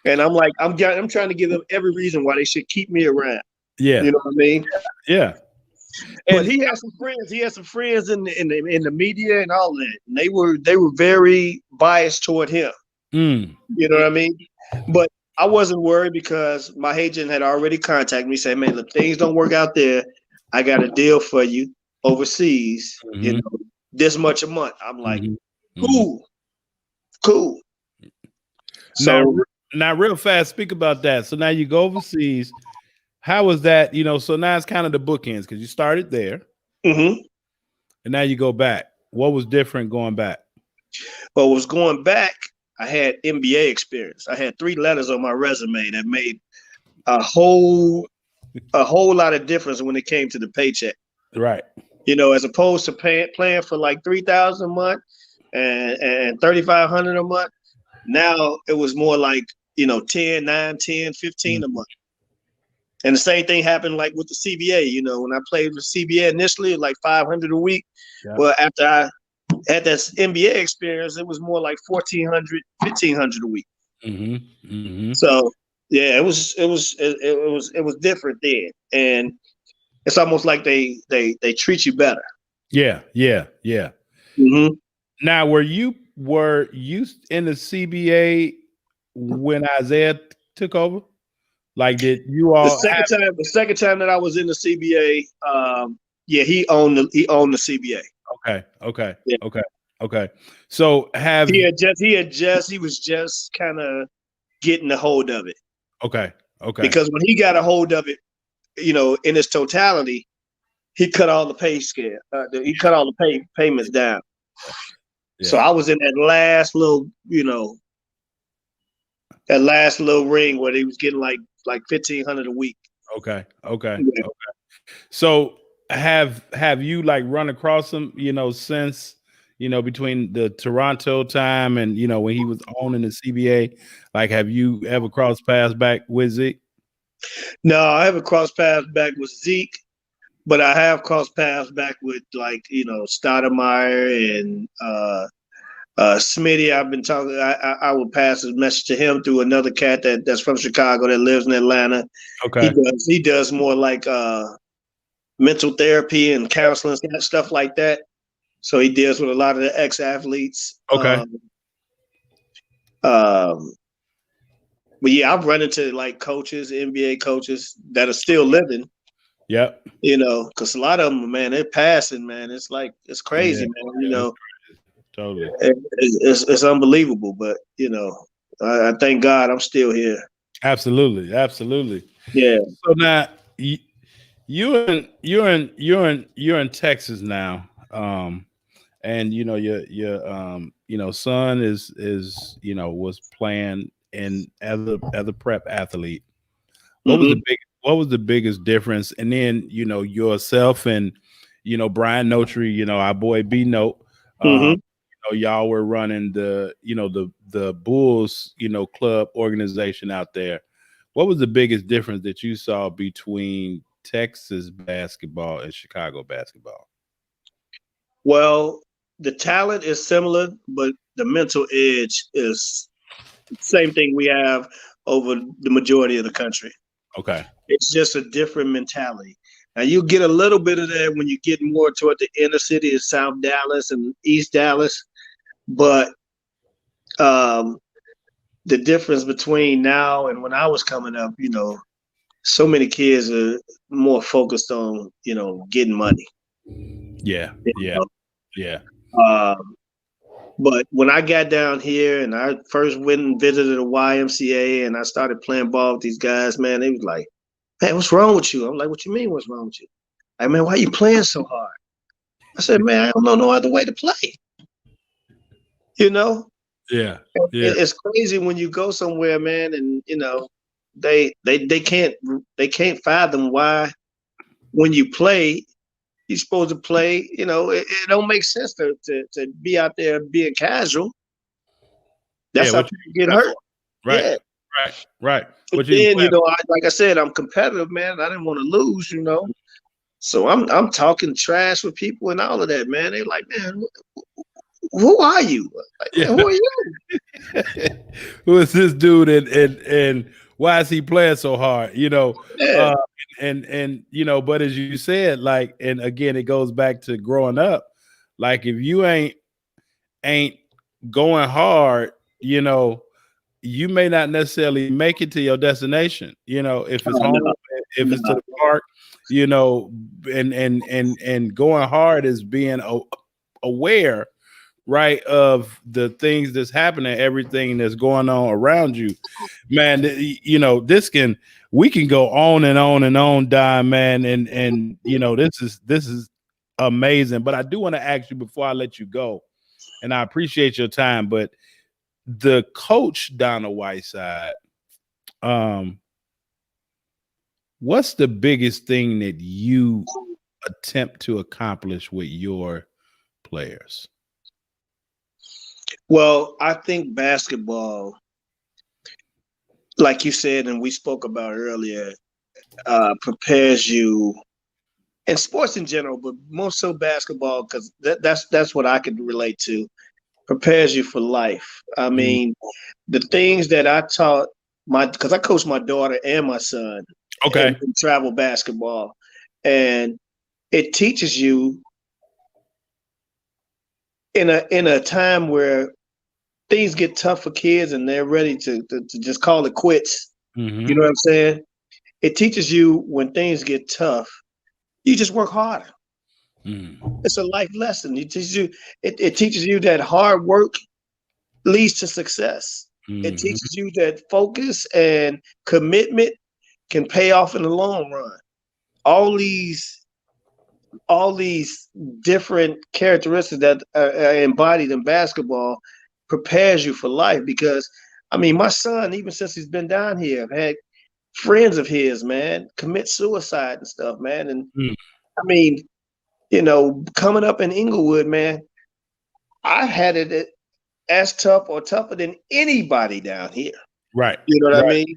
And I'm like, I'm trying to give them every reason why they should keep me around. Yeah. You know what I mean? Yeah. But he had some friends. He had some friends in the media and all that. And they were very biased toward him. You know what I mean? But I wasn't worried because my agent had already contacted me saying, man, look, things don't work out there. I got a deal for you overseas, you know, this much a month. I'm like, cool. So now real fast, speak about that. So now you go overseas. How was that? You know, so now it's kind of the bookends because you started there. And now you go back. What was different going back? Well, was going back, I had NBA experience. I had 3 letters on my resume that made a whole lot of difference when it came to the paycheck. Right. You know, as opposed to playing for like $3,000 a month and $3,500 a month. Now it was more like, you know, 10, 9, 10, 15 a month. And the same thing happened like with the CBA. You know, when I played with CBA initially, like $500 a week. Yeah. Well, after I had that NBA experience, it was more like $1,400, $1,500 a week. So yeah, it was different then, and it's almost like they treat you better. Yeah. Now, were you in the CBA when Isaiah took over? Like, did you all the second time that I was in the CBA? He owned the CBA. Okay. So he was just kind of getting a hold of it. Okay. Because when he got a hold of it, you know, in its totality, he cut all the pay scale. He cut all the payments down. Yeah. So I was in that last little, you know, ring where he was getting like $1,500 a week. Okay. So have you like run across him, you know, since, you know, between the Toronto time and, you know, when he was owning the CBA, like, have you ever crossed paths back with Zeke? No, I haven't crossed paths back with Zeke, but I have crossed paths back with, like, you know, Stoudemire and Smitty. I've been talking. I would pass a message to him through another cat that's from Chicago that lives in Atlanta. Okay. He does more like mental therapy and counseling and stuff like that. So he deals with a lot of the ex-athletes. Okay. But yeah, I've run into like coaches, NBA coaches that are still living. Yep. You know, because a lot of them, man, they're passing, man. It's like, it's crazy, man. You know, totally. It's unbelievable. But, you know, I thank God I'm still here. Absolutely. Yeah. So now you're in Texas now. And you know, son is was playing in as a prep athlete. What was Mm-hmm. the biggest difference? And then yourself and Brian Notary, our boy B Note, Mm-hmm. y'all were running the Bulls club organization out there. What was the biggest difference that you saw between Texas basketball and Chicago basketball? Well, the talent is similar, but the mental edge is the same thing we have over the majority of the country. Okay. It's just a different mentality. Now you get a little bit of that when you get more toward the inner city of South Dallas and East Dallas, but the difference between now and when I was coming up, so many kids are more focused on, getting money. Yeah. You Yeah. know? Yeah. But when I got down here and I first went and visited a YMCA and I started playing ball with these guys, man, they was like, "Man, what's wrong with you?" I'm like, "What you mean, what's wrong with you?" Like, "Man, why you playing so hard?" I said, "Man, I don't know no other way to play." You know, Yeah. Yeah. it's crazy when you go somewhere, man, and they can't fathom why when you play you're supposed to play. It don't make sense to be out there being casual. Yeah. That's how people get hurt. Right. Yeah. Right. But then, like I said, I'm competitive, man. I didn't want to lose, So I'm talking trash with people and all of that, man. They're like, "Man, who are you?" Like, "Man, who are you?" Who is this dude and why is he playing so hard? Yeah. But as you said, like, and again, it goes back to growing up. Like, if you ain't going hard, you may not necessarily make it to your destination. If it's home, if it's to the park, and going hard is being aware, right, of the things that's happening, everything that's going on around you, man. We can go on and on and on, Don, man, and this is amazing. But I do want to ask you before I let you go, and I appreciate your time, but the coach Donna Whiteside, what's the biggest thing that you attempt to accomplish with your players? Well, I think basketball, like you said, and we spoke about earlier, prepares you, and sports in general, but more so basketball, because that's what I could relate to. Prepares you for life. I mean, the things that I taught because I coached my daughter and my son Okay. in travel basketball, and it teaches you in a time where things get tough for kids and they're ready to just call it quits. Mm-hmm. You know what I'm saying? It teaches you when things get tough, you just work harder. It's a life lesson. It teaches you that hard work leads to success. It teaches you that focus and commitment can pay off in the long run. All these different characteristics that are embodied in basketball prepares you for life. Because I mean, my son, even since he's been down here, have had friends of his, man, commit suicide and stuff, man. And I mean, coming up in Englewood, man, I've had it as tough or tougher than anybody down here. Right. You know what I mean?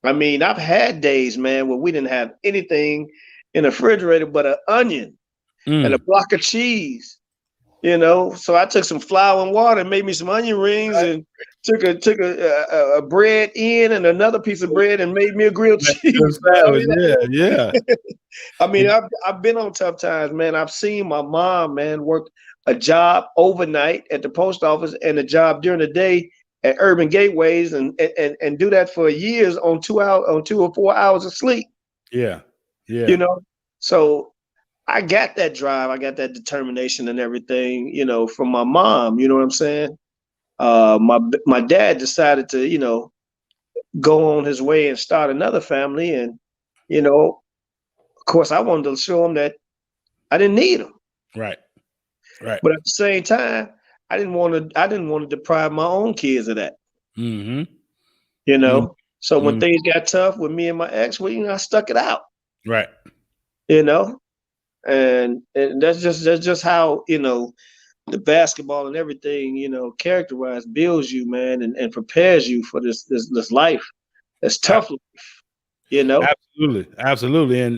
I mean, I've had days, man, where we didn't have anything in the refrigerator but an onion and a block of cheese. So I took some flour and water and made me some onion rings and took a bread in and another piece of bread and made me a grilled cheese. Yeah. I mean, I've been on tough times, man. I've seen my mom, man, work a job overnight at the post office and a job during the day at Urban Gateways and do that for years on 2 or 4 hours of sleep. Yeah. So I got that drive, I got that determination and everything, from my mom. You know what I'm saying? My dad decided to, go on his way and start another family, and of course, I wanted to show him that I didn't need him. Right. But at the same time, I didn't want to deprive my own kids of that. Mm-hmm. You know. Mm-hmm. So when things got tough with me and my ex, I stuck it out. Right. You know, and that's just how the basketball and everything characterized builds you, man, and prepares you for this life. It's tough life. Absolutely. And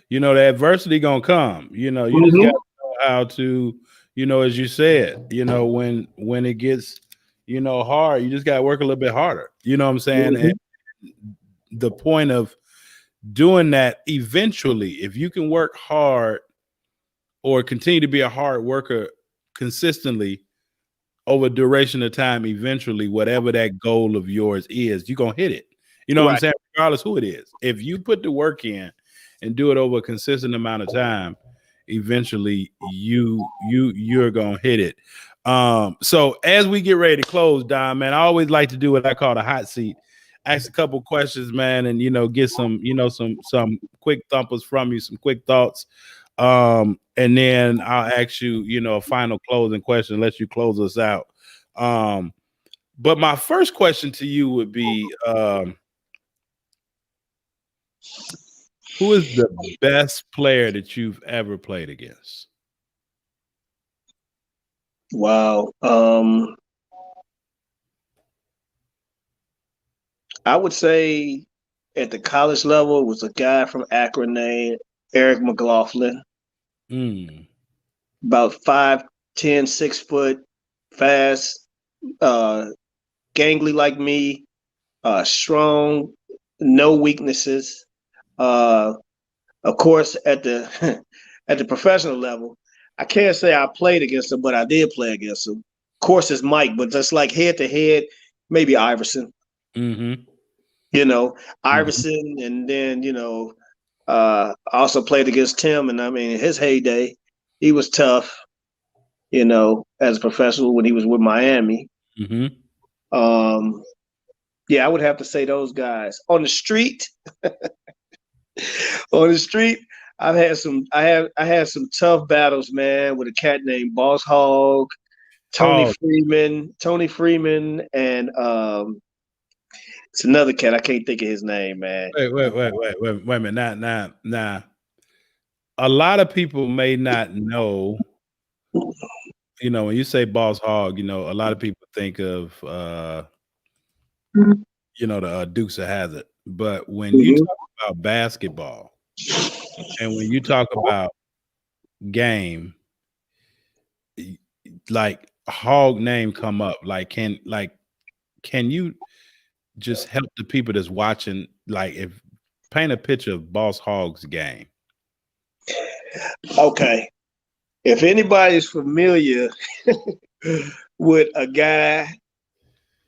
the adversity gonna come. You just gotta know how to, as you said, when it gets, hard, you just gotta work a little bit harder. You know what I'm saying? And the point of doing that eventually, if you can work hard or continue to be a hard worker consistently over duration of time, eventually, whatever that goal of yours is, you're gonna hit it. You know what I'm saying? Regardless who it is. If you put the work in and do it over a consistent amount of time, eventually you're gonna hit it. So as we get ready to close, Don, man, I always like to do what I call the hot seat. Ask a couple questions, man, and get some, some quick thumpers from you, some quick thoughts. And then I'll ask you, a final closing question, let you close us out. But my first question to you would be, who is the best player that you've ever played against? Wow. I would say at the college level was a guy from Akron named Eric McLaughlin. About 5'10", 6 foot, fast, gangly like me, strong, no weaknesses. Of course, at the at the professional level, I can't say I played against him, but I did play against him. Of course, it's Mike, but just like head to head, maybe Iverson. Iverson, and then I also played against Tim, and I mean his heyday, he was tough. As a professional when he was with Miami. Yeah, I would have to say those guys. On the street, I had some tough battles, man, with a cat named Boss Hog, Tony Freeman, and it's another cat. I can't think of his name, man. Wait a minute. Now. A lot of people may not know, when you say Boss Hog, a lot of people think of, the Dukes of Hazzard. But when you talk about basketball and when you talk about game, like Hog name come up, can you just help the people that's watching, if paint a picture of Boss Hog's game? Okay. If anybody's familiar with a guy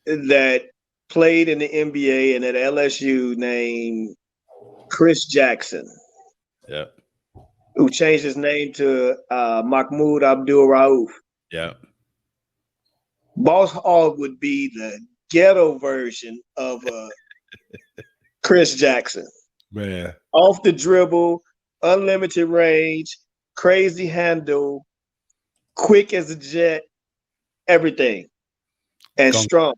that played in the NBA and at LSU named Chris Jackson. Yeah. Who changed his name to Mahmoud Abdul-Rauf. Yeah. Boss Hog would be the ghetto version of Chris Jackson. Man. Off the dribble, unlimited range, crazy handle, quick as a jet, everything. And strong.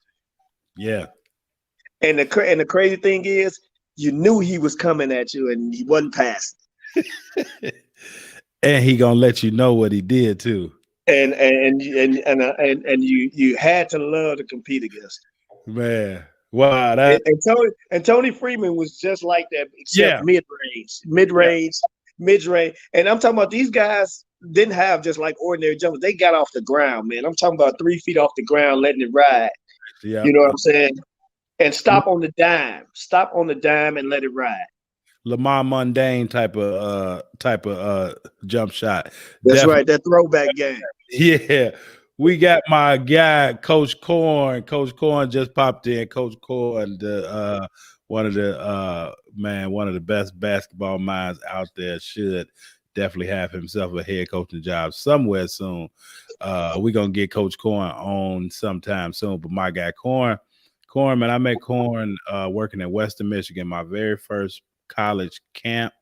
Yeah. And the crazy thing is, you knew he was coming at you and he wasn't passing. And he gonna let you know what he did too. And you had to love to compete against him. Man. Wow. And Tony Freeman was just like that, except mid-range. And I'm talking about these guys didn't have just like ordinary jumpers. They got off the ground, man. I'm talking about 3 feet off the ground, letting it ride. Yeah. You know what I'm saying? And stop on the dime. Stop on the dime and let it ride. Lamar Mundane type of jump shot. That's right, that throwback game. Yeah. We got my guy, Coach Corn. Coach Corn just popped in. Coach Corn, one of the best basketball minds out there, should definitely have himself a head coaching job somewhere soon. We're gonna get Coach Corn on sometime soon. But my guy Corn, man, I met Corn working in Western Michigan, my very first college camp.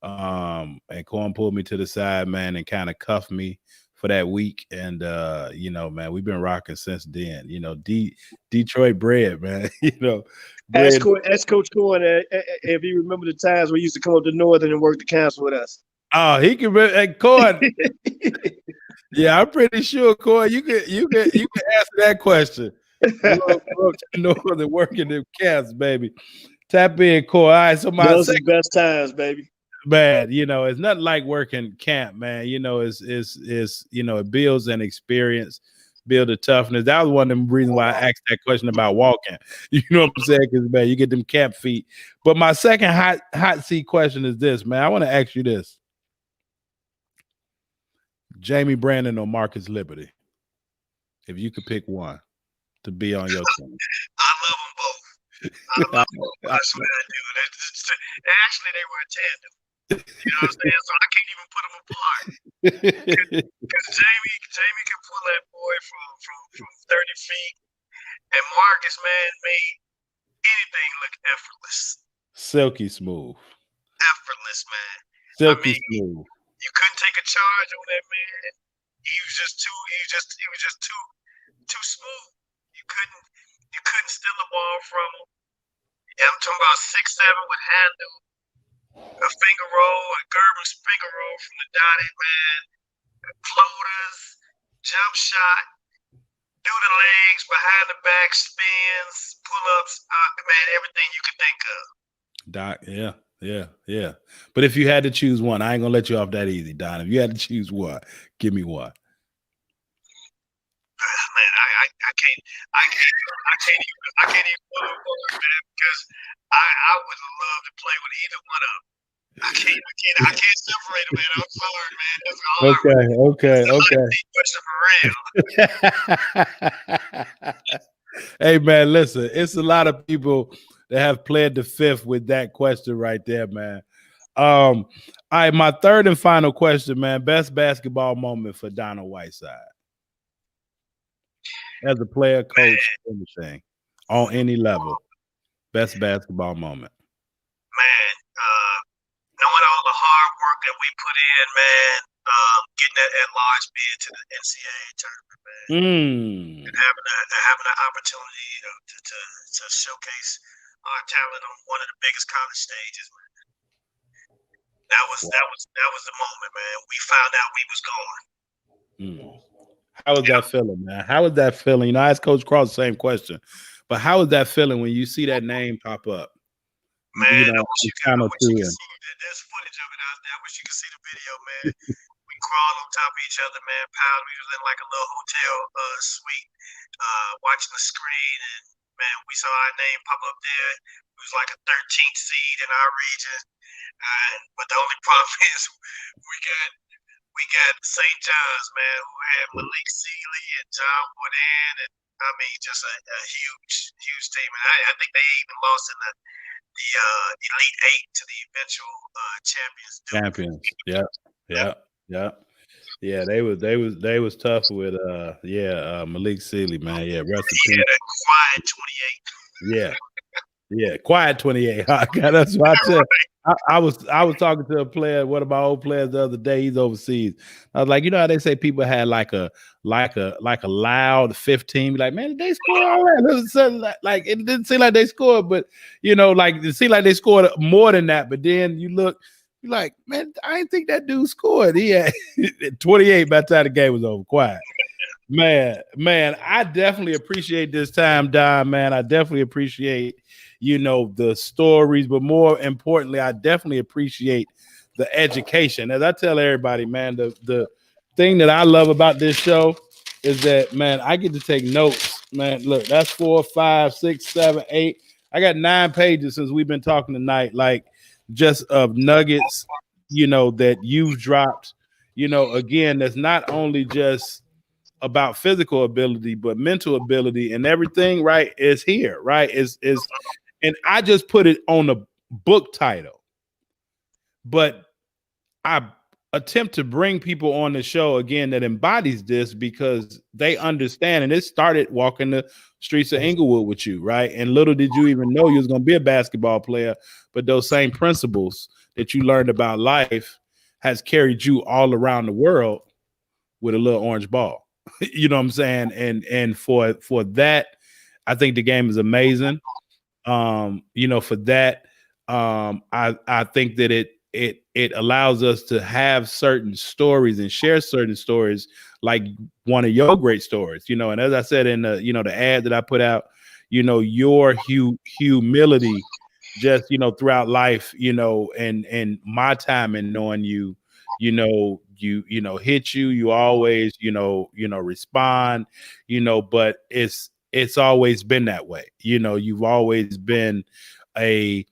And Corn pulled me to the side, man, and kind of cuffed me for that week. And you know, man, we've been rocking since then. You know, Detroit bread, man. You know, bread. Ask Coach Cohen if he remember the times we used to come up to Northern and work the council with us. Oh, he can. Hey, Cohen. Yeah, I'm pretty sure, Cohen. You can answer that question. Northern working the camps, baby. Tap in, Cohen. All right, so those are the best times, baby. Man, you know, it's nothing like working camp, man. You know, it's you know, it builds an experience, build a toughness. That was one of the reasons why I asked that question about walking. You know what I'm saying? Because man, you get them camp feet. But my second hot seat question is this, man. I want to ask you this: Jamie Brandon or Marcus Liberty? If you could pick one to be on your team. I love them both. I love them both. I swear I do. Actually, they were a tandem. You know what I'm saying? So I can't even put them apart. Because Jamie can pull that boy from 30 feet. And Marcus, man, made anything look effortless. Silky smooth. Effortless, man. Silky smooth. You couldn't take a charge on that man. He was just too smooth. You couldn't steal the ball from him. Yeah, I'm talking about 6'7" with handle, a finger roll, a Gerber's finger roll from the dotted, man. Floaters, jump shot, through the legs, behind the back, spins, pull-ups, man, everything you could think of. Doc, yeah. But if you had to choose one, I ain't gonna let you off that easy, Don. If you had to choose one, give me one. Man, I can't even put a word, man, because I would love to play with either one of them. I can't separate them, man. I'm sorry, man. That's hard. Okay. Hey, man, listen, it's a lot of people that have played the fifth with that question right there, man. All right, my third and final question, man. Best basketball moment for Donald Whiteside as a player, coach, anything on any level. Best basketball moment. Man, knowing all the hard work that we put in, man, getting that large bid to the NCAA tournament, man, and having an opportunity to showcase our talent on one of the biggest college stages, man. That was the moment, man. We found out we was going. How was that feeling, man? How was that feeling? You know, I asked Coach Cross the same question, but how was that feeling when you see that name pop up? Man, you know, there's footage of it out there. I wish you could see the video, man. We crawled on top of each other, man. We was in like a little hotel suite, watching the screen, and man, we saw our name pop up there. It was like a 13th seed in our region, but the only problem is we got St. John's, man, who had Malik Sealy and John Woodin, and I mean, just a huge team. And I think they even lost in the Elite Eight to the eventual champions. Yeah. They was tough with Malik Sealy, man. Yeah, rest in peace. Quiet 28. Yeah, quiet 28. That's what I said. I was talking to a player, one of my old players the other day. He's overseas. I was like, you know how they say people had like a loud 15. Like, man, did they score all that? Like it didn't seem like they scored, but you know, like it seemed like they scored more than that. But then you look, you're like, man, I didn't think that dude scored. He had 28 by the time the game was over. Quiet. Man, I definitely appreciate this time, Don, man. I definitely appreciate, you know, the stories, but more importantly, I definitely appreciate the education. As I tell everybody, man, the thing that I love about this show is that, man, I get to take notes. Man, look, that's 4, 5, 6, 7, 8. I got 9 pages since we've been talking tonight, like just of nuggets, you know, that you've dropped, you know, again, that's not only just about physical ability, but mental ability and everything, right, is here, right? Is and I just put it on the book title, but I attempt to bring people on the show again that embodies this because they understand. And it started walking the streets of Englewood with you, right? And little did you even know you was going to be a basketball player, but those same principles that you learned about life has carried you all around the world with a little orange ball. You know what I'm saying? And for that, I think the game is amazing. You know, for that, I think that it allows us to have certain stories and share certain stories, like one of your great stories, you know. And as I said in the, you know, the ad that I put out, you know, your humility just, you know, throughout life, you know, and my time in knowing you, you know, hit you always, you know, respond, you know, but it's always been that way. You know, you've always been a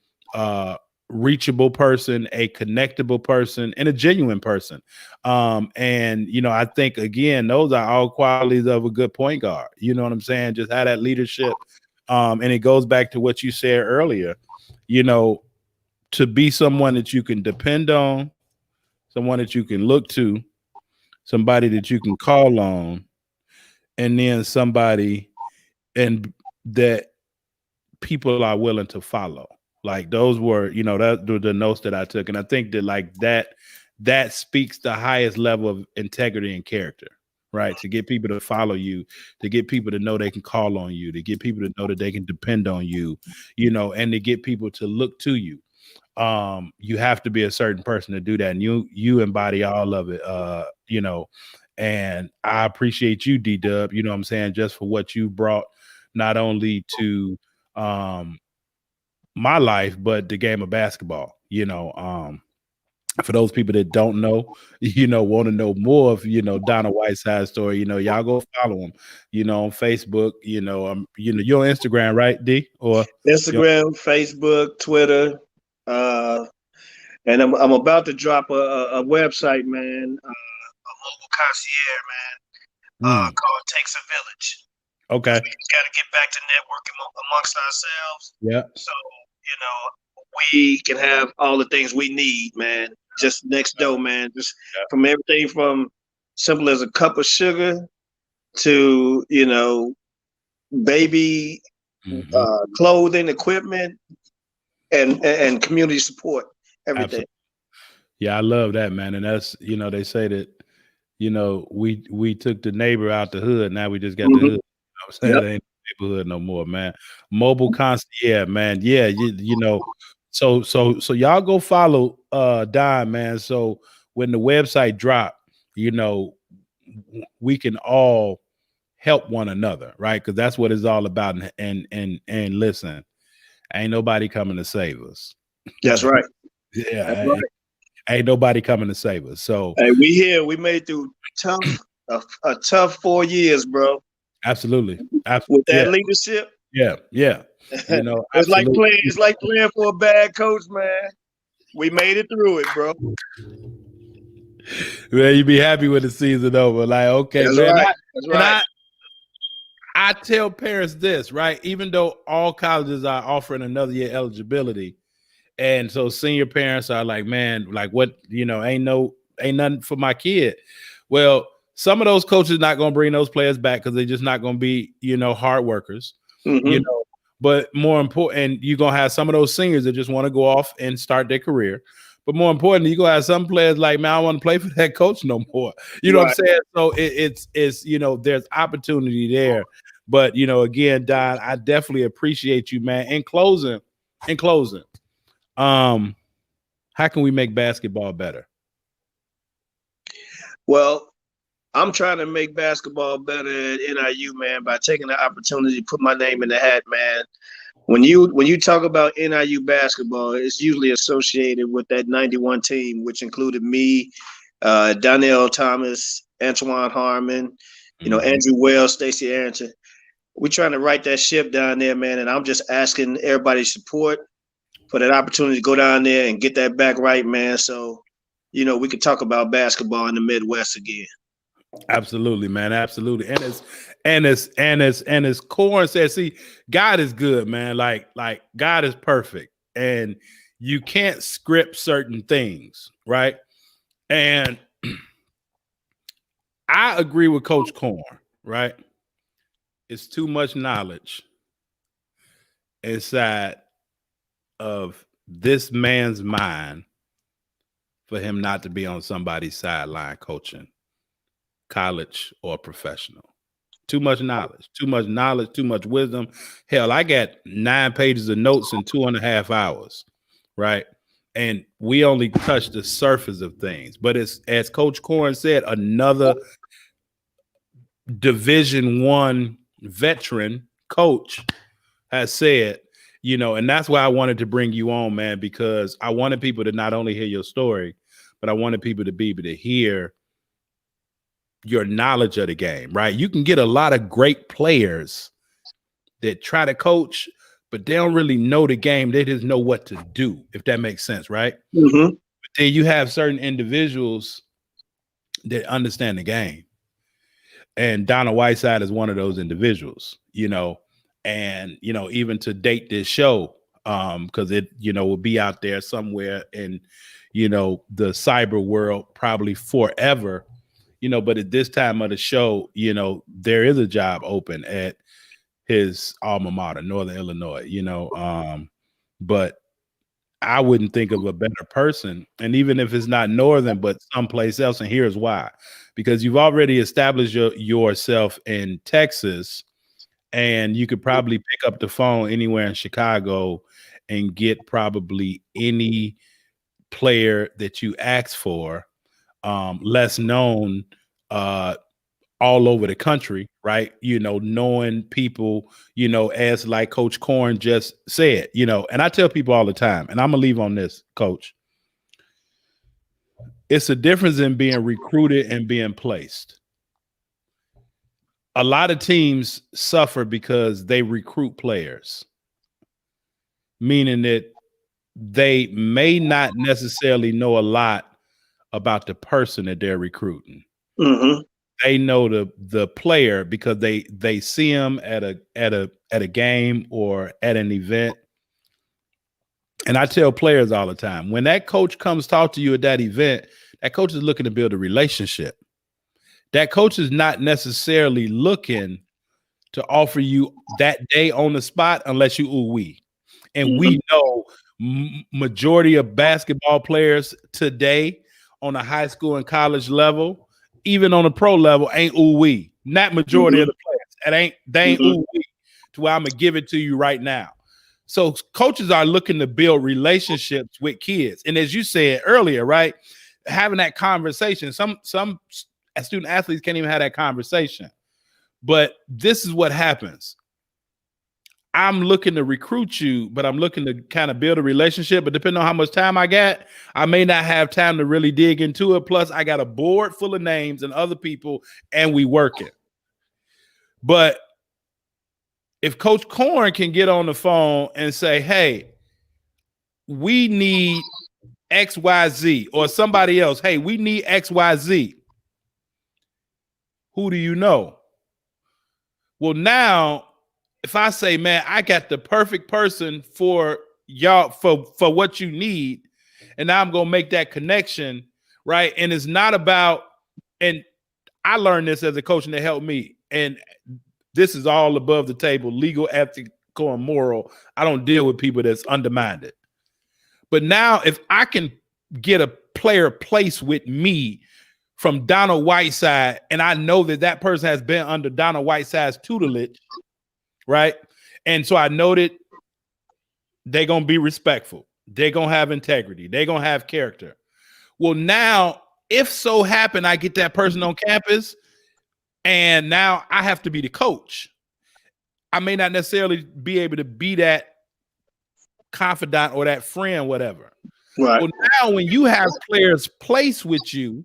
reachable person, a connectable person, and a genuine person. And you know, I think again, those are all qualities of a good point guard. You know what I'm saying? Just have that leadership. And it goes back to what you said earlier, you know, to be someone that you can depend on, someone that you can look to, somebody that you can call on, and then somebody and that people are willing to follow. Like those were, you know, that were the notes that I took. And I think that like that speaks the highest level of integrity and character, right? To get people to follow you, to get people to know they can call on you, to get people to know that they can depend on you, you know, and to get people to look to you. You have to be a certain person to do that. And you embody all of it, you know, and I appreciate you, D-Dub, you know what I'm saying, just for what you brought not only to my life, but the game of basketball, you know. For those people that don't know, you know, want to know more of, you know, Donna Whiteside story, you know, y'all go follow him, you know, on Facebook, you know, you're on Instagram, right, D? Or Instagram, Facebook, Twitter, and I'm about to drop a website, man, a mobile concierge, man, called Takes a Village. Okay. We got to get back to networking amongst ourselves. Yeah. So, you know, we can have all the things we need, man, just next door, man. Just from everything from simple as a cup of sugar to, you know, baby clothing, equipment, and community support, everything. Absolutely. Yeah, I love that, man. And that's, you know, they say that, you know, we took the neighbor out the hood. Now we just got the hood. You know what I'm saying? It ain't neighborhood no more, man. Mobile concierge, man. Yeah, you know. So y'all go follow Don, man. So when the website drop, you know, we can all help one another, right? Because that's what it's all about. And listen, ain't nobody coming to save us. That's right. Yeah, That's right. ain't nobody coming to save us. So hey, we here. We made through a tough 4 years, bro. Absolutely. With that leadership. Yeah. You know, it's like playing for a bad coach, man. We made it through it, bro. Man, you be happy with the season over. Like, okay, that's man. Right. That's right. I tell parents this, right? Even though all colleges are offering another year eligibility, and so senior parents are like, man, like what, you know, ain't nothing for my kid. Well, some of those coaches not going to bring those players back because they're just not going to be, you know, hard workers, you know. But more important, you're going to have some of those seniors that just want to go off and start their career. But more importantly, you're going to have some players like, man, I don't want to play for that coach no more. You know what I'm saying? So it's, you know, there's opportunity there. But, you know, again, Don, I definitely appreciate you, man. In closing, how can we make basketball better? Well, I'm trying to make basketball better at NIU, man, by taking the opportunity to put my name in the hat, man. When you talk about NIU basketball, it's usually associated with that 91 team, which included me, Donnell Thomas, Antoine Harmon, you know, Andrew Wells, Stacey Arrington. We're trying to right that ship down there, man, and I'm just asking everybody's support for that opportunity to go down there and get that back right, man. So, you know, we could talk about basketball in the Midwest again. Absolutely, man. Absolutely. And it's Corn says, see, God is good, man. Like God is perfect. And you can't script certain things, right? And I agree with Coach Corn, right? It's too much knowledge inside of this man's mind for him not to be on somebody's sideline coaching college or professional. Too much knowledge, too much wisdom. Hell, I got 9 pages of notes in 2.5 hours, right? And we only touched the surface of things. But it's, as Coach Corn said, another Division I veteran coach has said, you know, and that's why I wanted to bring you on, man, because I wanted people to not only hear your story, but I wanted people to be able to hear your knowledge of the game, right? You can get a lot of great players that try to coach, but they don't really know the game. They just know what to do, if that makes sense, right? Mm-hmm. But then you have certain individuals that understand the game. And Donald Whiteside is one of those individuals, you know, and, you know, even to date this show, because it, you know, will be out there somewhere in, you know, the cyber world probably forever. You know, but at this time of the show, you know, there is a job open at his alma mater, Northern Illinois, you know, but I wouldn't think of a better person. And even if it's not Northern, but someplace else. And here's why, because you've already established yourself in Texas, and you could probably pick up the phone anywhere in Chicago and get probably any player that you ask for, less known, all over the country, right? You know, knowing people, you know, as like Coach Corn just said, you know, and I tell people all the time, and I'm gonna leave on this, Coach. It's a difference in being recruited and being placed. A lot of teams suffer because they recruit players, meaning that they may not necessarily know a lot about the person that they're recruiting. Mm-hmm. They know the player because they see him at a game or at an event. And I tell players all the time, when that coach comes talk to you at that event, that coach is looking to build a relationship. That coach is not necessarily looking to offer you that day on the spot unless you ooh-wee. And we know majority of basketball players today on a high school and college level, even on a pro level, ain't ooh-wee. Not majority of the players. They ain't ooh-wee to where I'm gonna give it to you right now. So coaches are looking to build relationships with kids. And as you said earlier, right, having that conversation. Some student athletes can't even have that conversation. But this is what happens. I'm looking to recruit you, but I'm looking to kind of build a relationship. But depending on how much time I got, I may not have time to really dig into it. Plus, I got a board full of names and other people, and we working. But if Coach Corn can get on the phone and say, hey, we need XYZ, or somebody else, hey, we need XYZ. Who do you know? Well, now, if I say, man, I got the perfect person for y'all for what you need, and now I'm gonna make that connection, right? And it's not about, and I learned this as a coach and it helped me. And this is all above the table, legal, ethical, and moral. I don't deal with people that's undermined. But now, if I can get a player placed with me from Donald Whiteside, and I know that that person has been under Donald Whiteside's tutelage, right? And so I know that they're going to be respectful. They're going to have integrity. They're going to have character. Well, now, if so happen I get that person on campus, and now I have to be the coach, I may not necessarily be able to be that confidant or that friend, whatever. Right. Well, now when you have players placed with you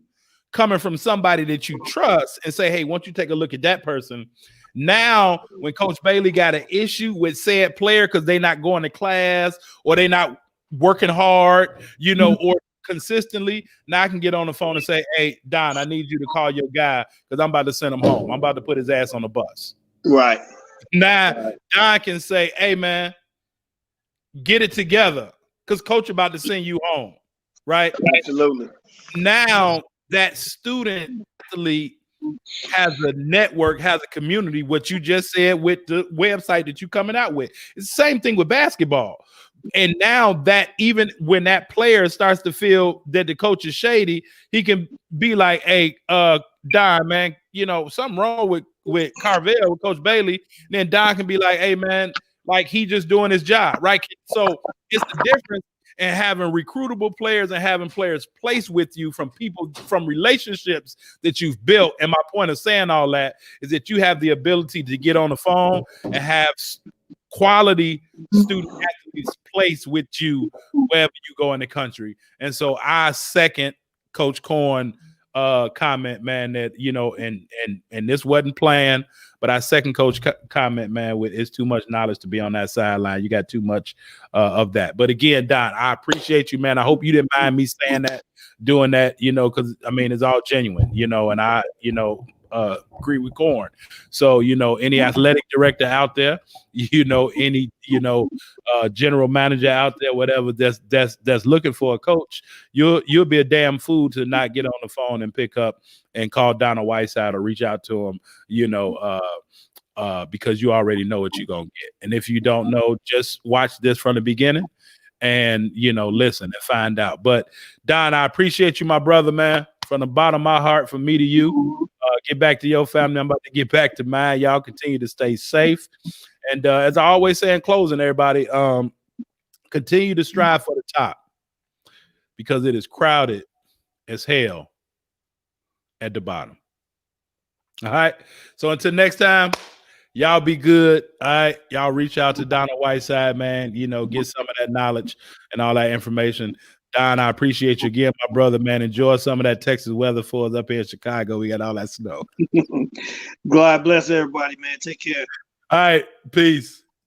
coming from somebody that you trust and say, hey, why don't you take a look at that person? Now, when Coach Bailey got an issue with said player because they're not going to class or they're not working hard, you know, or consistently, now I can get on the phone and say, hey, Don, I need you to call your guy because I'm about to send him home. I'm about to put his ass on the bus. Right. Now, Don can say, hey, man, get it together because coach about to send you home. Right? Absolutely. Now that student athlete has a network, has a community, what you just said with the website that you're coming out with. It's the same thing with basketball. And now that even when that player starts to feel that the coach is shady, he can be like, hey, Don, man, something wrong with Carvel, with Coach Bailey. And then Don can be like, hey, man, like he just doing his job, right? So it's the difference in having recruitable players and having players placed with you from people, from relationships that you've built. And my point of saying all that is that you have the ability to get on the phone and have quality student athletes placed with you wherever you go in the country. And so I second Coach Corn comment, man, that and this wasn't planned, but I second Coach comment, man, with it's too much knowledge to be on that sideline. You got too much of that. But again, Don, I appreciate you, man. I hope you didn't mind me saying that, doing that, because I mean it's all genuine, and I agree with Corn. So any athletic director out there, any general manager out there, whatever that's looking for a coach, you'll be a damn fool to not get on the phone and pick up and call Donald Whiteside or reach out to him, because you already know what you're gonna get. And if you don't know, just watch this from the beginning and listen and find out. But Don, I appreciate you, my brother, man. From the bottom of my heart, from me to you. Get back to your family. I'm about to get back to mine. Y'all continue to stay safe. And as I always say in closing, everybody, continue to strive for the top because it is crowded as hell at the bottom. All right. So until next time, y'all be good. All right. Y'all reach out to Donald Whiteside, man. Get some of that knowledge and all that information. Don, I appreciate you again, my brother, man. Enjoy some of that Texas weather for us up here in Chicago. We got all that snow. God bless everybody, man. Take care. All right. Peace.